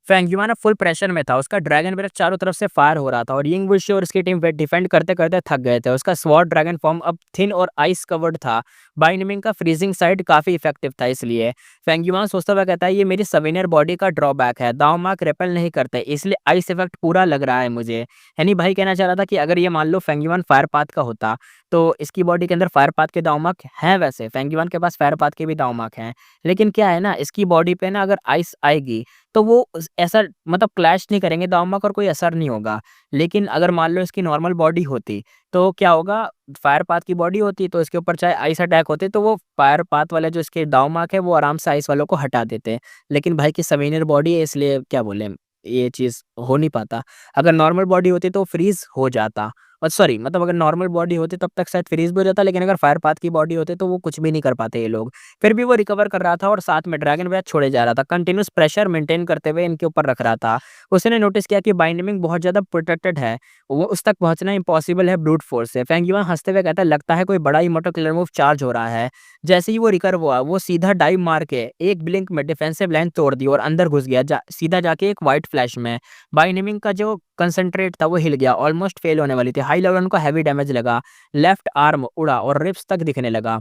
फेंगयुआन फुल प्रेशर में था, उसका ड्रैगन ब्रेथ चारों तरफ से फायर हो रहा था और यिंग वुशी और उसकी टीम वे डिफेंड करते-करते थक गए थे। उसका स्वॉर्ड ड्रैगन फॉर्म अब थिन और आइस कवर्ड था। बाय नेमिंग का फ्रीजिंग साइड काफ़ी इफेक्टिव था इसलिए। फेंगयुआन सोचता हुआ कहता है ये मेरी सवेनियर बॉडी का ड्रॉबैक है, दाव मार्क रिपेल नहीं करते इसलिए आइस इफेक्ट पूरा लग रहा है मुझे। यानी भाई कहना चाह रहा था कि अगर ये मान लो फेंगयुआन फायर पाथ का होता, तो इसकी बॉडी के अंदर फायर पाथ के दाव मार्क हैं वैसे, फेंगयुआन के पास फायर पाथ के भी दाव मार्क हैं। लेकिन क्या है ना, इसकी बॉडी पे ना अगर आइस आएगी तो वो ऐसा मतलब क्लैश नहीं करेंगे दावमक और कोई असर नहीं होगा। लेकिन अगर मान लो इसकी नॉर्मल बॉडी होती, तो क्या होगा, फायर पाथ की बॉडी होती तो इसके ऊपर चाहे आइस अटैक होते तो वो फायर पाथ वाले जो इसके दावमाक है वो आराम से आइस वालों को हटा देते। लेकिन भाई की सवेनियर बॉडी है इसलिए क्या बोले, ये चीज़ हो नहीं पाता। अगर नॉर्मल बॉडी होती तो फ्रीज़ हो जाता। और सॉरी मतलब अगर नॉर्मल बॉडी होती तब तक शायद फ्रीज़ भी हो जाता, लेकिन अगर फायर पाथ की बॉडी होती तो वो कुछ भी नहीं कर पाते ये लोग। फिर भी वो रिकवर कर रहा था और साथ में ड्रैगन ब्रेथ छोड़े जा रहा था। कंटीन्यूअस प्रेशर मेंटेन करते हुए इनके ऊपर रख रहा था। उसने नोटिस किया कि बाइंडिंग बहुत ज़्यादा प्रोटेक्टेड है। वो उस तक पहुँचना इम्पॉसिबल है ब्रूट फोर्स से। फेंग युआन हँसते हुए कहता है लगता है कोई बड़ा इमोर्टल किलर मूव चार्ज हो रहा है। जैसे ही वो रिकवर हुआ, वो सीधा डाइव मार के एक ब्लिंक में डिफेंसिव लाइन तोड़ दी और अंदर घुस गया सीधा जाके एक व्हाइट फ्लैश में। बाइंडिंग का जो कंसंट्रेट था वो हिल गया, ऑलमोस्ट फेल होने वाली थी। हाई लेवल उनको हैवी डैमेज लगा। लेफ्ट आर्म उड़ा और रिब्स तक दिखने लगा।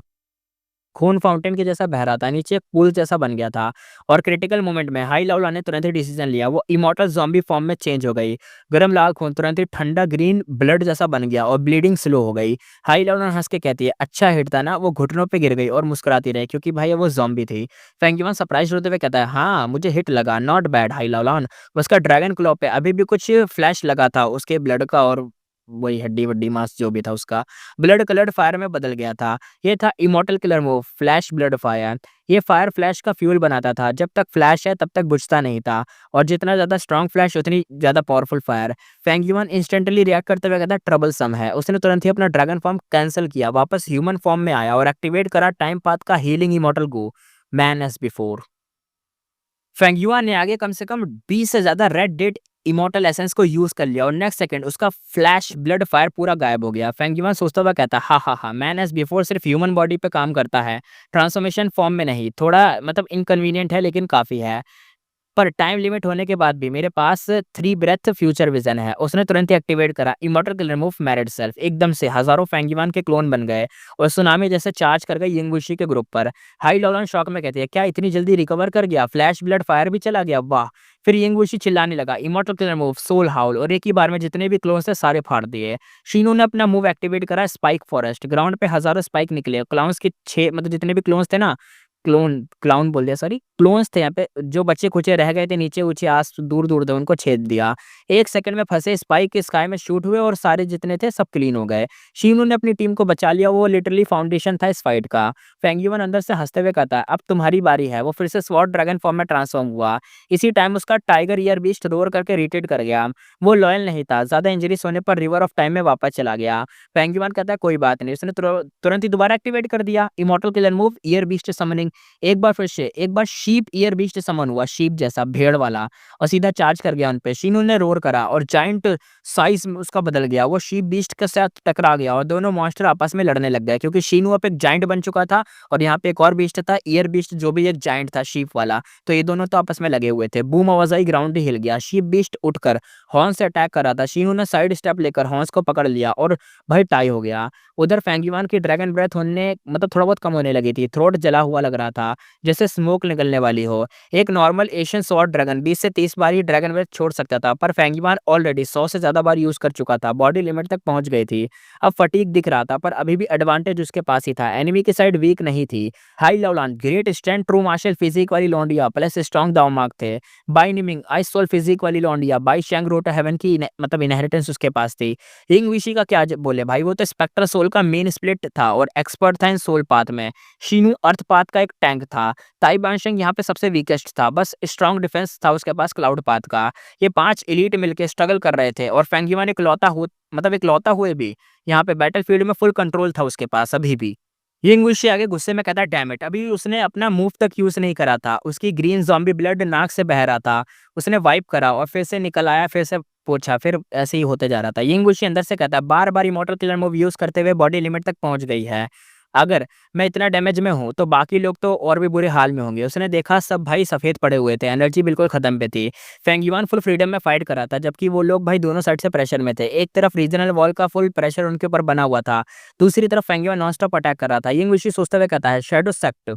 खून फाउंटेन के जैसा बह रहा था, नीचे एक पूल जैसा बन गया था। और क्रिटिकल मोमेंट में हाई लेवल ने तुरंत ही डिसीजन लिया। वो इमॉर्टल ज़ॉम्बी फॉर्म में चेंज हो गई। गरम लाल खून तुरंत ही ठंडा ग्रीन ब्लड जैसा बन गया और ब्लीडिंग स्लो हो गई। हाई लेवल हंस के कहती है अच्छा हिट था ना। वो घुटनों पे गिर गई और मुस्कुराती रही क्योंकि भाई वो ज़ॉम्बी थी। फेंगयुआन सरप्राइज होते हुए कहता है हाँ मुझे हिट लगा, नॉट बैड हाई लेवल। उसका ड्रैगन क्लॉ पे अभी भी कुछ फ्लैश लगा था उसके ब्लड का, और वही हड्डी-वड्डी मांस जो भी था उसका। ब्लड कलर्ड फायर में बदल गया था। ये था immortal killer move, flash blood fire. ये फायर फ्लैश का फ्यूल बनाता था। जब तक फ्लैश है तब तक बुझता नहीं था, और जितना ज़्यादा स्ट्रॉन्ग फ्लैश उतनी ज़्यादा powerful fire. Feng yuan instantly react करते हुए कहता ट्रबल सम है। उसने तुरंत ही अपना ड्रैगन फॉर्म कैंसल किया, वापस ह्यूमन फॉर्म में आया और एक्टिवेट करा टाइम पाथ का हीलिंग इमॉर्टल गो, मैन एज़ बिफोर। फेंगयुआ ने आगे कम से कम 20 से ज़्यादा रेड डेड इमॉर्टल एसेंस को यूज़ कर लिया और नेक्स्ट सेकंड उसका फ्लैश ब्लड फायर पूरा गायब हो गया। फेंगयुआ सोचता हुआ कहता हा हा हा, मैन एज़ बिफोर सिर्फ ह्यूमन बॉडी पे काम करता है, ट्रांसफॉर्मेशन फॉर्म में नहीं। थोड़ा मतलब इनकन्वीनिएंट है लेकिन काफ़ी है। पर टाइम लिमिट होने के बाद भी मेरे पास 3 ब्रेथ फ्यूचर विज़न है। उसने तुरंत ही एक्टिवेट करा इमॉर्टल किल रिमूव मैरिड सेल्फ। एकदम से हज़ारों फेंगयुआन के क्लोन बन गए और सुनामी जैसे चार्ज कर गई यिंगवुशी के ग्रुप पर। हाई लॉलन शॉक में कहती है क्या इतनी जल्दी रिकवर कर गया? फ्लैश ब्लड फायर भी चला गया, वाह! फिर यिंगवुशी चिल्लाने लगा इमॉर्टल किल रिमूव, सोल हाउल, और एक ही बार में जितने भी क्लोन्स थे सारे फाड़ दिए। शीनू ने अपना मूव एक्टिवेट करा स्पाइक फॉरेस्ट। ग्राउंड पे हज़ारों स्पाइक निकले। क्लाउन्स के 6 मतलब जितने भी क्लोन्स थे ना, क्लाउन बोल दिया सॉरी, क्लोन्स थे यहाँ पे, जो बचे-खुचे रह गए थे नीचे ऊँचे आस दूर-दूर थे उनको छेद दिया। 1 सेकंड में फँसे स्पाइक स्काई में शूट हुए और सारे जितने थे सब क्लीन हो गए। शीनू ने अपनी टीम को बचा लिया, वो लिटरली फाउंडेशन था इस फाइट का। फेंगयुआन अंदर से हँसते हुए कहता है अब तुम्हारी बारी है। वो फिर से स्वॉर्ड ड्रैगन फॉर्म में ट्रांसफॉर्म हुआ। इसी टाइम उसका टाइगर ईयर बीस्ट रोर करके रिट्रीट कर गया। वो लॉयल नहीं था, ज़्यादा इंजरीज़ होने पर रिवर ऑफ टाइम में वापस चला गया। फेंगयुआन कहता है कोई बात नहीं। उसने तुरंत ही दोबारा एक्टिवेट कर दिया immortal killer move year beast summoning. एक बार फिर से एक बार शीप ईयर बीस्ट समन हुआ, शीप जैसा भेड़ वाला, और सीधा चार्ज कर गया उन पे। शीनू ने रोर करा और जायंट साइज में उसका बदल गया। वो शीप बीस्ट के साथ टकरा गया और दोनों मॉन्स्टर आपस में लड़ने लग गए क्योंकि शीनू अब एक जायंट बन चुका था और यहाँ पे एक और बीस्ट था ईयर बीस्ट जो भी एक जायंट था शीप वाला। तो ये दोनों तो आपस में लगे हुए थे। बूम आवाज आई, ग्राउंड ही हिल गया। शीप बीस्ट उठकर हॉर्न से अटैक कर रहा था। शीनू ने साइड स्टेप लेकर हॉर्न्स को पकड़ लिया और भाई टाई हो गया। उधर फेंगयुआन की ड्रैगन ब्रेथ होने मतलब थोड़ा बहुत कम होने लगी थी। थ्रोट जला हुआ लग रहा था जैसे स्मोक निकलने वाली हो। एक नॉर्मल एशियन स्वॉर्ड ड्रैगन 20 से 30 बार ही ड्रैगन ब्रेथ छोड़ सकता था, पर फेंगयुआन ऑलरेडी 100 से ज़्यादा बार यूज़ कर चुका था। बॉडी लिमिट तक पहुंच गई थी। अब फटीग दिख रहा था पर अभी भी एडवांटेज उसके पास ही था। एनिमी की साइड वीक नहीं थी। Hai Lavlan great stand true martial physique वाली लौंडिया प्लस स्ट्रॉन्ग दावमार्क थे। Bai Niming ice soul physique वाली लौंडिया, बाई शैंग रोटा हेवन की मतलब इनहेरिटेंस उसके पास थी। यिंग विशी का क्या बोले भाई, वो तो स्पेक्टर सोल का मेन स्प्लिट था और एक्सपर्ट था इन सोल पाथ में। शीनू अर्थ पाथ का एक टैंक था। ताई बानशेंग यहाँ पे सबसे वीकेस्ट था, बस स्ट्रॉन्ग डिफेंस था उसके पास क्लाउड पाथ का। ये 5 एलीट मिलके स्ट्रगल कर रहे थे और फेंगयुआन इकलौता हुए भी यहाँ पे बैटलफील्ड में फुल कंट्रोल था उसके पास अभी भी। यिंग वुशी आगे गुस्से में कहता है डैम इट, अभी उसने अपना मूव तक यूज नहीं करा था। उसकी ग्रीन ज़ॉम्बी ब्लड नाक से बह रहा था। उसने वाइप करा और फिर से निकल आया, फिर से पोंछा, फिर ऐसे ही होते जा रहा था। यिंग वुशी अंदर से कहता है बार-बार इमॉर्टल किलर मूव यूज करते हुए बॉडी लिमिट तक पहुंच गई है। अगर मैं इतना डैमेज में हूँ, तो बाकी लोग तो और भी बुरे हाल में होंगे। उसने देखा सब भाई सफ़ेद पड़े हुए थे, एनर्जी बिल्कुल ख़त्म पे थी। फेंग युआन फुल फ्रीडम में फाइट कर रहा था, जबकि वो लोग भाई दोनों साइड से प्रेशर में थे। एक तरफ रीजनल वॉल का फुल प्रेशर उनके ऊपर बना हुआ था, दूसरी तरफ फेंग युआन नॉनस्टॉप अटैक कर रहा था। यिंग वुशी सोचते हुए कहता है, शैडो सेक्ट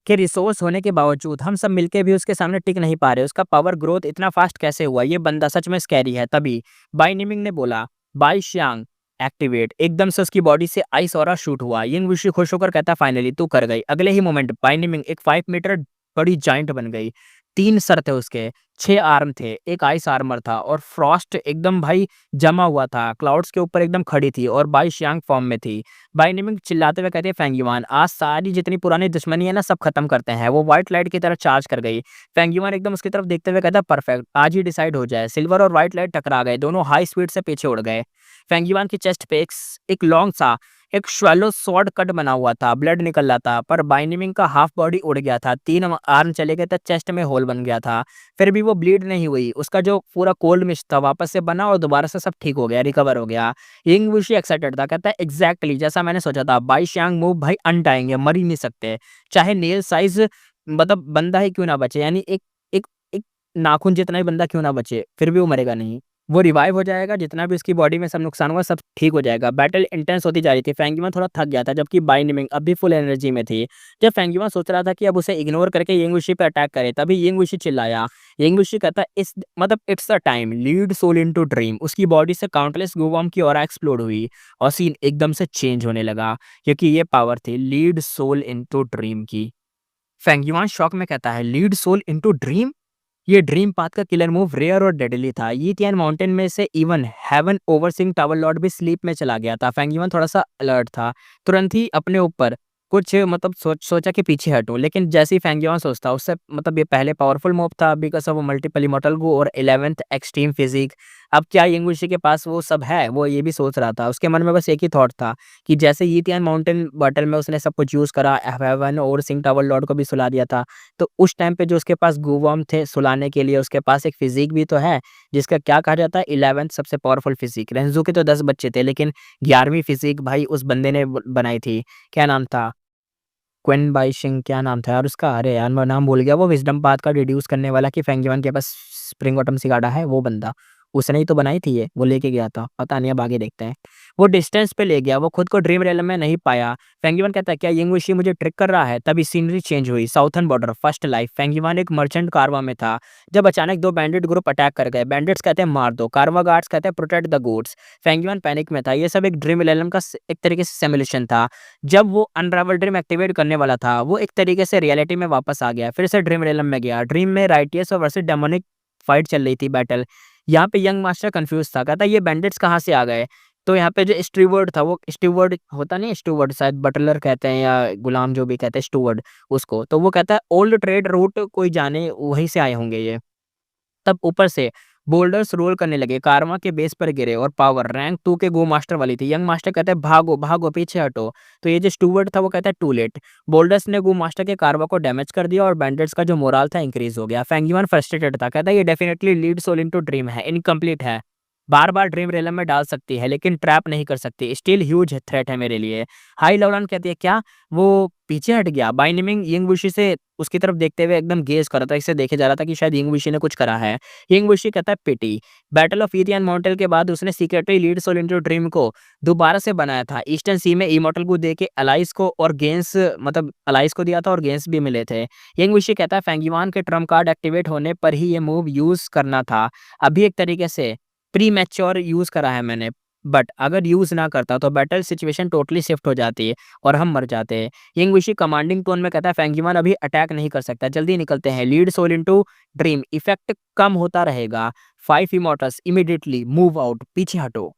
के रिसोर्स होने के बावजूद हम सब मिलके भी उसके सामने टिक नहीं पा रहे। उसका पावर ग्रोथ इतना फास्ट कैसे हुआ? ये बंदा सच में स्कैरी है। तभी बाई निमिंग ने बोला, बाई शियांग एक्टिवेट। एकदम से उसकी बॉडी से आइस ऑरा शूट हुआ। यिंग वुशी खुश होकर कहता, फाइनली तू कर गई। अगले ही मोमेंट बाई निमिंग एक 5 मीटर बड़ी जाइंट बन गई। 3 सर थे उसके, 6 आर्म थे, एक आइस आर्मर था और फ्रॉस्ट एकदम भाई जमा हुआ था। क्लाउड्स के ऊपर एकदम खड़ी थी और बाई शियांग फॉर्म में थी। बाई निमिंग चिल्लाते हुए कहती है, फेंग युआन आज सारी जितनी पुरानी दुश्मनी है ना, सब खत्म करते हैं। वो व्हाइट लाइट की तरफ चार्ज कर गई। फेंग युआन एकदम उसकी तरफ देखते हुए कहता है, परफेक्ट, आज ही डिसाइड हो जाए। सिल्वर और व्हाइट लाइट टकरा गए, दोनों हाई स्पीड से पीछे उड़ गए। फेंग युआन की चेस्ट पे एक लॉन्ग सा एक शैलो स्वॉर्ड कट बना हुआ था, ब्लड निकल रहा था, पर बाइनिमिंग का हाफ बॉडी उड़ गया था। 3 आर्म चले गए थे, चेस्ट में होल बन गया था। फिर भी वो ब्लीड नहीं हुई। उसका जो पूरा कोल्ड मिस्ट था वापस से बना और दोबारा से सब ठीक हो गया, रिकवर हो गया। यिंग वुशी एक्साइटेड था, कहता है एग्जैक्टली जैसा मैंने सोचा था। बाई शियांग मूव भाई अनडाइंग है, मर ही नहीं सकते। चाहे नेल साइज मतलब बंदा ही क्यों ना बचे, यानी एक एक एक नाखून जितना ही बंदा क्यों ना बचे, फिर भी वो मरेगा नहीं। वो रिवाइव हो जाएगा, जितना भी उसकी बॉडी में सब नुकसान हुआ सब ठीक हो जाएगा। बैटल इंटेंस होती जा रही थी। फेंग युआन थोड़ा थक गया था, जबकि बाई निमिंग अब भी फुल एनर्जी में थी। जब फेंग युआन सोच रहा था कि अब उसे इग्नोर करके यिंग वुशी पे अटैक करे, तभी यिंग वुशी चिल्लाया। यिंग वुशी कहता है, इस मतलब it's the time, lead soul into dream. उसकी बॉडी से काउंटलेस ग्लूवॉर्म की ऑरा एक्सप्लोड हुई और सीन एकदम से चेंज होने लगा, क्योंकि ये पावर थी लीड सोल इनटू ड्रीम की। फेंग युआन शॉक में कहता है, लीड सोल इनटू ड्रीम? ये ड्रीम पाथ का किलर मूव रेयर और डेडली था। यीतियान माउंटेन में से इवन हेवन ओवरसिंग टावर लॉर्ड भी स्लीप में चला गया था। फेंग युआन थोड़ा सा अलर्ट था, तुरंत ही अपने ऊपर कुछ मतलब सोचा कि पीछे हटूं, लेकिन जैसे ही फेंग युआन सोचता, उससे मतलब ये पहले पावरफुल मूव था बिकॉज ऑफ मल्टीपल इमॉर्टल गो और 11th एक्सट्रीम फिजिक। अब क्या यंगुशी के पास वो सब है? वो ये भी सोच रहा था। उसके मन में बस एक ही थॉट था कि जैसे यीतियान माउंटेन बैटल में उसने सब कुछ यूज करा, हेवन और सिंग टावर लॉर्ड को भी सुला दिया था, तो उस टाइम पे जो उसके पास गुवॉर्म थे सुलाने के लिए, उसके पास एक फिजिक भी तो है जिसका क्या कहा जाता है 11th सबसे पावरफुल फिजिक। रेंजू के तो 10 बच्चे थे, लेकिन 11वीं फिजिक भाई उस बंदे ने बनाई थी। क्या नाम था? क्विन बाइशिंग क्या नाम था यार उसका? अरे यार मैं नाम भूल गया। वो विज़डम पाथ का डिड्यूस करने वाला कि फेंगयुआन के पास स्प्रिंग बॉटम सिगाड़ा है, वो बंदा। उसने ही तो बनाई थी ये, वो लेके गया था। पता नहीं, अब आगे देखते हैं। वो डिस्टेंस पे ले गया, वो खुद को ड्रीम रियलम में नहीं पाया। फेंगयुआन कहता है, क्या यिंगवुशी मुझे ट्रिक कर रहा है? तभी सीनरी चेंज हुई। Southern border, first life. Fangyuan एक मर्चेंट कारवां में था जब अचानक 2 बैंडिट ग्रुप अटैक कर गए। बैंडिट्स कहते हैं मार दो, कारवां गार्ड्स कहते हैं प्रोटेक्ट द गुड्स। फेंगयुआन पैनिक में था। ये सब एक ड्रीम रियलम का एक तरीके से सिमुलेशन था। जब वो अनरावल ड्रीम एक्टिवेट करने वाला था, वो एक तरीके से रियलिटी में वापस आ गया, फिर से ड्रीम रियलम में गया। ड्रीम में राइटियस और वर्सेस डेमोनिक फाइट चल रही थी, बैटल। यहाँ पे यंग मास्टर कंफ्यूज था, कहता ये बैंडिट्स कहाँ से आ गए? तो यहाँ पे जो स्टीवर्ड था, वो स्टीवर्ड होता नहीं, स्टीवर्ड शायद बटलर कहते हैं या गुलाम जो भी कहते हैं, स्टूवर्ड उसको। तो वो कहता है ओल्ड ट्रेड रूट कोई जाने, वहीं से आए होंगे ये। तब ऊपर से बोल्डर्स रोल करने लगे, कारवां के बेस पर गिरे और पावर रैंक 2 के गो मास्टर वाली थी। यंग मास्टर कहते हैं भागो भागो पीछे हटो, तो ये जो स्टूवर्ड था वो कहता है टू लेट। बोल्डर्स ने गो मास्टर के कारवा को डैमेज कर दिया और बैंडिट्स का जो मोराल था इंक्रीज हो गया। फेंगयुआन फ्रस्ट्रेटेड था, कहता है ये definitely lead soul into dream है, इनकम्प्लीट है। बार बार ड्रीम रेलम में डाल सकती है लेकिन ट्रैप नहीं कर सकती, स्टिल ह्यूज थ्रेट है मेरे लिए। हाई लौरान कहती है, क्या वो पीछे हट गया? बाय नेमिंग यिंगवुशी से उसकी तरफ देखते हुए एकदम गेज कर रहा था, इससे देखे जा रहा था कि शायद यिंगवुशी ने कुछ करा है। यिंगवुशी कहता है पिटी। बैटल ऑफ ईथियन माउंटेन के बाद उसने secretly lead soul into dream को दोबारा से बनाया था। ईस्टर्न सी में इमॉर्टल को दे के अलाइस को और गेंस मतलब अलाइस को दिया था और गेंस भी मिले थे। यिंगवुशी कहता है फेंगयुआन के ट्रम्प कार्ड एक्टिवेट होने पर ही ये मूव यूज करना था। अभी एक तरीके से प्री मैच्योर यूज करा है मैंने, बट अगर यूज ना करता तो बैटल सिचुएशन टोटली शिफ्ट हो जाती है और हम मर जाते। यिंगवुशी कमांडिंग टोन में कहता है फेंगयुआन अभी अटैक नहीं कर सकता, जल्दी निकलते हैं। Lead soul into dream effect कम होता रहेगा। 5 इमॉर्टल्स इमीडिएटली मूव आउट, पीछे हटो।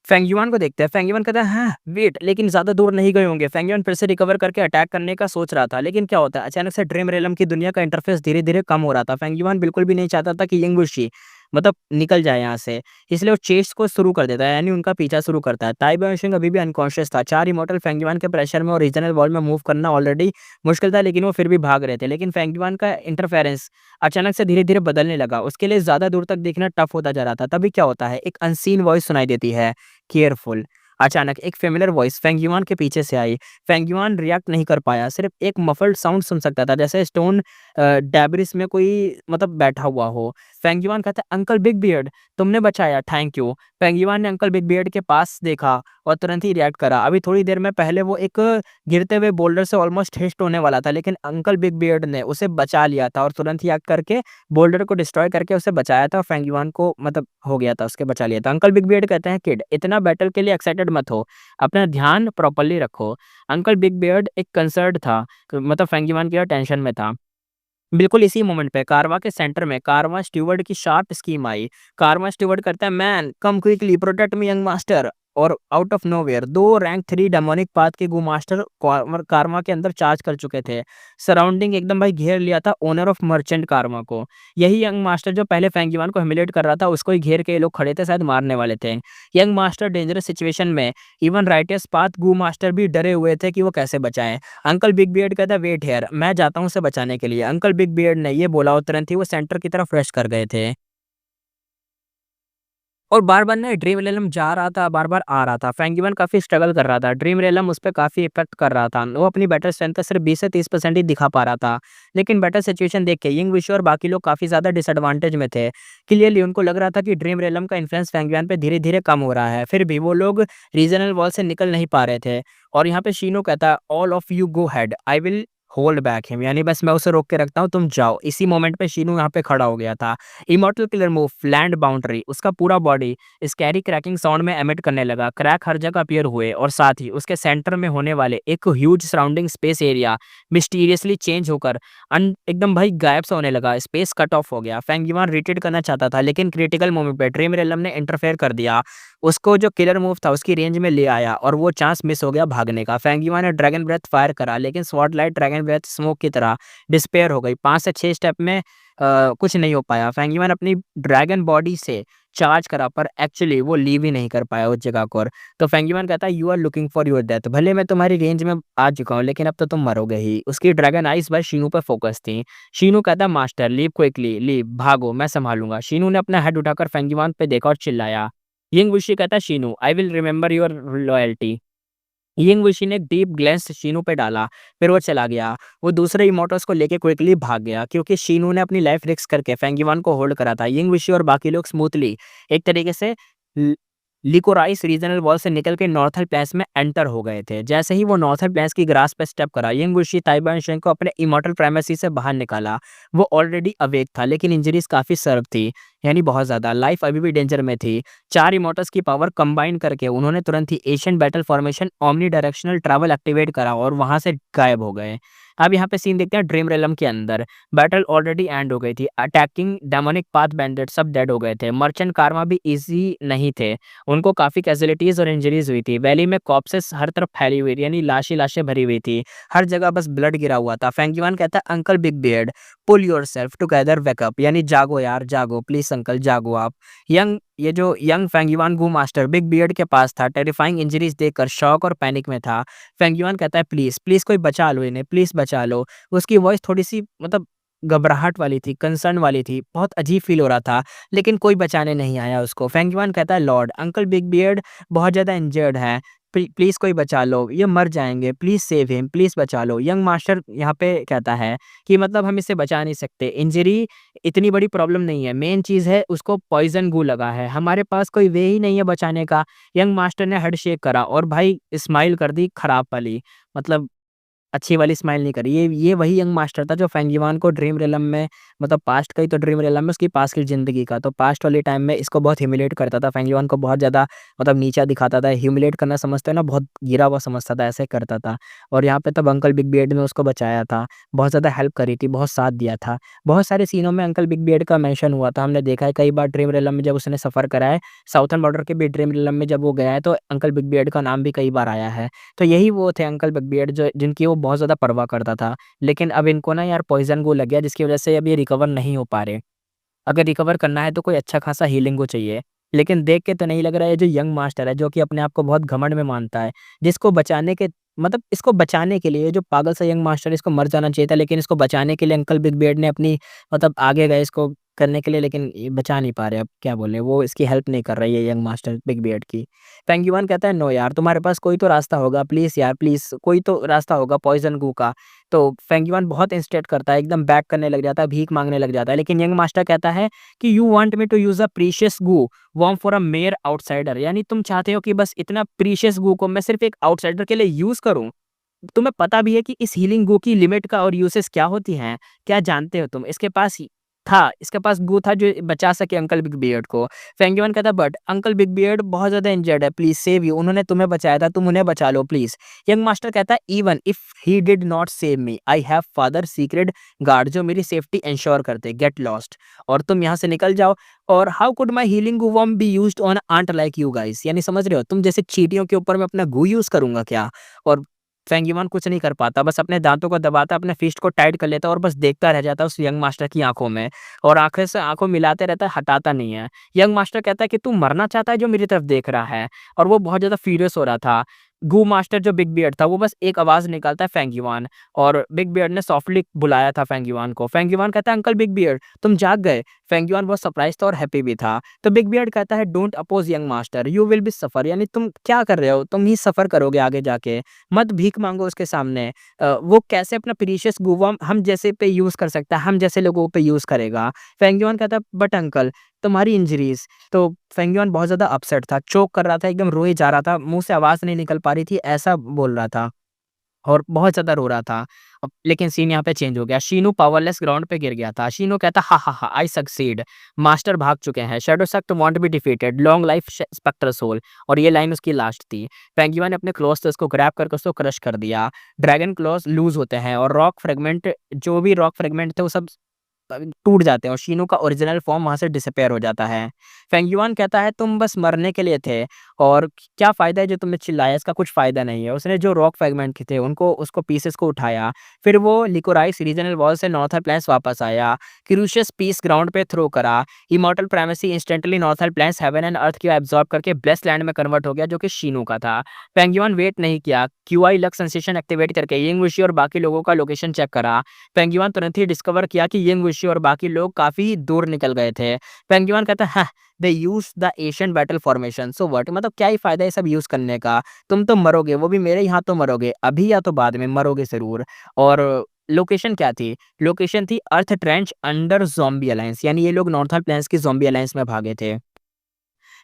फेंगयुआन को देखते हैं। फेंगयुआन कहता है हाँ वेट, लेकिन ज्यादा दूर नहीं गए होंगे। फेंगयुआन फिर से रिकवर करके अटैक करने का सोच रहा था, लेकिन क्या होता है अचानक से ड्रीम रेलम की दुनिया का इंटरफेस धीरे धीरे कम हो रहा था। फेंगयुआन बिल्कुल भी नहीं चाहता था कि यिंगवुशी मतलब निकल जाए यहाँ से, इसलिए वो चेस को शुरू कर देता है, यानी उनका पीछा शुरू करता है। ताई बाओशिंग अभी भी अनकॉन्शियस था। 4 इमॉर्टल फेंगयुआन के प्रेशर में और रीजनल वॉल में मूव करना ऑलरेडी मुश्किल था, लेकिन वो फिर भी भाग रहे थे। लेकिन फेंगयुआन का इंटरफेरेंस अचानक से धीरे धीरे बदलने लगा, उसके लिए ज्यादा दूर तक देखना टफ होता जा रहा था। तभी क्या होता है, एक अनसीन वॉइस सुनाई देती है, केयरफुल। अचानक एक फ़ेमिलियर वॉइस फेंग युआन के पीछे से आई। फेंग युआन रिएक्ट नहीं कर पाया, सिर्फ़ एक मफल्ड साउंड सुन सकता था, जैसे स्टोन डेब्रिस में कोई मतलब बैठा हुआ हो। फेंग युआन कहता है, "अंकल बिग बियर्ड, तुमने बचाया, थैंक यू।" फेंग युआन ने अंकल बिग बियर्ड के पास देखा और तुरंत ही रिएक्ट करा। अभी थोड़ी देर में पहले वो एक गिरते हुए बोल्डर से ऑलमोस्ट हिट होने वाला था, लेकिन अंकल बिग बियर्ड ने उसे बचा लिया था और तुरंत ही एक्ट करके बोल्डर को डिस्ट्रॉय करके उसे बचाया था और फेंग युआन को मतलब हो गया था, उसके बचा लिया था। अंकल बिग बियर्ड कहते हैं, "किड, इतना बैटल के लिए एक्साइटेड मत हो, अपना ध्यान प्रॉपर्ली रखो।" अंकल बिग बियर्ड एक कंसर्न्ड था, मतलब फेंग युआन की टेंशन में था। बिल्कुल इसी मोमेंट पे कारवां के सेंटर में कारवां स्टीवर्ड की शार्प स्कीम आई। कारवां स्टीवर्ड करता है, "man, come quickly, protect me young master." और out of nowhere 2 rank 3 demonic path के गू मास्टर कारवां के अंदर चार्ज कर चुके थे। सराउंडिंग एकदम भाई घेर लिया था ओनर ऑफ मर्चेंट कारवां को। यही यंग मास्टर जो पहले फेंग युआन को ह्यूमिलिएट कर रहा था, उसको ही घेर के ये लोग खड़े थे, शायद मारने वाले थे। यंग मास्टर डेंजरस सिचुएशन में, इवन राइटियस पाथ गू मास्टर भी डरे हुए थे कि वो कैसे बचाएँ। अंकल बिग बियर्ड कहता है, "वेट हियर, मैं जाता हूँ उसे बचाने के लिए।" अंकल बिग बियर्ड ने ये बोला और तुरंत ही वो सेंटर की तरफ रश कर गए थे। और बार-बार ना ड्रीम रेलम जा रहा था, बार-बार आ रहा था। फेंग युआन काफ़ी स्ट्रगल कर रहा था। ड्रीम रेलम उस पे काफ़ी इफ़ेक्ट कर रहा था। वो अपनी बैटल स्ट्रेंथ का सिर्फ 20 से 30% ही दिखा पा रहा था। लेकिन बैटल सिचुएशन देख के यिंग विशु और बाकी लोग काफ़ी ज़्यादा डिसएडवांटेज में थे। क्लियरली उनको लग रहा था कि ड्रीम रेलम का इन्फ्लुएंस फेंग युआन पे धीरे-धीरे कम हो रहा है। फिर भी वो लोग रीजनल वॉल से निकल नहीं पा रहे थे। और यहाँ पे शीनो कहता है, "all of you go head, I will hold back him." यानी बस मैं उसे रोक के रखता हूँ, तुम जाओ। इसी मोमेंट पे शीनो यहाँ पे खड़ा हो गया था। Immortal killer move, land boundary, उसका पूरा बॉडी स्कैरी क्रैकिंग साउंड में एमिट करने लगा। क्रैक हर जगह अपीयर हुए और साथ ही उसके सेंटर में होने वाले एक huge surrounding space area mysteriously change होकर एकदम भाई गायब सा होने लगा। स्पेस कट ऑफ हो गया। फेंग युआन रिट्रीट करना चाहता था, लेकिन क्रिटिकल मोमेंट पे ड्रीम रेलम ने इंटरफेयर कर दिया। उसको जो किलर मूव था उसकी रेंज में ले आया और वो चांस मिस हो गया भागने का। फेंग युआन ने ड्रैगन ब्रेथ फायर करा, लेकिन स्वॉर्ड ड्रैगन ब्रेथ स्मोक की तरह डिस्पेयर हो गई। 5 से 6 स्टेप में कुछ नहीं हो पाया। फेंग युआन अपनी ड्रैगन बॉडी से चार्ज करा, पर एक्चुअली वो लीव ही नहीं कर पाया उस जगह को। और तो फेंग युआन कहता है, "you are looking for your death. भले मैं तुम्हारी रेंज में आ चुका हूँ, लेकिन अब तो तुम मरोगे ही।" उसकी ड्रैगन आइज़ भाई शीनू पे फोकस थी। शीनू कहता है, "मास्टर, लीव क्विकली, लीव, भागो, मैं सँभालूँगा।" शीनू ने अपना हेड उठाकर फेंग युआन पे देखा और चिल्लाया। यिंग वुशी कहता है, "Shinu, I will remember your loyalty." Ying Wushi ने एक डीप ग्लेंस शीनू पे डाला, फिर वो चला गया। वो दूसरे इमोर्टल्स को लेके क्विकली भाग गया, क्योंकि शीनू ने अपनी लाइफ रिस्क करके फेंग युआन को होल्ड करा था। यिंग वुशी और बाकी लोग स्मूथली एक तरीके से ल लिकोराइस रीजनल वॉल से निकल के नॉर्थर्न प्लेन्स में एंटर हो गए थे। जैसे ही वो नॉर्थर्न प्लेन्स की ग्रास पे स्टेप करा, यिंग वुशी ताइबान शेंग को अपने इमॉर्टल प्राइमेसी से बाहर निकाला। वो ऑलरेडी अवेक था, लेकिन इंजरीज काफ़ी सर्व थी, यानी बहुत ज़्यादा। लाइफ अभी भी डेंजर में थी। 4 इमॉर्टल्स की पावर कंबाइन करके उन्होंने तुरंत ही Asian battle formation omni directional travel activate करा और वहाँ से गायब हो गए। अब यहाँ पे सीन देखते हैं ड्रीम रेलम के अंदर। बैटल ऑलरेडी एंड हो गई थी। अटैकिंग डेमोनिक पाथ बैंडिट सब डेड हो गए थे। मर्चेंट कारवां भी ईज़ी नहीं थे। उनको काफ़ी कैजुअलिटीज़ और इंजरीज़ हुई थी। वैली में कॉर्प्सेस हर तरफ फैली हुई थी, यानी लाशें-लाशें भरी हुई थी। हर जगह बस ब्लड गिरा हुआ था। फेंग युआन कहता है, "अंकल बिग बियर्ड, पुल योरसेल्फ टुगेदर, वेक अप।" यानी जागो यार, जागो, प्लीज़ अंकल जागो आप। ये जो यंग फेंग युआन गू मास्टर बिग बियर्ड के पास था, टेरिफाइंग इंजरीज़ देखकर शॉक और पैनिक में था। फेंग युआन कहता है, "प्लीज़, प्लीज़ कोई बचा लो इन्हें, प्लीज़ बचा लो।" उसकी वॉइस थोड़ी-सी मतलब घबराहट वाली थी, कंसर्न वाली थी, बहुत अजीब फ़ील हो रहा था, लेकिन कोई बचाने नहीं आया उसको। फेंग युआन कहता है, "लॉर्ड, अंकल बिग बियर्ड बहुत ज़्यादा इंजर्ड हैं, प्लीज़ कोई बचा लो, ये मर जाएँगे, प्लीज़ सेव हिम, प्लीज़ बचा लो।" यंग मास्टर यहाँ पे कहता है कि मतलब हम इसे बचा नहीं सकते, इंजरी इतनी बड़ी प्रॉब्लम नहीं है, मेन चीज़ है उसको पॉइज़न गू लगा है, हमारे पास कोई वे ही नहीं है बचाने का। यंग मास्टर ने हेड शेक करा और भाई स्माइल कर दी खराब वाली, मतलब अच्छी वाली स्माइल नहीं करी। ये वही यंग मास्टर था जो फेंग युआन को ड्रीम रियलम में, मतलब पास्ट का ही तो ड्रीम रियलम में, उसकी पास्ट की ज़िंदगी का। तो पास्ट वाले टाइम में इसको बहुत ह्यूमिलिएट करता था, फेंग युआन को बहुत ज़्यादा मतलब नीचा दिखाता था। ह्यूमिलिएट करना समझते हो ना, बहुत गिरा हुआ समझता था, ऐसे करता था। और यहाँ पे तब अंकल बिग बियर्ड ने उसको बचाया था, बहुत ज़्यादा हेल्प करी थी, बहुत साथ दिया था। बहुत सारे सीनों में अंकल बिग बियर्ड का मेंशन हुआ था, हमने देखा है कई बार ड्रीम रियलम में जब उसने सफ़र करा है, साउथर्न बॉर्डर के भी ड्रीम रियलम में जब वो गया है, तो अंकल बिग बियर्ड का नाम भी कई बार आया है। तो यही वो थे अंकल बिग-बियर्ड जो जिनकी वो बहुत ज़्यादा परवाह करता था। लेकिन अब इनको ना यार पॉइज़न गो लग गया, जिसकी वज़ह से अब ये रिकवर नहीं हो पा रहे। अगर रिकवर करना है तो कोई अच्छा खासा हीलिंग को चाहिए। लेकिन देख के तो नहीं लग रहा है ये जो यंग मास्टर है, जो कि अपने आप को बहुत घमंड में मानता है, जिसको बचाने के मतलब इसको बचाने के लिए ये जो पागल सा यंग मास्टर है, इसको मर जाना चाहिए था, लेकिन इसको बचाने के लिए अंकल बिग बियर्ड ने अपनी मतलब आगे गए, इसको करने के लिए, लेकिन ये बचा नहीं पा रहे, अब क्या बोले, वो इसकी हेल्प नहीं कर रही है यंग मास्टर बिग बियर्ड की। फेंग युआन कहता है, नो यार, तुम्हारे पास कोई तो रास्ता होगा, प्लीज़ यार, प्लीज़ कोई तो रास्ता होगा पॉइज़न गू का। तो फेंग युआन बहुत इंसिस्ट करता है, एकदम बैक करने लग जाता है, भीख माँगने लग जाता है, लेकिन यंग मास्टर कहता है कि you want me to use a precious gu worm for a mere outsider, यानी तुम चाहते हो कि बस इतना प्रीशियस गू को मैं सिर्फ़ एक आउटसाइडर के लिए यूज़ करूँ। तुम्हें पता भी है कि इस हीलिंग गू की लिमिट का और यूसेस क्या होती हैं? क्या जानते हो तुम? इसके पास गू था जो बचा सके अंकल बिग बियर्ड को। फेंगयुआन कहता बट अंकल बिग बियर्ड बहुत ज़्यादा इंजर्ड है, प्लीज़ सेव यू, उन्होंने तुम्हें बचाया था, तुम उन्हें बचा लो प्लीज़। यंग मास्टर कहता है even if he did not save me, I have father secret guard जो मेरी सेफ्टी एंश्योर करते, गेट लॉस्ट, और तुम यहाँ से निकल जाओ। और how could my healing gu worm be used on ant like you guys, यानी समझ रहे हो? तुम जैसे चींटियों के ऊपर मैं अपना गू यूज़ करूँगा क्या? और फेंगिमान कुछ नहीं कर पाता, बस अपने दाँतों को दबाता, अपने फिस्ट को टाइट कर लेता और बस देखता रह जाता है उस यंग मास्टर की आँखों में, और आँखें से आँखों मिलाते रहता है, हटाता नहीं है। यंग मास्टर कहता है कि तू मरना चाहता है जो मेरी तरफ देख रहा है, और वो बहुत ज़्यादा फ्यूरियस हो रहा था। गू मास्टर जो बिग बियर्ड था वो बस एक आवाज़ निकालता है फेंगिमान, और बिग बियर्ड ने सॉफ्टली बुलाया था फेंगिमान को। फेंगिमान कहता है अंकल बिग बियर्ड तुम जाग गए। फेंगिमान बहुत सरप्राइज़ था और हैप्पी भी था। तो बिग बियर्ड कहता है don't oppose young master, you will be suffer, यानी तुम क्या कर रहे हो? तुम ही सफ़र करोगे आगे जाके। मत भीख माँगो उसके सामने। वो कैसे अपना प्रीशियस गुवा हम जैसे पे यूज़ कर सकता है, हम जैसे लोगों पे यूज़ करेगा। फेंगिमान कहता है बट अंकल तुम्हारी इंजरीज़। तो फेंगिमान बहुत ज़्यादा अपसेट था, चोक कर रहा था, एकदम रोए जा रहा था, मुँह से आवाज़ नहीं निकल पा रही थी, ऐसा बोल रहा था और बहुत ज़्यादा रो रहा था। अब लेकिन सीन यहाँ पे चेंज हो गया, शीनू पावरलेस ग्राउंड पे गिर गया था। शीनू कहता हा, हा, हा, आई सक्सीड, मास्टर भाग चुके हैं, shadow sect won't be defeated, long life specter soul, और ये लाइन उसकी लास्ट थी। पेंगुइन ने अपने क्लॉज़ से उसको ग्रैब करके उसको क्रश कर दिया। ड्रैगन क्लॉज़ लूज़ होते हैं और रॉक फ्रेगमेंट जो भी रॉक फ्रेगमेंट थे वो सब टूट जाते हैं और शीनू का ओरिजिनल फॉर्म वहाँ से डिसअपीयर हो जाता है। फेंगयुआन कहता है तुम बस मरने के लिए थे और क्या फ़ायदा है जो तुमने चिल्लाया, इसका कुछ फ़ायदा नहीं है। उसने जो रॉक फ्रैगमेंट थे उनको उसको पीसेस को उठाया, फिर वो लिकोराइस रीजनल वॉल से नॉर्थर्न प्लेन्स वापस आया, क्रूशियस पीस ग्राउंड पे थ्रो करा, immortal primacy instantly northern plains heaven and earth को एब्ज़ॉर्ब करके ब्लेस्ड लैंड में कन्वर्ट हो गया जो कि शीनू का था। फेंगयुआन वेट नहीं किया, क्यूआई लक सेंसेशन एक्टिवेट करके यिंग वुशी और बाकी लोगों का लोकेशन चेक करा। पेंगुइन तुरंत ही डिस्कवर किया कि यिंग वुशी और बाकी लोग काफ़ी दूर निकल गए थे। पेंगुइन कहता है, हाँ, they use the Asian battle formation, so what, मतलब क्या ही फ़ायदा है ये सब यूज़ करने का? तुम तो मरोगे, वो भी मेरे ही हाथों मरोगे, अभी या तो बाद में मरोगे ज़रूर। और लोकेशन क्या थी? लोकेशन थी अर्थ ट्रेंच अंडर ज़ॉम्बी अलायंस, यानी ये लोग नॉर्थर्न प्लेन्स की ज़ॉम्बी अलायंस में भागे थे।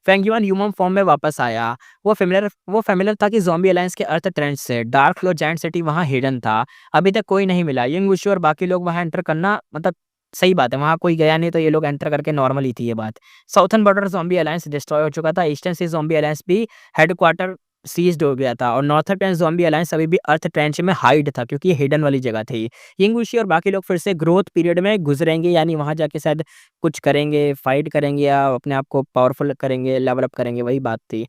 फेंगयुआन ह्यूमन फॉर्म में वापस आया। वो फ़ैमिलियर था कि ज़ॉम्बी अलायंस के अर्थ ट्रेंच से डार्क फ्लो जायंट सिटी वहाँ हिडन था। अभी तक कोई नहीं मिला। यंग वुशु और बाकी लोग वहाँ एंटर करना मतलब सही बात है, वहाँ कोई गया नहीं तो ये लोग एंटर करके नॉर्मल ही थी ये बात। Southern border zombie alliance destroy हो चुका था। ईस्टर्न सी ज़ॉम्बी अलायंस भी हेडक्वार्टर सीज़्ड हो गया था और नॉर्थर्न प्लेन ज़ॉम्बी अलायंस अभी भी अर्थ ट्रेंच में हाइड था क्योंकि ये हिडन वाली जगह थी। यंग वुशी और बाकी लोग फिर से ग्रोथ पीरियड में गुज़रेंगे, यानी वहाँ जाके शायद कुछ करेंगे, फाइट करेंगे या अपने आप को पावरफुल करेंगे, लेवल अप करेंगे, वही बात थी।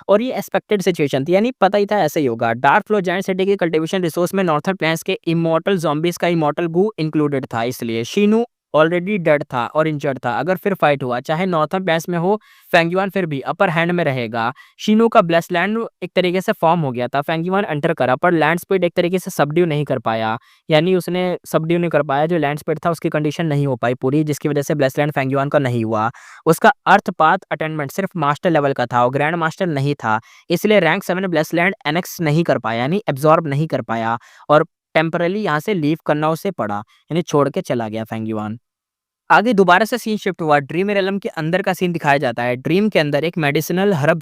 और ये एक्सपेक्टेड सिचुएशन थी, यानी पता ही था ऐसे ही होगा। डार्क फ्लो जायंट सिटी की कल्टीवेशन रिसोर्स में नॉर्थर्न प्लेन्स के इमॉर्टल ज़ॉम्बीज़ का इमॉर्टल गू इंक्लूडेड था, इसलिए शीनू ऑलरेडी डेड था और इंजर्ड था। अगर फिर फाइट हुआ, चाहे नॉर्थर्न प्लेन्स में हो, फेंगयुआन फिर भी अपर हैंड में रहेगा। शीनू का ब्लेस्ड लैंड एक तरीके से फॉर्म हो गया था। फेंगयुआन एंटर करा पर लैंड स्पीड एक तरीके से सबड्यू नहीं कर पाया, यानी उसने सबड्यू नहीं कर पाया, जो लैंड स्पीड था उसकी कंडीशन नहीं हो पाई पूरी, जिसकी वजह से ब्लेस्ड लैंड फेंगयुआन का नहीं हुआ। उसका अर्थ पाथ अटेनमेंट सिर्फ मास्टर लेवल का था और ग्रैंड मास्टर नहीं था, इसलिए रैंक 7 ब्लेस्ड लैंड एनेक्स नहीं कर पाया, यानी एब्जॉर्ब नहीं कर पाया और टेम्पररी यहाँ से लीव करना उसे पड़ा, यानी छोड़ के चला गया फेंगयुआन। आगे दोबारा से सीन शिफ्ट हुआ, ड्रीम रेलम के अंदर का सीन दिखाया जाता है। ड्रीम के अंदर एक मेडिसिनल हर्ब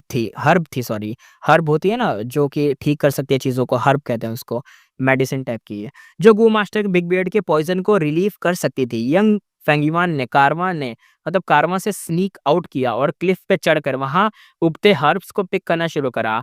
थी सॉरी, हर्ब होती है ना जो कि ठीक कर सकती है चीज़ों को, हर्ब कहते हैं उसको, मेडिसिन टाइप की है, जो गू मास्टर बिग बियर्ड के पॉइज़न को रिलीव कर सकती थी। यंग फेंगयुआन ने कारवां से स्नीक आउट किया और क्लिफ पे चढ़कर वहाँ उगते हर्ब्स को पिक करना शुरू करा।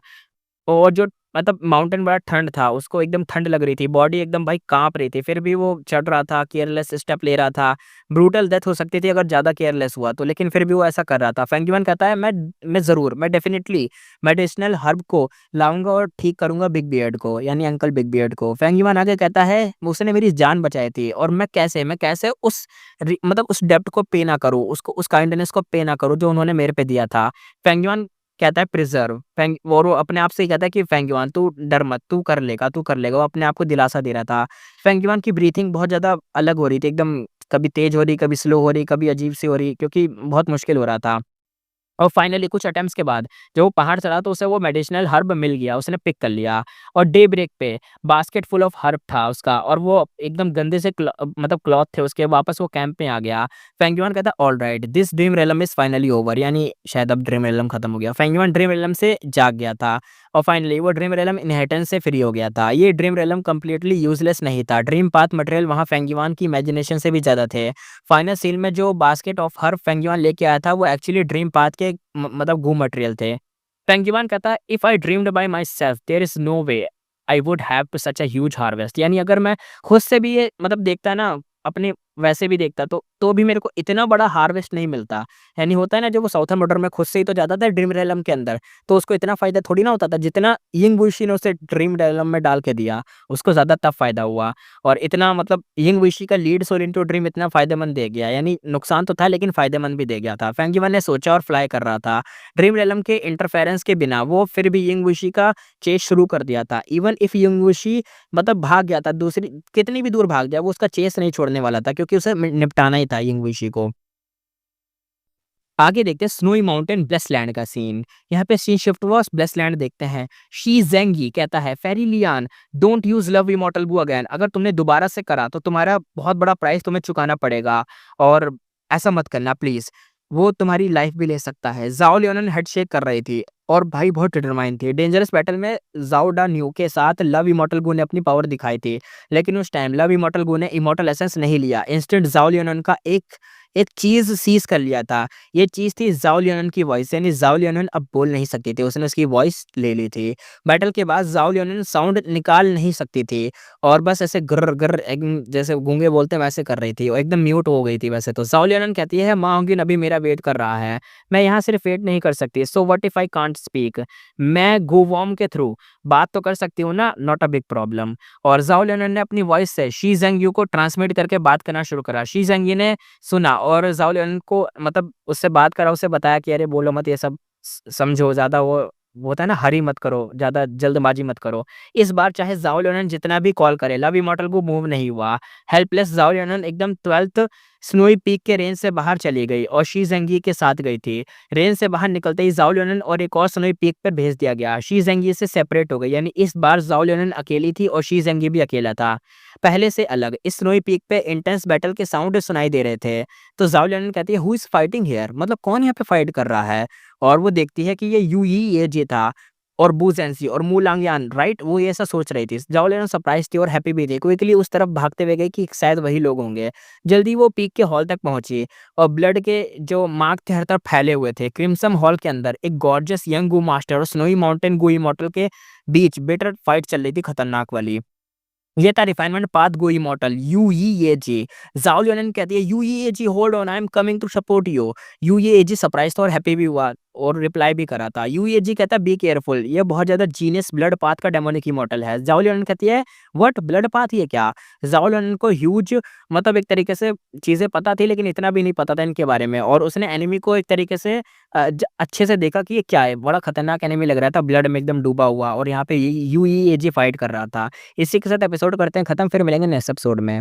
और जो मतलब माउंटेन बड़ा ठंड था, उसको एकदम ठंड लग रही थी, बॉडी एकदम भाई काँप रही थी, फिर भी वो चढ़ रहा था, केयरलेस स्टेप ले रहा था। ब्रूटल डेथ हो सकती थी अगर ज़्यादा केयरलेस हुआ तो, लेकिन फिर भी वो ऐसा कर रहा था। फेंगयुआन कहता है मैं डेफ़िनिटली मेडिसिनल हर्ब को लाऊँगा और ठीक करूँगा बिग बियर्ड को, यानी अंकल बिग बियर्ड को। फेंगयुआन आगे कहता है उसने मेरी जान बचाई थी और मैं कैसे उस डेब्ट को पे ना करूँ, उसको उस काइंडनेस को पे ना करूँ जो उन्होंने मेरे पे दिया था। फेंगयुआन कहता है प्रिज़र्व फेंग और वो अपने आप से ही कहता है कि फेंगयुआन तू डर मत, तू कर लेगा। वो अपने आप को दिलासा दे रहा था। फेंगयुआन की ब्रीथिंग बहुत ज़्यादा अलग हो रही थी, एकदम कभी तेज़ हो रही, कभी स्लो हो रही, कभी अजीब-सी हो रही क्योंकि बहुत मुश्किल हो रहा था। और फाइनली कुछ अटेम्प्ट्स के बाद जब वो पहाड़ चढ़ा तो उसे वो मेडिसिनल हर्ब मिल गया, उसने पिक कर लिया और डे ब्रेक पे बास्केट फुल ऑफ हर्ब था उसका और वो एकदम गंदे से मतलब क्लॉथ थे उसके, वापस वो कैंप में आ गया। फेंग युआन कहता alright this dream realm is finally over, यानी शायद अब ड्रीम रेलम खत्म हो गया। फेंग युआन ड्रीम रेलम से जाग गया था और फाइनली वो ड्रीम रेलम इनहेरिटेंस से फ्री हो गया था। ये ड्रीम रेलम कंप्लीटली यूज़लेस नहीं था, ड्रीम पाथ मटेरियल वहाँ फेंग युआन की इमेजिनेशन से भी ज़्यादा थे। फाइनल सीन में जो basket of herb Feng yuan लेके आया था वो एक्चुअली ड्रीम पाथ के मतलब गू मटेरियल थे। पेंगुइन कहता है if I dreamed by myself there is no way I would have such a huge harvest, यानी अगर मैं खुद से भी ये मतलब देखता ना, अपने वैसे भी देखता तो भी मेरे को इतना बड़ा हार्वेस्ट नहीं मिलता। यानी होता है ना, जब वो साउथर्न बॉर्डर में खुद से ही तो जाता था ड्रीम रेलम के अंदर, तो उसको इतना फ़ायदा थोड़ी ना होता था जितना यिंग वुशी ने उसे ड्रीम रेलम में डाल के दिया, उसको ज़्यादा तब फ़ायदा हुआ। और इतना मतलब यिंग वुशी का लीड सोल इंटू ड्रीम इतना फ़ायदेमंद दे गया, यानी नुकसान तो था लेकिन फ़ायदेमंद भी दे गया था। फेंगिवन ने सोचा और फ्लाई कर रहा था। ड्रीम रेलम के इंटरफेरेंस के बिना वो फिर भी यिंग वुशी का चेज़ शुरू कर दिया था। इवन इफ यिंग वुशी मतलब भाग गया था, दूसरी कितनी भी दूर भाग जाए वो उसका चेस नहीं छोड़ने वाला था क्योंकि उसे निपटाना ही था यिंग वुशी को। आगे देखते हैं स्नोई माउंटेन ब्लेसलैंड का सीन। यहाँ पे सीन शिफ्ट हुआ, ब्लेसलैंड देखते हैं। शी ज़ेंगी कहता है fairy Lian don't use love immortal gu again, अगर तुमने दोबारा से करा तो तुम्हारा बहुत बड़ा प्राइस तुम्हें चुकाना पड़ेगा और ऐसा मत करना प्लीज़, वो तुम्हारी लाइफ भी ले सकता है। ज़ाओ लियोन हेडशेक कर रही थी और भाई बहुत डिटरमाइन थी। डेंजरस बैटल में ज़ाओ डा न्यू के साथ लव इमॉर्टल गू ने अपनी पावर दिखाई थी, लेकिन उस टाइम लव इमॉर्टल गू ने इमॉर्टल एसेंस नहीं लिया। इंस्टेंट ज़ाओ लियोन का एक एक चीज़ सीज़ कर लिया था। ये चीज़ थी ज़ाओ लियोनन की वॉइस, यानी ज़ाओ लियोनन अब बोल नहीं सकती थी, उसने उसकी वॉइस ले ली थी। बैटल के बाद ज़ाओ लियोनन साउंड निकाल नहीं सकती थी और बस ऐसे गुर्र गुर्र एकदम जैसे गूंगे बोलते हैं वैसे कर रही थी, वो एकदम म्यूट हो गई थी वैसे तो। ज़ाओ लियोनन कहती है मा होंगिन अभी मेरा वेट कर रहा है, मैं यहाँ सिर्फ वेट नहीं कर सकती, so what if I can't speak, मैं गो वॉर्म के थ्रू बात तो कर सकती हूँ ना, नॉट अ बिग प्रॉब्लम। और ज़ाओ लियोनन ने अपनी वॉइस से शी ज़ेंग को ट्रांसमिट करके बात करना शुरू करा। शी ज़ेंग ने सुना और ज़ाओ लियोन को मतलब उससे बात करा, उसे बताया कि अरे बोलो मत ये सब, समझो ज़्यादा वो होता है ना, हरी मत करो, ज़्यादा जल्दबाजी मत करो। इस बार चाहे ज़ाओ लियोन जितना भी कॉल करे लव इमॉर्टल को मूव नहीं हुआ। हेल्पलेस ज़ाओ लियोन एकदम 12th स्नोई पीक के रेंज से बाहर चली गई और शी ज़ेंगी के साथ गई थी। रेंज से बाहर निकलते ही ज़ाओ लियोन और एक और स्नोई पीक पर भेज दिया गया। शी ज़ेंगी से सेपरेट हो गई, यानी इस बार ज़ाओ लियोन अकेली थी और शी ज़ेंगी भी अकेला था, पहले से अलग। इस स्नोई पीक पे इंटेंस बैटल के साउंड सुनाई दे रहे थे। तो ज़ाओ लियोन कहती है हु इज़ फाइटिंग हियर, मतलब कौन यहाँ पे फाइट कर रहा है? और वो देखती है कि ये यू ही ये जे था और बू ज़ेंसी और मू लांगयान, राइट? वो ये ऐसा सोच रही थी। ज़ाओ लियोन सरप्राइज़ थी और हैप्पी भी थी। क्विकली उस तरफ भागते हुए गई कि शायद वही लोग होंगे। जल्दी वो पीक के हॉल तक पहुँची और ब्लड के जो मार्क थे हर तरफ फैले हुए थे। क्रिम्सन हॉल के अंदर एक गॉर्जियस यंग गू मास्टर और स्नोई माउंटेन गू इमॉर्टल के बीच बिटर फाइट चल रही थी, खतरनाक वाली। ये था रिफाइनमेंट पाथ गो इमॉर्टल यूईएजी। ज़ाओ लियोन कहती है यूईएजी hold on I am coming to support you. यूईएजी सरप्राइज था और हैप्पी भी हुआ और रिप्लाई भी करा था। यूईएजी कहता है बी केयरफुल, ये बहुत ज़्यादा जीनियस ब्लड पाथ का डेमोनिक इमॉर्टल है। ज़ाओ लियोन कहती है व्हाट ब्लड पाथ, ये क्या? ज़ाओ लियोन को ह्यूज मतलब एक तरीके से चीज़ें पता थी लेकिन इतना भी नहीं पता था इनके बारे में, और उसने एनिमी को एक तरीके से अच्छे से देखा कि ये क्या है, बड़ा खतरनाक एनिमी लग रहा था, ब्लड में एकदम डूबा हुआ और यहाँ पे यूईएजी फाइट कर रहा था। इसी के साथ एपिसोड करते हैं खत्म, फिर मिलेंगे नेक्स्ट एपिसोड में।